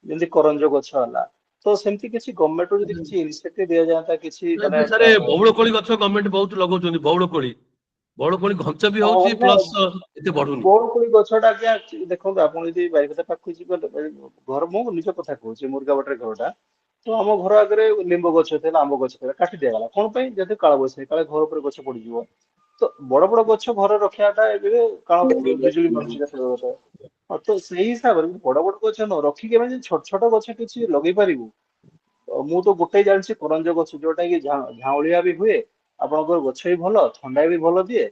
ଯେମିତି କରଞ୍ଜ ଗଛ ହେଲା ତ ସେମିତି କିଛି ଗଭର୍ଣ୍ଣମେଣ୍ଟ ରୁ ଯଦି କିଛି ଇନିସିଏଟିଭ ଦିଆଯାଆନ୍ତା କିଛି ମାନେ ସାର୍ ବଉଳ କୋଳି ଗଛ ଗଭର୍ଣ୍ଣମେଣ୍ଟ ବହୁତ ଲଗାଉଛନ୍ତି ବଉଳ କୋଳି ଘଞ୍ଚ ବି ହଉଛି ପ୍ଲସ ଏତେ ବଢୁନି ବଉଳକୋଳି ଗଛଟା ଆଜ୍ଞା ଦେଖନ୍ତୁ ଆପଣ ଯଦି ବାରିପଦା ପାଖକୁ ଯିବେ ଘର ମୁଁ ନିଜ କଥା କହୁଛି ମୁର୍ଗାବାଟରେ ଘରଟା ତ ଆମ ଘର ଆଗରେ ଲିମ୍ବ ଗଛ ଥିଲା ଆମ୍ବ ଗଛ ଥିଲା କାଟି ଦିଆଗଲା କଣ ପାଇଁ ଯେହେତୁ କାଳବୈଶାଖୀ କାଳେ ଘର ଉପରେ ଗଛ ପଡିଯିବ ତ ବଡ ବଡ ଗଛ ଘରେ ରଖିବାଟା ଏବେ କାରଣ ବିଜୁଳି ମାରୁଛି ତ ସେଇ ହିସାବରେ ବଡ ବଡ ଗଛ ନ ରଖିକି ଆମେ ଯଦି ଛୋଟ ଛୋଟ ଗଛ କିଛି ଲଗେଇ ପାରିବୁ ମୁଁ ତ ଗୋଟେ ଜାଣିଛି କରଞ୍ଜ ଗଛ ଯୋଉଟା କି ଝାଉଁଳିଆ ବି ହୁଏ ଆପଣଙ୍କର ଗଛ ବି ଭଲ ଥଣ୍ଡା ବି ଭଲ ଦିଏ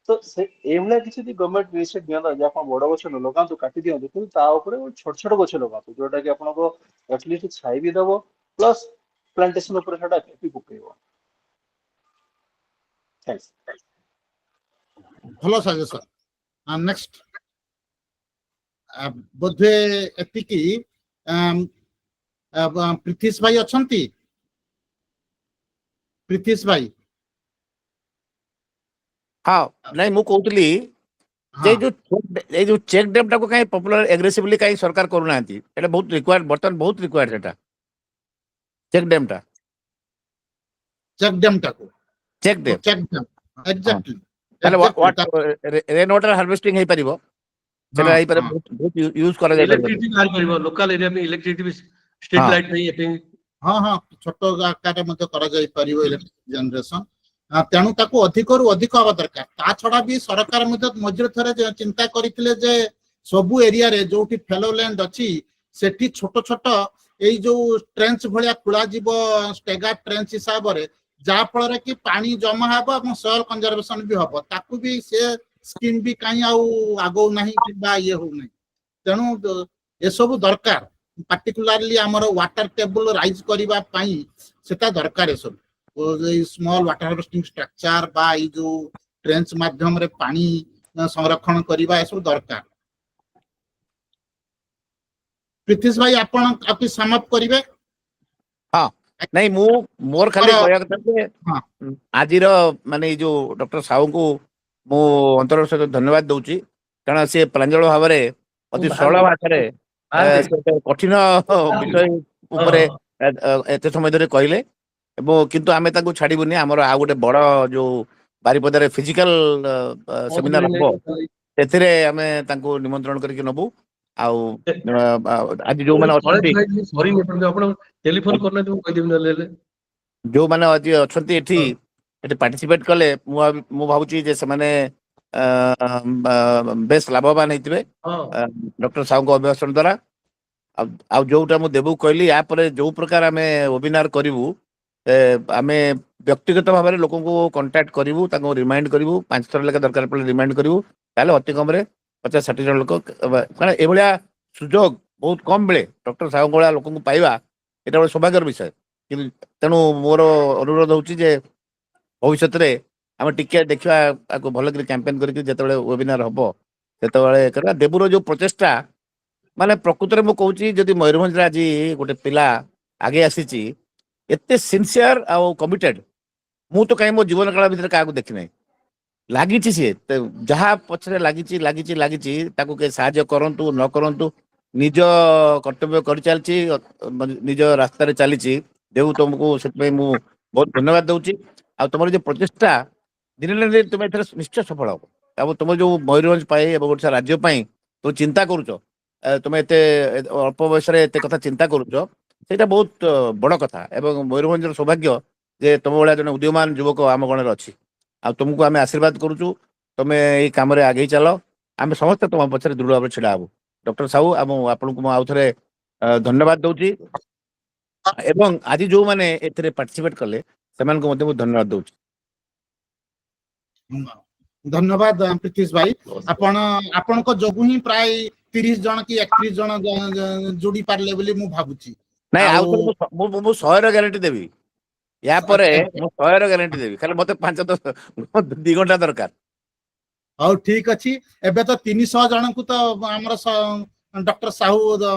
ତ ସେ ଏଇଭଳିଆ କିଛି ଯଦି ଗଭର୍ଣ୍ଣମେଣ୍ଟ ଇନିସିଏଟିଭ ନିଅନ୍ତା ଯେ ଆପଣ ବଡ ଗଛ ନ ଲଗାନ୍ତୁ କାଟି ଦିଅନ୍ତୁ କିନ୍ତୁ ତା ଉପରେ ଛୋଟ ଛୋଟ ଗଛ ଲଗାନ୍ତୁ ଯୋଉଟା କି ଆପଣଙ୍କ ଆଟଲିଷ୍ଟ ଛାଇ ବି ଦବ ପ୍ଲସ୍ ପ୍ଲାଣ୍ଟେସନ ଉପରେ ସେଟା ବି ପକେଇବ ଭଲ ସଜେସନ ନେକ୍ସଟ ବୋଧେ ଏତିକି ପ୍ରୀତିଶ ଭାଇ ଅଛନ୍ତି ପ୍ରୀତିଶ ଭାଇ ହଁ ନାଇଁ ମୁଁ କହୁଥିଲି ଯେ ଏଇ ଯୋଉ ଚେକ୍ ଡ୍ୟାମ୍ ଟାକୁ କାଇଁ ପପୁଲାର ଏଗ୍ରେସିଭଲି କାଇଁ ସରକାର କରୁନାହାନ୍ତି ଏଟା ବହୁତ ରିକ୍ୱାର୍ଡ ବର୍ତ୍ତମାନ ବହୁତ ରିକ୍ୱାର୍ଡ ସେଟା ଚେକ୍ ଡ୍ୟାମ୍ ଟା ଚେକ୍ ଡ୍ୟାମ୍ ଟାକୁ check dam check dam exactly ତାହେଲେ ରେନ୍ ୱାଟର ହାର୍ଭେଷ୍ଟିଂ ହେଇପାରିବ ସେଟା ହେଇପାରିବ ବହୁତ ୟୁଜ କରାଯାଇପାରିବ ଇଲେକ୍ଟ୍ରିସିଟି ବାହାରି ପାରିବ ଲୋକାଲ ଏରିଆ ପାଇଁ ଇଲେକ୍ଟ୍ରିସିଟି ଷ୍ଟ୍ରିଟ୍ ହଁ। ଲାଇଟ୍ ପାଇଁ ଏ ପାଇଁ ହଁ ଛୋଟ ଆକାରରେ ମଧ୍ୟ କରାଯାଇ ପାରିବ ଇଲେକ୍ଟ୍ରିକ ଜେନେରେସନ ତେଣୁ ତାକୁ ଅଧିକରୁ ଅଧିକ ହବା ଦରକାର ତା ଛଡା ବି ସରକାର ମଧ୍ୟ ମଝିରେ ଥରେ ଚିନ୍ତା କରିଥିଲେ ଯେ ସବୁ ଏରିଆରେ ଯୋଉଠି ଫେଲୋ ଲ୍ୟାଣ୍ଡ ଅଛି ସେଠି ଛୋଟ ଛୋଟ ଏଇ ଯୋଉ ଟ୍ରେଞ୍ଚ ଭଳିଆ ଖୋଳାଯିବ ଷ୍ଟେଗାର ଟ୍ରେଞ୍ଚ ହିସାବରେ ଯାହା ଫଳରେ କି ପାଣି ଜମା ହବ ଏବଂ ସଏଲ କନଜରଭେସନ ବି ହବ ତାକୁ ବି ସେ ସ୍କିମ୍ ବି କାହିଁ ଆଉ ଆଗଉ ନାହିଁ କିମ୍ବା ଇଏ ହଉନାହିଁ ତେଣୁ ଏସବୁ ଦରକାର ପାର୍ଟିକୁଲାରଲି ଆମର ୱାଟର ଟେବୁଲ ରାଇଜ କରିବା ପାଇଁ ସେଟା ଦରକାର ଏସବୁ ଏଇ ସ୍ମଲ ୱାଟର ହାର୍ଭେଷ୍ଟିଂ ଷ୍ଟ୍ରକ୍ଚର ବା ଏଇ ଯୋଉ ଟ୍ରେଞ୍ଚ ମାଧ୍ୟମରେ ପାଣି ସଂରକ୍ଷଣ କରିବା ଏସବୁ ଦରକାର ପ୍ରୀତିଶ ଭାଇ ଆପଣ ଅତି ସମାପ୍ତ କରିବେ ହଁ ନାଇଁ ମୁଁ ମୋର ଖାଲି କହିବା କଥା ଯେ ହଁ। ଆଜିର ମାନେ ଏଇ ଯୋଉ ଡକ୍ଟର ସାହୁଙ୍କୁ ମୁଁ ଅନ୍ତର ସହିତ ଧନ୍ୟବାଦ ଦଉଛି କାରଣ ସେ ପ୍ରାଞ୍ଜଳ ଭାବରେ ଅତି ସରଳ ଭାଷାରେ ସେ ଗୋଟେ କଠିନ ବିଷୟ ଉପରେ ଏତେ ସମୟ ଧରି କହିଲେ ଏବଂ କିନ୍ତୁ ଆମେ ତାଙ୍କୁ ଛାଡିବୁନି ଆମର ଆଉ ଗୋଟେ ବଡ ଯୋଉ ବାରିପଦାରେ ଫିଜିକାଲ ସେମିନାର ହବ ସେଥିରେ ଆମେ ତାଙ୍କୁ ନିମନ୍ତ୍ରଣ କରିକି ନବୁ ଆଉ ଆଜି ଯୋଉମାନେ ଅଛନ୍ତି ଆପଣ ଟେଲିଫୋନ କରୁନାହାନ୍ତି ମୁଁ କହିଦେବି ନହେଲେ ଯୋଉମାନେ ଆଜି ଅଛନ୍ତି ଏଠି ପାର୍ଟିସିପେଟ କଲେ ମୁଁ ଭାବୁଛି ଯେ ସେମାନେ ବେଶ ଲାଭବାନ ହେଇଥିବେ ଡକ୍ଟର ସାହୁଙ୍କ ଅଭିଭାଷଣ ଦ୍ୱାରା ଆଉ ଯୋଉଟା ମୁଁ ଦେବୁ କହିଲି ୟା ପରେ ଯୋଉ ପ୍ରକାର ଆମେ ୱେବିନାର କରିବୁ ଆମେ ବ୍ୟକ୍ତିଗତ ଭାବରେ ଲୋକଙ୍କୁ କଣ୍ଟାକ୍ଟ କରିବୁ ତାଙ୍କୁ ରିମାଇଣ୍ଡ କରିବୁ 5 ଥର ଲେଖା ଦରକାର ପଡ଼ିଲେ ରିମାଇଣ୍ଡ କରିବୁ ତାହେଲେ ଅତି କମରେ 50-60 ଜଣ ଲୋକ କାରଣ ଏଭଳିଆ ସୁଯୋଗ ବହୁତ କମ ମିଳେ ଡକ୍ଟର ସାହୁଙ୍କ ଭଳିଆ ଲୋକଙ୍କୁ ପାଇବା ଏଇଟା ଗୋଟେ ସୌଭାଗ୍ୟର ବିଷୟ କିନ୍ତୁ ତେଣୁ ମୋର ଅନୁରୋଧ ହଉଛି ଯେ ଭବିଷ୍ୟତରେ ଆମେ ଟିକେ ଦେଖିବା ତାକୁ ଭଲକରି କ୍ୟାମ୍ପେନ୍ କରିକି ଯେତେବେଳେ ୱେବିନାର ହବ ସେତେବେଳେ କରିବା ଦେବୁର ଯୋଉ ପ୍ରଚେଷ୍ଟା ମାନେ ପ୍ରକୃତରେ ମୁଁ କହୁଛି ଯଦି ମୟୂରଭଞ୍ଜରେ ଆଜି ଗୋଟେ ପିଲା ଆଗେଇ ଆସିଛି ଏତେ ସିନସିୟର ଆଉ କମିଟେଡ ମୁଁ ତ କାହିଁ ମୋ ଜୀବନ କାଳ ଭିତରେ କାହାକୁ ଦେଖିନାହିଁ ଲାଗିଛି ସିଏ ଯାହା ପଛରେ ଲାଗିଛି ତାକୁ କେହି ସାହାଯ୍ୟ କରନ୍ତୁ ନ କରନ୍ତୁ ନିଜ କର୍ତ୍ତବ୍ୟ କରିଚାଲିଛି ନିଜ ରାସ୍ତାରେ ଚାଲିଛି ଦେବୁ ତମକୁ ସେଥିପାଇଁ ମୁଁ ବହୁତ ଧନ୍ୟବାଦ ଦଉଛି ଆଉ ତମର ଯୋଉ ପ୍ରଚେଷ୍ଟା ଦିନେ ନା ଦିନେ ତୁମେ ଏଥିରେ ନିଶ୍ଚୟ ସଫଳ ହବ ଆଉ ତମେ ଯୋଉ ମୟୂରଭଞ୍ଜ ପାଇଁ ଏବଂ ଓଡ଼ିଶା ରାଜ୍ୟ ପାଇଁ ତୁମେ ଚିନ୍ତା କରୁଛ ତୁମେ ଏତେ ଅଳ୍ପ ବୟସରେ ଏତେ କଥା ଚିନ୍ତା କରୁଛ ସେଇଟା ବହୁତ ବଡ଼ କଥା ଏବଂ ମୟୂରଭଞ୍ଜର ସୌଭାଗ୍ୟ ଯେ ତମ ଭଳିଆ ଜଣେ ଉଦୀୟମାନ ଯୁବକ ଆମ ଗଣରେ ଅଛି ଆଉ ତୁମକୁ ଆମେ ଆଶୀର୍ବାଦ କରୁଛୁ ତମେ ଏଇ କାମରେ ଆଗେଇ ଚାଲ ଆମେ ସମସ୍ତେ ତମ ପଛରେ ଦୃଢ଼ ଭାବରେ ଛିଡ଼ା ହବୁ ଡକ୍ଟର ସାହୁ ଆପଣଙ୍କୁ ମୁଁ ଆଉଥରେ ଧନ୍ୟବାଦ ଦଉଛି ଏବଂ ଆଜି ଯୋଉମାନେ ଏଥିରେ ପାର୍ଟିସିପେଟ କଲେ ସେମାନଙ୍କୁ ମଧ୍ୟ ମୁଁ ଧନ୍ୟବାଦ ଦଉଛି ଧନ୍ୟବାଦ ପ୍ରୀତିଶ ଭାଇ ଆପଣଙ୍କ ଯୋଗୁ ହିଁ ପ୍ରାୟ 30 ଜଣ କି 31 ଜଣ ଯୋଡି ପାରିଲେ ବୋଲି ମୁଁ ଭାବୁଛି ନାଇଁ ଆଉ ମୁଁ 100ର ଗ୍ୟାରେଣ୍ଟି ଦେବି ୟା ପରେ ମୁଁ 100ର ଗ୍ୟାରେଣ୍ଟି ଦେବି ଖାଲି ମତେ 2 ଘଣ୍ଟା ଦରକାର ହଉ ଠିକ ଅଛି ଏବେ ତ 300 ଜଣଙ୍କୁ ତ ଆମର ଡକ୍ଟର ସାହୁ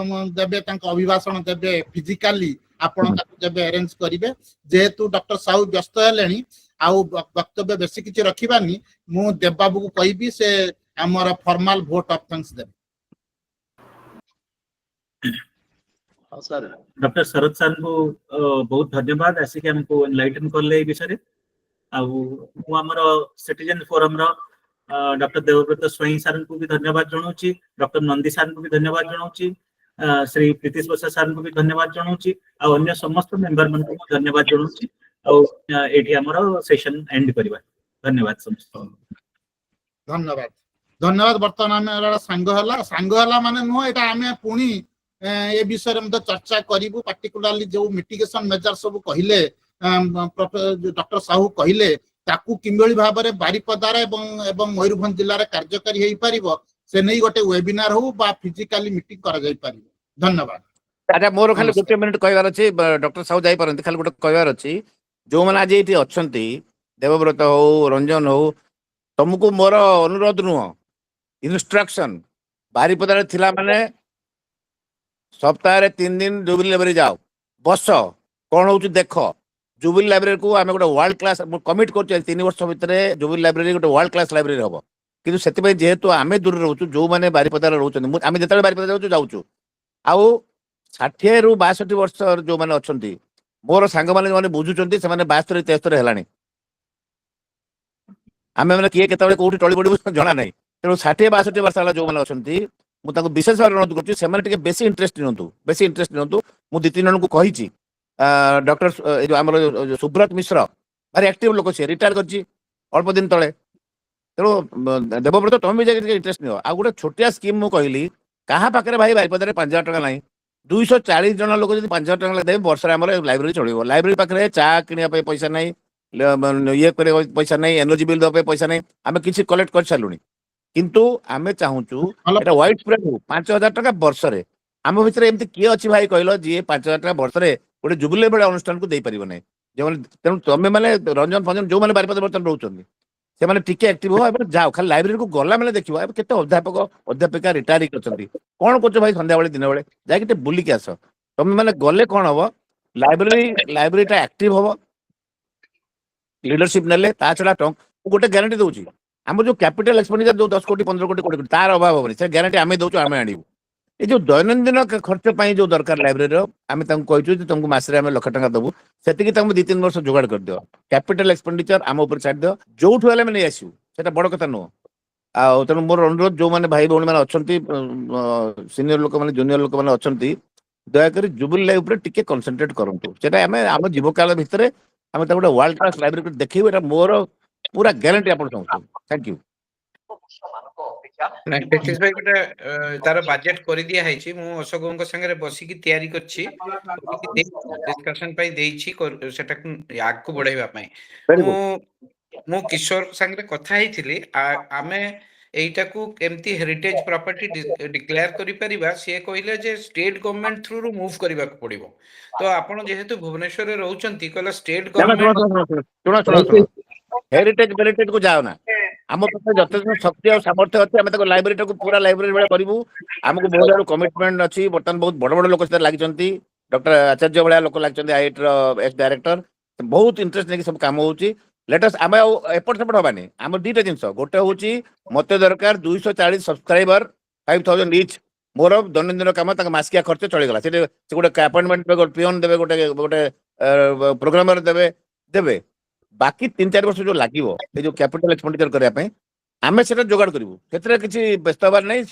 ଦେବେ ତାଙ୍କ ଅଭିଭାଷଣ ଦେବେ ଫିଜିକାଲି ଆପଣ ତାକୁ ଦେବେ ଆରେଞ୍ଜ କରିବେ ଯେହେତୁ ଡକ୍ଟର ସାହୁ ବ୍ୟସ୍ତ ହେଲେଣି ଆଉ ବକ୍ତବ୍ୟ ବେଶୀ କିଛି ରଖିବାନି ମୁଁ ଦେବବାବୁକୁ କହିବି ସେ ଆମର ଫର୍ମାଲ ଭୋଟ ଅଫ ଥ୍ୟାଙ୍କ୍ସ ଦେବେ ଡକ୍ଟର ଶରତ ସାର୍ଙ୍କୁ ବହୁତ ଧନ୍ୟବାଦ ଆସିକି ଆମକୁ ଏନଲାଇଟନ କଲେ ଏଇ ବିଷୟରେ ଆଉ ମୁଁ ଆମର ସିଟିଜେନ ଫୋରମର ଡକ୍ଟର ଦେବବ୍ରତ ସ୍ୱାଇଁ ସାର୍ଙ୍କୁ ବି ଧନ୍ୟବାଦ ଜଣାଉଛି ଡକ୍ଟର ନନ୍ଦୀ ସାର୍ଙ୍କୁ ବି ଧନ୍ୟବାଦ ଜଣାଉଛି ଶ୍ରୀ ପ୍ରୀତିଶ ବସା ସାର୍ଙ୍କୁ ବି ଧନ୍ୟବାଦ ଜଣାଉଛି ଆଉ ଅନ୍ୟ ସମସ୍ତ ମେମ୍ବର ମାନଙ୍କୁ ମୁଁ ଧନ୍ୟବାଦ ଜଣାଉଛି ଆଉ ଏଇଠି ଆମର ସେସନ ଏଣ୍ଡ କରିବା ଧନ୍ୟବାଦ ସମସ୍ତ ଧନ୍ୟବାଦ ବର୍ତ୍ତମାନ ଆମେ ସାଙ୍ଗ ହେଲା ମାନେ ନୁହଁ ଏଇଟା ଆମେ ପୁଣି ଏ ବିଷୟରେ ମଧ୍ୟ ଚର୍ଚ୍ଚା କରିବୁ ପାର୍ଟିକୁଲାରଲି ଯୋଉ ମିଟିଗେସନ ମେଜର ସବୁ କହିଲେ ଡକ୍ଟର ସାହୁ କହିଲେ ତାକୁ କିଭଳି ଭାବରେ ବାରିପଦାରେ ଏବଂ ମୟୂରଭଞ୍ଜ ଜିଲ୍ଲାରେ କାର୍ଯ୍ୟକାରୀ ହେଇପାରିବ ସେ ନେଇ ଗୋଟେ ୱେବିନାର ହଉ ବା ଫିଜିକାଲି ମିଟିଂ କରାଯାଇ ପାରିବ ଧନ୍ୟବାଦ ଆଚ୍ଛା ମୋର ଖାଲି ଗୋଟେ ମିନିଟ କହିବାର ଅଛି ଡକ୍ଟର ସାହୁ ଯାଇପାରନ୍ତି ଖାଲି ଗୋଟେ କହିବାର ଅଛି ଯୋଉମାନେ ଆଜି ଏଠି ଅଛନ୍ତି ଦେବବ୍ରତ ହଉ ରଞ୍ଜନ ହଉ ତମକୁ ମୋର ଅନୁରୋଧ ନୁହଁ ଇନଷ୍ଟ୍ରକ୍ସନ ବାରିପଦାରେ ଥିଲା ମାନେ ସପ୍ତାହରେ 3 ଦିନ ଜୁବିଲି ଲାଇବ୍ରେରୀ ଯାଅ ବସ କଣ ହଉଛି ଦେଖ ଜୁବିଲି ଲାଇବ୍ରେରୀକୁ ଆମେ ଗୋଟେ ୱାର୍ଲଡ କ୍ଲାସ କମିଟ୍ କରୁଛୁ 3 ବର୍ଷ ଭିତରେ ଜୁବିଲି ଲାଇବ୍ରେରୀ ଗୋଟେ ୱାର୍ଲଡ କ୍ଲାସ ଲାଇବ୍ରେରୀ ହବ କିନ୍ତୁ ସେଥିପାଇଁ ଯେହେତୁ ଆମେ ଦୂରରେ ରହୁଛୁ ଯୋଉମାନେ ବାରିପଦାରେ ରହୁଛନ୍ତି ଆମେ ଯେତେବେଳେ ବାରିପଦା ଯାଉଛୁ ଆଉ 60ରୁ 62 ବର୍ଷ ଯୋଉମାନେ ଅଛନ୍ତି ମୋର ସାଙ୍ଗମାନେ ଯୋଉମାନେ ବୁଝୁଛନ୍ତି ସେମାନେ 72 73 ହେଲାଣି। ଆମେ ମାନେ କିଏ କେତେବେଳେ କୋଉଠି ଟଳି ପଡ଼ିବୁ ଜଣା ନାହିଁ। ତେଣୁ 60 62 ବର୍ଷ ହେଲା ଯୋଉମାନେ ଅଛନ୍ତି ମୁଁ ତାଙ୍କୁ ବିଶେଷ ଭାବରେ ଅନୁରୋଧ କରୁଛି ସେମାନେ ଟିକେ ବେଶୀ ଇଣ୍ଟରେଷ୍ଟ ନିଅନ୍ତୁ। ମୁଁ 2-3 ଜଣଙ୍କୁ କହିଛି। ଡକ୍ଟର ଏ ଯୋଉ ଆମର ସୁବ୍ରତ ମିଶ୍ର ଭାରି ଆକ୍ଟିଭ ଲୋକ, ସିଏ ରିଟାୟାର କରିଛି ଅଳ୍ପ ଦିନ ତଳେ। ତେଣୁ ଦେବବ୍ରତ ତମେ ବି ଯାଇକି ଟିକେ ଇଣ୍ଟରେଷ୍ଟ ନିଅ। ଆଉ ଗୋଟେ ଛୋଟିଆ ସ୍କିମ୍ ମୁଁ କହିଲି, କାହା ପାଖରେ ଭାଇ ବାରିପଦାରେ 5,000 ଟଙ୍କା ନାହିଁ, 240 ଜଣ ଲୋକ ଯଦି 5,000 ଟଙ୍କା ଦେବେ ବର୍ଷରେ ଆମର ଲାଇବ୍ରେରୀ ଚଳିବ। ଲାଇବ୍ରେରୀ ପାଖରେ ଚା କିଣିବା ପାଇଁ ପଇସା ନାହିଁ, ଇଏ କରିବା ପଇସା ନାହିଁ, ଏନର୍ଜି ବିଲ୍ ଦେବା ପାଇଁ ପଇସା ନାହିଁ। ଆମେ କିଛି କଲେକ୍ଟ କରିସାରିଲୁଣି, କିନ୍ତୁ ଆମେ ଚାହୁଁଛୁ ଭଲ এটা ୱାଇଡ ସ୍ପ୍ରେଡ୍ ହଉ। 5,000 ଟଙ୍କା ବର୍ଷରେ। ଆମ ଭିତରେ ଏମିତି କିଏ ଅଛି ଭାଇ କହିଲ ଯିଏ 5,000 ଟଙ୍କା ବର୍ଷରେ ଗୋଟେ ଜୁବିଲି ଭଳିଆ ଅନୁଷ୍ଠାନକୁ ଦେଇପାରିବ ନାହିଁ? ଯେଉଁମାନେ, ତେଣୁ ତମେ ମାନେ ରଞ୍ଜନ ଫଞ୍ଜନ ଯୋଉମାନେ ବାରିପଦା ବର୍ତ୍ତମାନ ରହୁଛନ୍ତି ସେମାନେ ଟିକେ ଆକ୍ଟିଭ ହବ। ଏବେ ଯାଅ ଖାଲି ଲାଇବ୍ରେରୀକୁ ଗଲା ମାନେ ଦେଖିବ ଏବେ କେତେ ଅଧ୍ୟାପକ ଅଧ୍ୟାପିକା ରିଟାୟାର ହେଇକି ଅଛନ୍ତି। କଣ କରୁଛ ଭାଇ ସନ୍ଧ୍ୟାବେଳେ ଦିନବେଳେ ଯାଇକି ଟିକେ ବୁଲିକି ଆସ। ତମେ ମାନେ ଗଲେ କଣ ହବ, ଲାଇବ୍ରେରୀଟା ଆକ୍ଟିଭ ହବ, লিডরশিপ নেলে। তা ছাড়া ଗୋଟେ ଗ୍ୟାରେଣ୍ଟି ଦଉଛି, ଆମର ଯୋଉ କ୍ୟାପିଟାଲ ଏକ୍ସପେଣ୍ଡିଚର ଯୋଉ 10 କୋଟି 15 କୋଟି 20 କୋଟି ତାର ଅଭାବ ହବନି। ସେ ଗ୍ୟାରେଣ୍ଟି ଆମେ ଦଉଛୁ, ଆମେ ଆଣିବୁ। এই ଯୋଉ ଦୈନନ୍ଦିନ ଖର୍ଚ୍ଚ ପାଇଁ ଯୋଉ ଦରକାର ଲାଇବ୍ରେରୀର, ଆମେ ତାଙ୍କୁ କହିଛୁ ଯେ ତମକୁ ମାସରେ ଆମେ 1,00,000 ଟଙ୍କା ଦବୁ, ସେତିକି ତାଙ୍କୁ 2-3 ବର୍ଷ ଯୋଗାଡ଼ କରିଦିଅ। କ୍ୟାପିଟାଲ ଏକ୍ସପେଣ୍ଡିଚର ଆମ ଉପରେ ଛାଡ଼ିଦିଅ, ଯୋଉଠୁ ହେଲେ ଆମେ ନେଇ ଆସିବୁ, ସେଟା ବଡ କଥା ନୁହଁ। ଆଉ ତେଣୁ ମୋର ଅନୁରୋଧ, ଯୋଉମାନେ ଭାଇ ଭଉଣୀ ମାନେ ଅଛନ୍ତି, ସିନିୟର ଲୋକମାନେ ଜୁନିୟର ଲୋକମାନେ ଅଛନ୍ତି, ଦୟାକରି ଜୁବିଲି ଲାଇଫ୍ ଉପରେ ଟିକେ କନସେନଟ୍ରେଟ କରନ୍ତୁ। ସେଟା ଆମେ ଆମ ଜୀବକାଳ ଭିତରେ ଆମେ ତାକୁ ଗୋଟେ ୱାର୍ଲଡ କ୍ଲାସ ଲାଇବ୍ରେରୀ ଦେଖେଇବୁ, ଏଟା ମୋର ପୁରା ଗ୍ୟାରେଣ୍ଟି ଆପଣ ସମସ୍ତଙ୍କୁ। Thank you. ନାଇଁ ତେତିଶ ଭାଇ ଗୋଟେ ତାର ବାଜେଟ କରିଦିଆ ହେଇଛି। ମୁଁ ଅଶୋକଙ୍କ ସାଙ୍ଗରେ ବସିକି ତିଆରି କରିଛି, ଡିସ୍କସନ ପାଇଁ ଦେଇଛି ସେଟାକୁ ଆଗକୁ ବଢେଇବା ପାଇଁ। ଭେରି ମୁଁ ଗୁଡ୍। ମୁଁ କିଶୋର ସାଙ୍ଗରେ କଥା ହେଇଥିଲି। ଆମେ ଏଇଟାକୁ କେମିତି ହେରିଟେଜ ପ୍ରପର୍ଟି ଡିକ୍ଲେୟାର କରିପାରିବା, ସିଏ କହିଲେ ଯେ ଷ୍ଟେଟ ଗଭର୍ଣ୍ଣମେଣ୍ଟ ଥ୍ରୁରୁ ମୁଭ୍ କରିବାକୁ ପଡିବ। ତ ଆପଣ ଯେହେତୁ ଭୁବନେଶ୍ୱରରେ ରହୁଛନ୍ତି, କହିଲେ ଷ୍ଟେଟ ଗଭର୍ଣ୍ଣମେଣ୍ଟ ଶୁଣ, ହେରିଟେଜ କୁ ଯାଅ ନା। ଆମ ପାଖରେ ଯଥେଷ୍ଟ ଶକ୍ତି ଆଉ ସାମର୍ଥ୍ୟ ଅଛି, ଆମେ ତାକୁ ଲାଇବ୍ରେରୀଟାକୁ ପୁରା ଲାଇବ୍ରେରୀ ଭଳିଆ କରିବୁ। ଆମକୁ ବହୁତ ଆଡୁ କମିଟମେଣ୍ଟ ଅଛି। ବର୍ତ୍ତମାନ ବହୁତ ବଡ ବଡ ଲୋକ ସେଥିରେ ଲାଗିଛନ୍ତି। ଡକ୍ଟର ଆଚାର୍ଯ୍ୟ ଭଳିଆ ଲୋକ ଲାଗିଛନ୍ତି, ଆଇଆଇଟି ର ଏକ୍ସ ଡାଇରେକ୍ଟର। ବହୁତ ଇଣ୍ଟରେଷ୍ଟ ନେଇକି ସବୁ କାମ ହଉଛି। ଲେଟେଷ୍ଟ ଆମେ ଆଉ ଏପଟ ସେପଟ ହବାନି। ଆମର ଦିଟା ଜିନିଷ, ଗୋଟେ ହଉଛି ମତେ ଦରକାର 240 ସବସ୍କ୍ରାଇବର, 5,000 ଇଚ୍। ମୋର ଦୈନନ୍ଦିନ କାମ, ତାଙ୍କ ମାସିକିଆ ଖର୍ଚ୍ଚ ଚଳିଗଲା। ସେଠି ସେ ଗୋଟେ ଆପଏଣ୍ଟମେଣ୍ଟ ଗୋଟେ ପିଅନ ଦେବେ, ଗୋଟେ ପ୍ରୋଗ୍ରାମର ଦେବେ। ବାକି 3-4 ବର୍ଷ ଯୋଉ ଲାଗିବ ଏଇ ଯୋଉ କ୍ୟାପିଟାଲ ଏକ୍ସପେଣ୍ଡିଚର କରିବା ପାଇଁ, ଆମେ ସେଟା ଯୋଗାଡ଼ କରିବୁ। ସେଥିରେ କିଛି ବ୍ୟସ୍ତ ହବାର ନାହିଁ।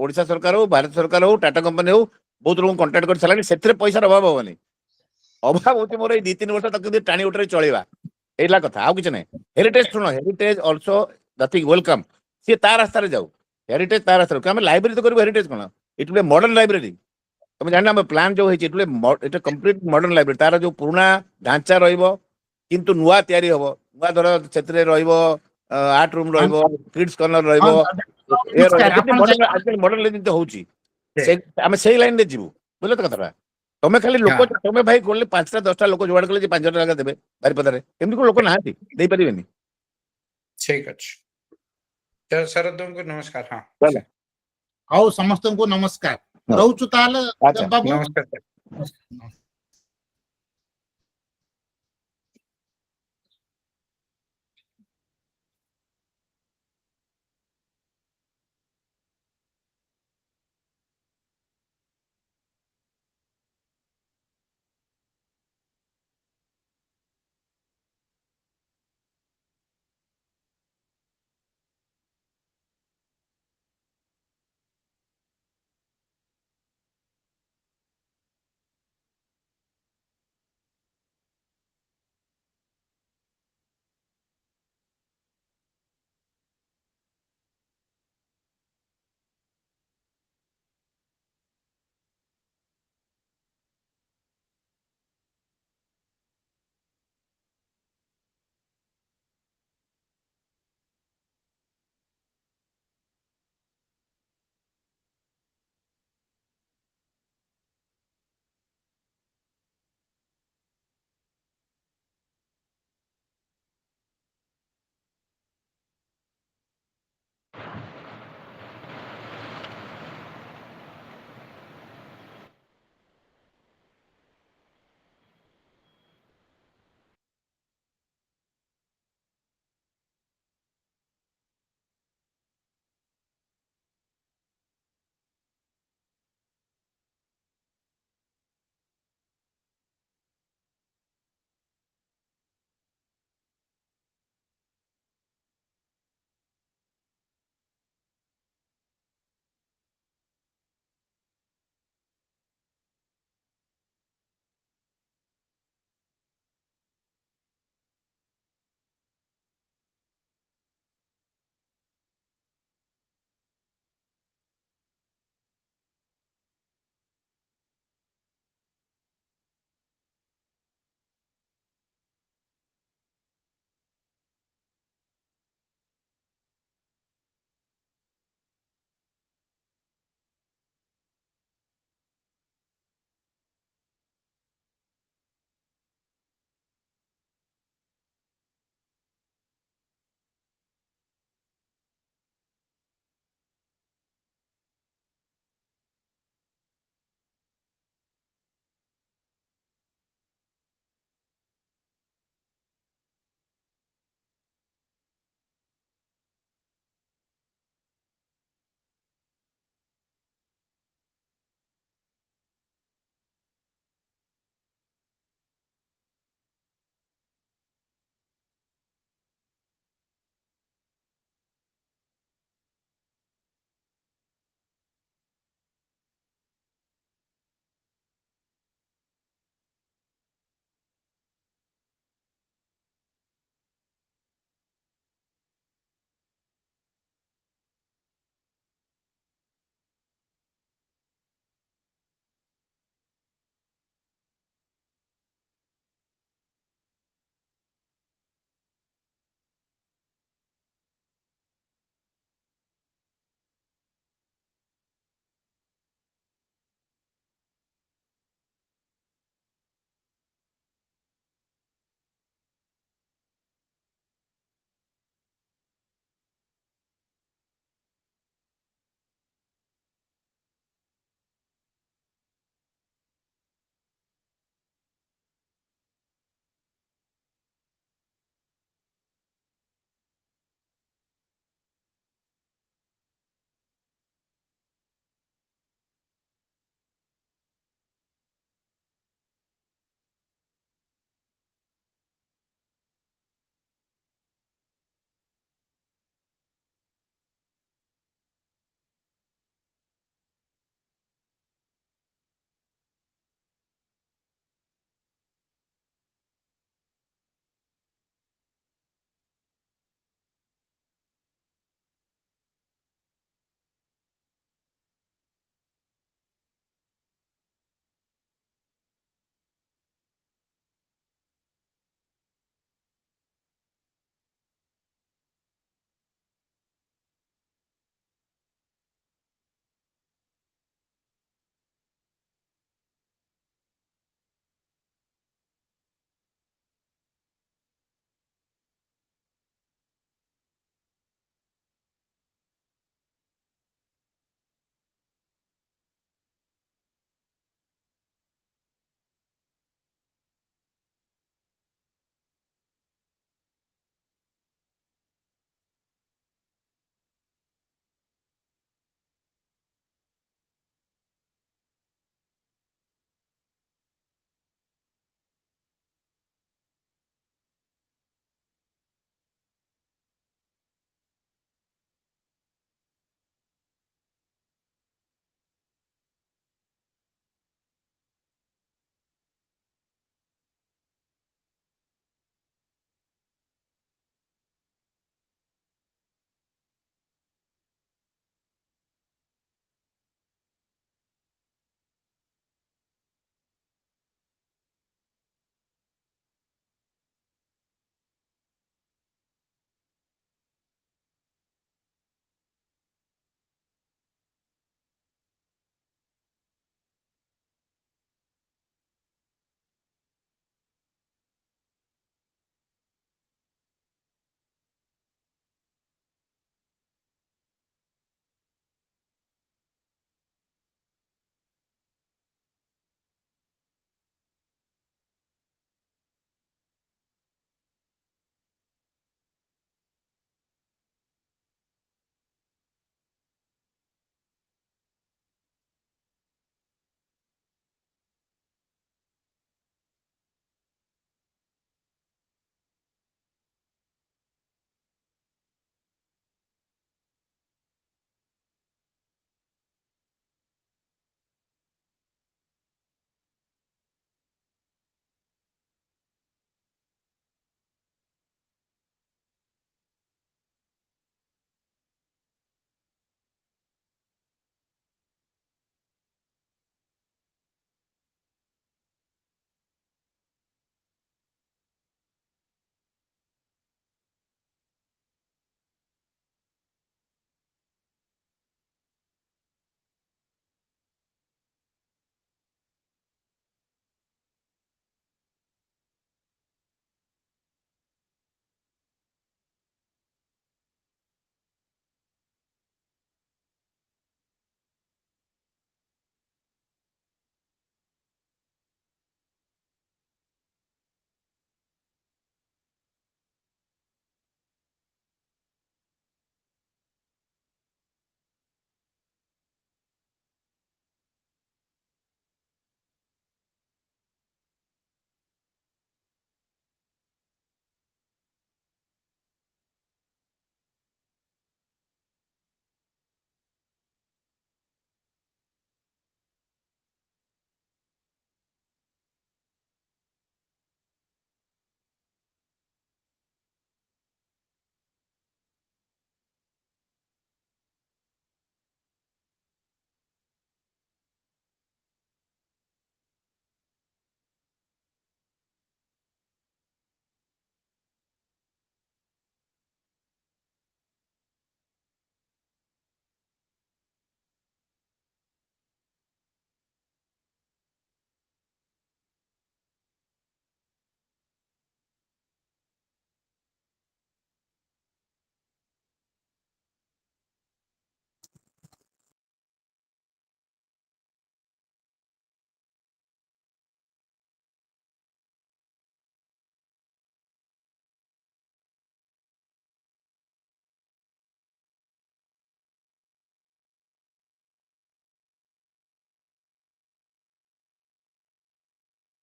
ଓଡ଼ିଶା ସରକାର ହଉ, ଭାରତ ସରକାର ହଉ, ଟାଟା କମ୍ପାନୀ ହଉ, ବହୁତ ଲୋକଙ୍କୁ କଣ୍ଟାକ୍ଟ କରି ସାରିଲାଣି। ସେଥିରେ ପଇସାର ଅଭାବ ହବନି। ଅଭାବ ହଉଛି ମୋର ଏଇ 2-3 ବର୍ଷ ତାକୁ ଟାଣି ଉଠରେ ଚଳେଇବା, ଏଇଲା କଥା, ଆଉ କିଛି ନାହିଁ। ହେରିଟେଜ ଶୁଣ, ହେରିଟେଜ ଅଲସୋ ନଥିଙ୍ଗ ୱେଲକମ। ସିଏ ତା ରାସ୍ତାରେ ଯାଉ, ହେରିଟେଜ ତା ରାସ୍ତାରେ। ଆମେ ଲାଇବ୍ରେରୀ ତ କରିବୁ, ହେରିଟେଜ କଣ? It will be modern library. ତମେ ଜାଣିନା ଆମ ପ୍ଲାନ ଯୋଉ ହେଇଛି, ଏଟା କମ୍ପ୍ଲିଟ ମଡର୍ନ ଲାଇବ୍ରେରୀ। ତାର ଯୋଉ ପୁରୁଣା ଢାଞ୍ଚା ରହିବ, କିନ୍ତୁ ନୂଆ ତିଆରି ହବ। ନୂଆ ଧର ସେଥିରେ ରହିବ ଆର୍ଟ ରୁମ୍ ରହିବ, କିଡ୍ସ କର୍ଣ୍ଣର ରହିବ, ଏ ରହିବ, ନମସ୍କାର, ଯେମିତି ଆପଣ ମଡର୍ନ ଆଜିକାଲି ମଡର୍ନ ଯେମିତି ହଉଛି, ଆମେ ସେଇ ଲାଇନରେ ଯିବୁ। ବୁଝିଲ ତ କଥାଟା? ତମେ ଖାଲି ଲୋକ, ତମେ ଭାଇ ଗଲେ 5ଟା 10ଟା ଲୋକ ଯୋଗାଡ଼ କଲେ ଯେ 5,000 ଟଙ୍କା ଦେବେ ବାରିପଦାରେ, ଏମିତି କୋଉ ଲୋକ ନାହାନ୍ତି ଦେଇପାରିବେନି। ଠିକ ଅଛି। ଶରଦଙ୍କୁ ନମସ୍କାର। ହଁ, ଚାଲ। ହଉ, ସମସ୍ତଙ୍କୁ ନମସ୍କାର। ହଉ। ରହୁଛୁ ତାହେଲେ ଆଚ୍ଛା। ବାବୁ। ନମସ୍କାର।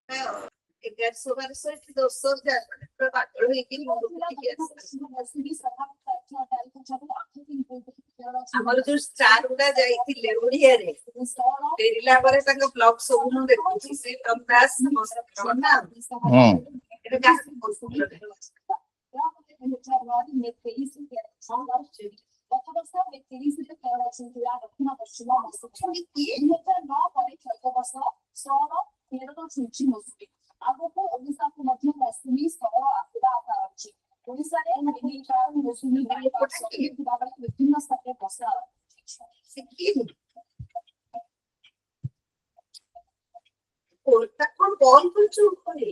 ଏଗାରଶହ ବାରଶହ ଏଠି 10,000 ପୁରା ପାଗଳ ହେଇକି ମୁଣ୍ଡକୁ ଟିକେ ଆମର ଯୋଉ ଷ୍ଟାର ଗୁଡା ଯାଇଥିଲେ ଓଡିଆରେ ଫେରିଲା ପରେ ତାଙ୍କ ବ୍ଲଗ ସବୁ ମୁଁ ଦେଖୁଛି ସେ ତମଦାସ ନା ଏଟା କାହାକୁ କହୁଥିଲେ ଆଗକୁ ଓଡ଼ିଶାକୁ ମଧ୍ୟ ମୌସୁମୀ ସ୍ଥଳ ଆସିବା ଆଶା ଅଛି। ଓଡ଼ିଶାରେ ବିଭିନ୍ନ ସ୍ଥାନରେ ବର୍ଷା କଣ ବଲ କରୁଛୁ ଉପରେ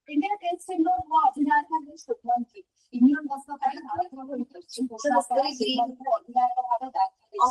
इंडिया टेस्ट इंडोर व अधिनायक शुभमन गिल इंग्लंड गस्त ପାଇଁ ଭାରତର ଅଧିନାୟକ ଭାବେ ଦାୟିତ୍ୱ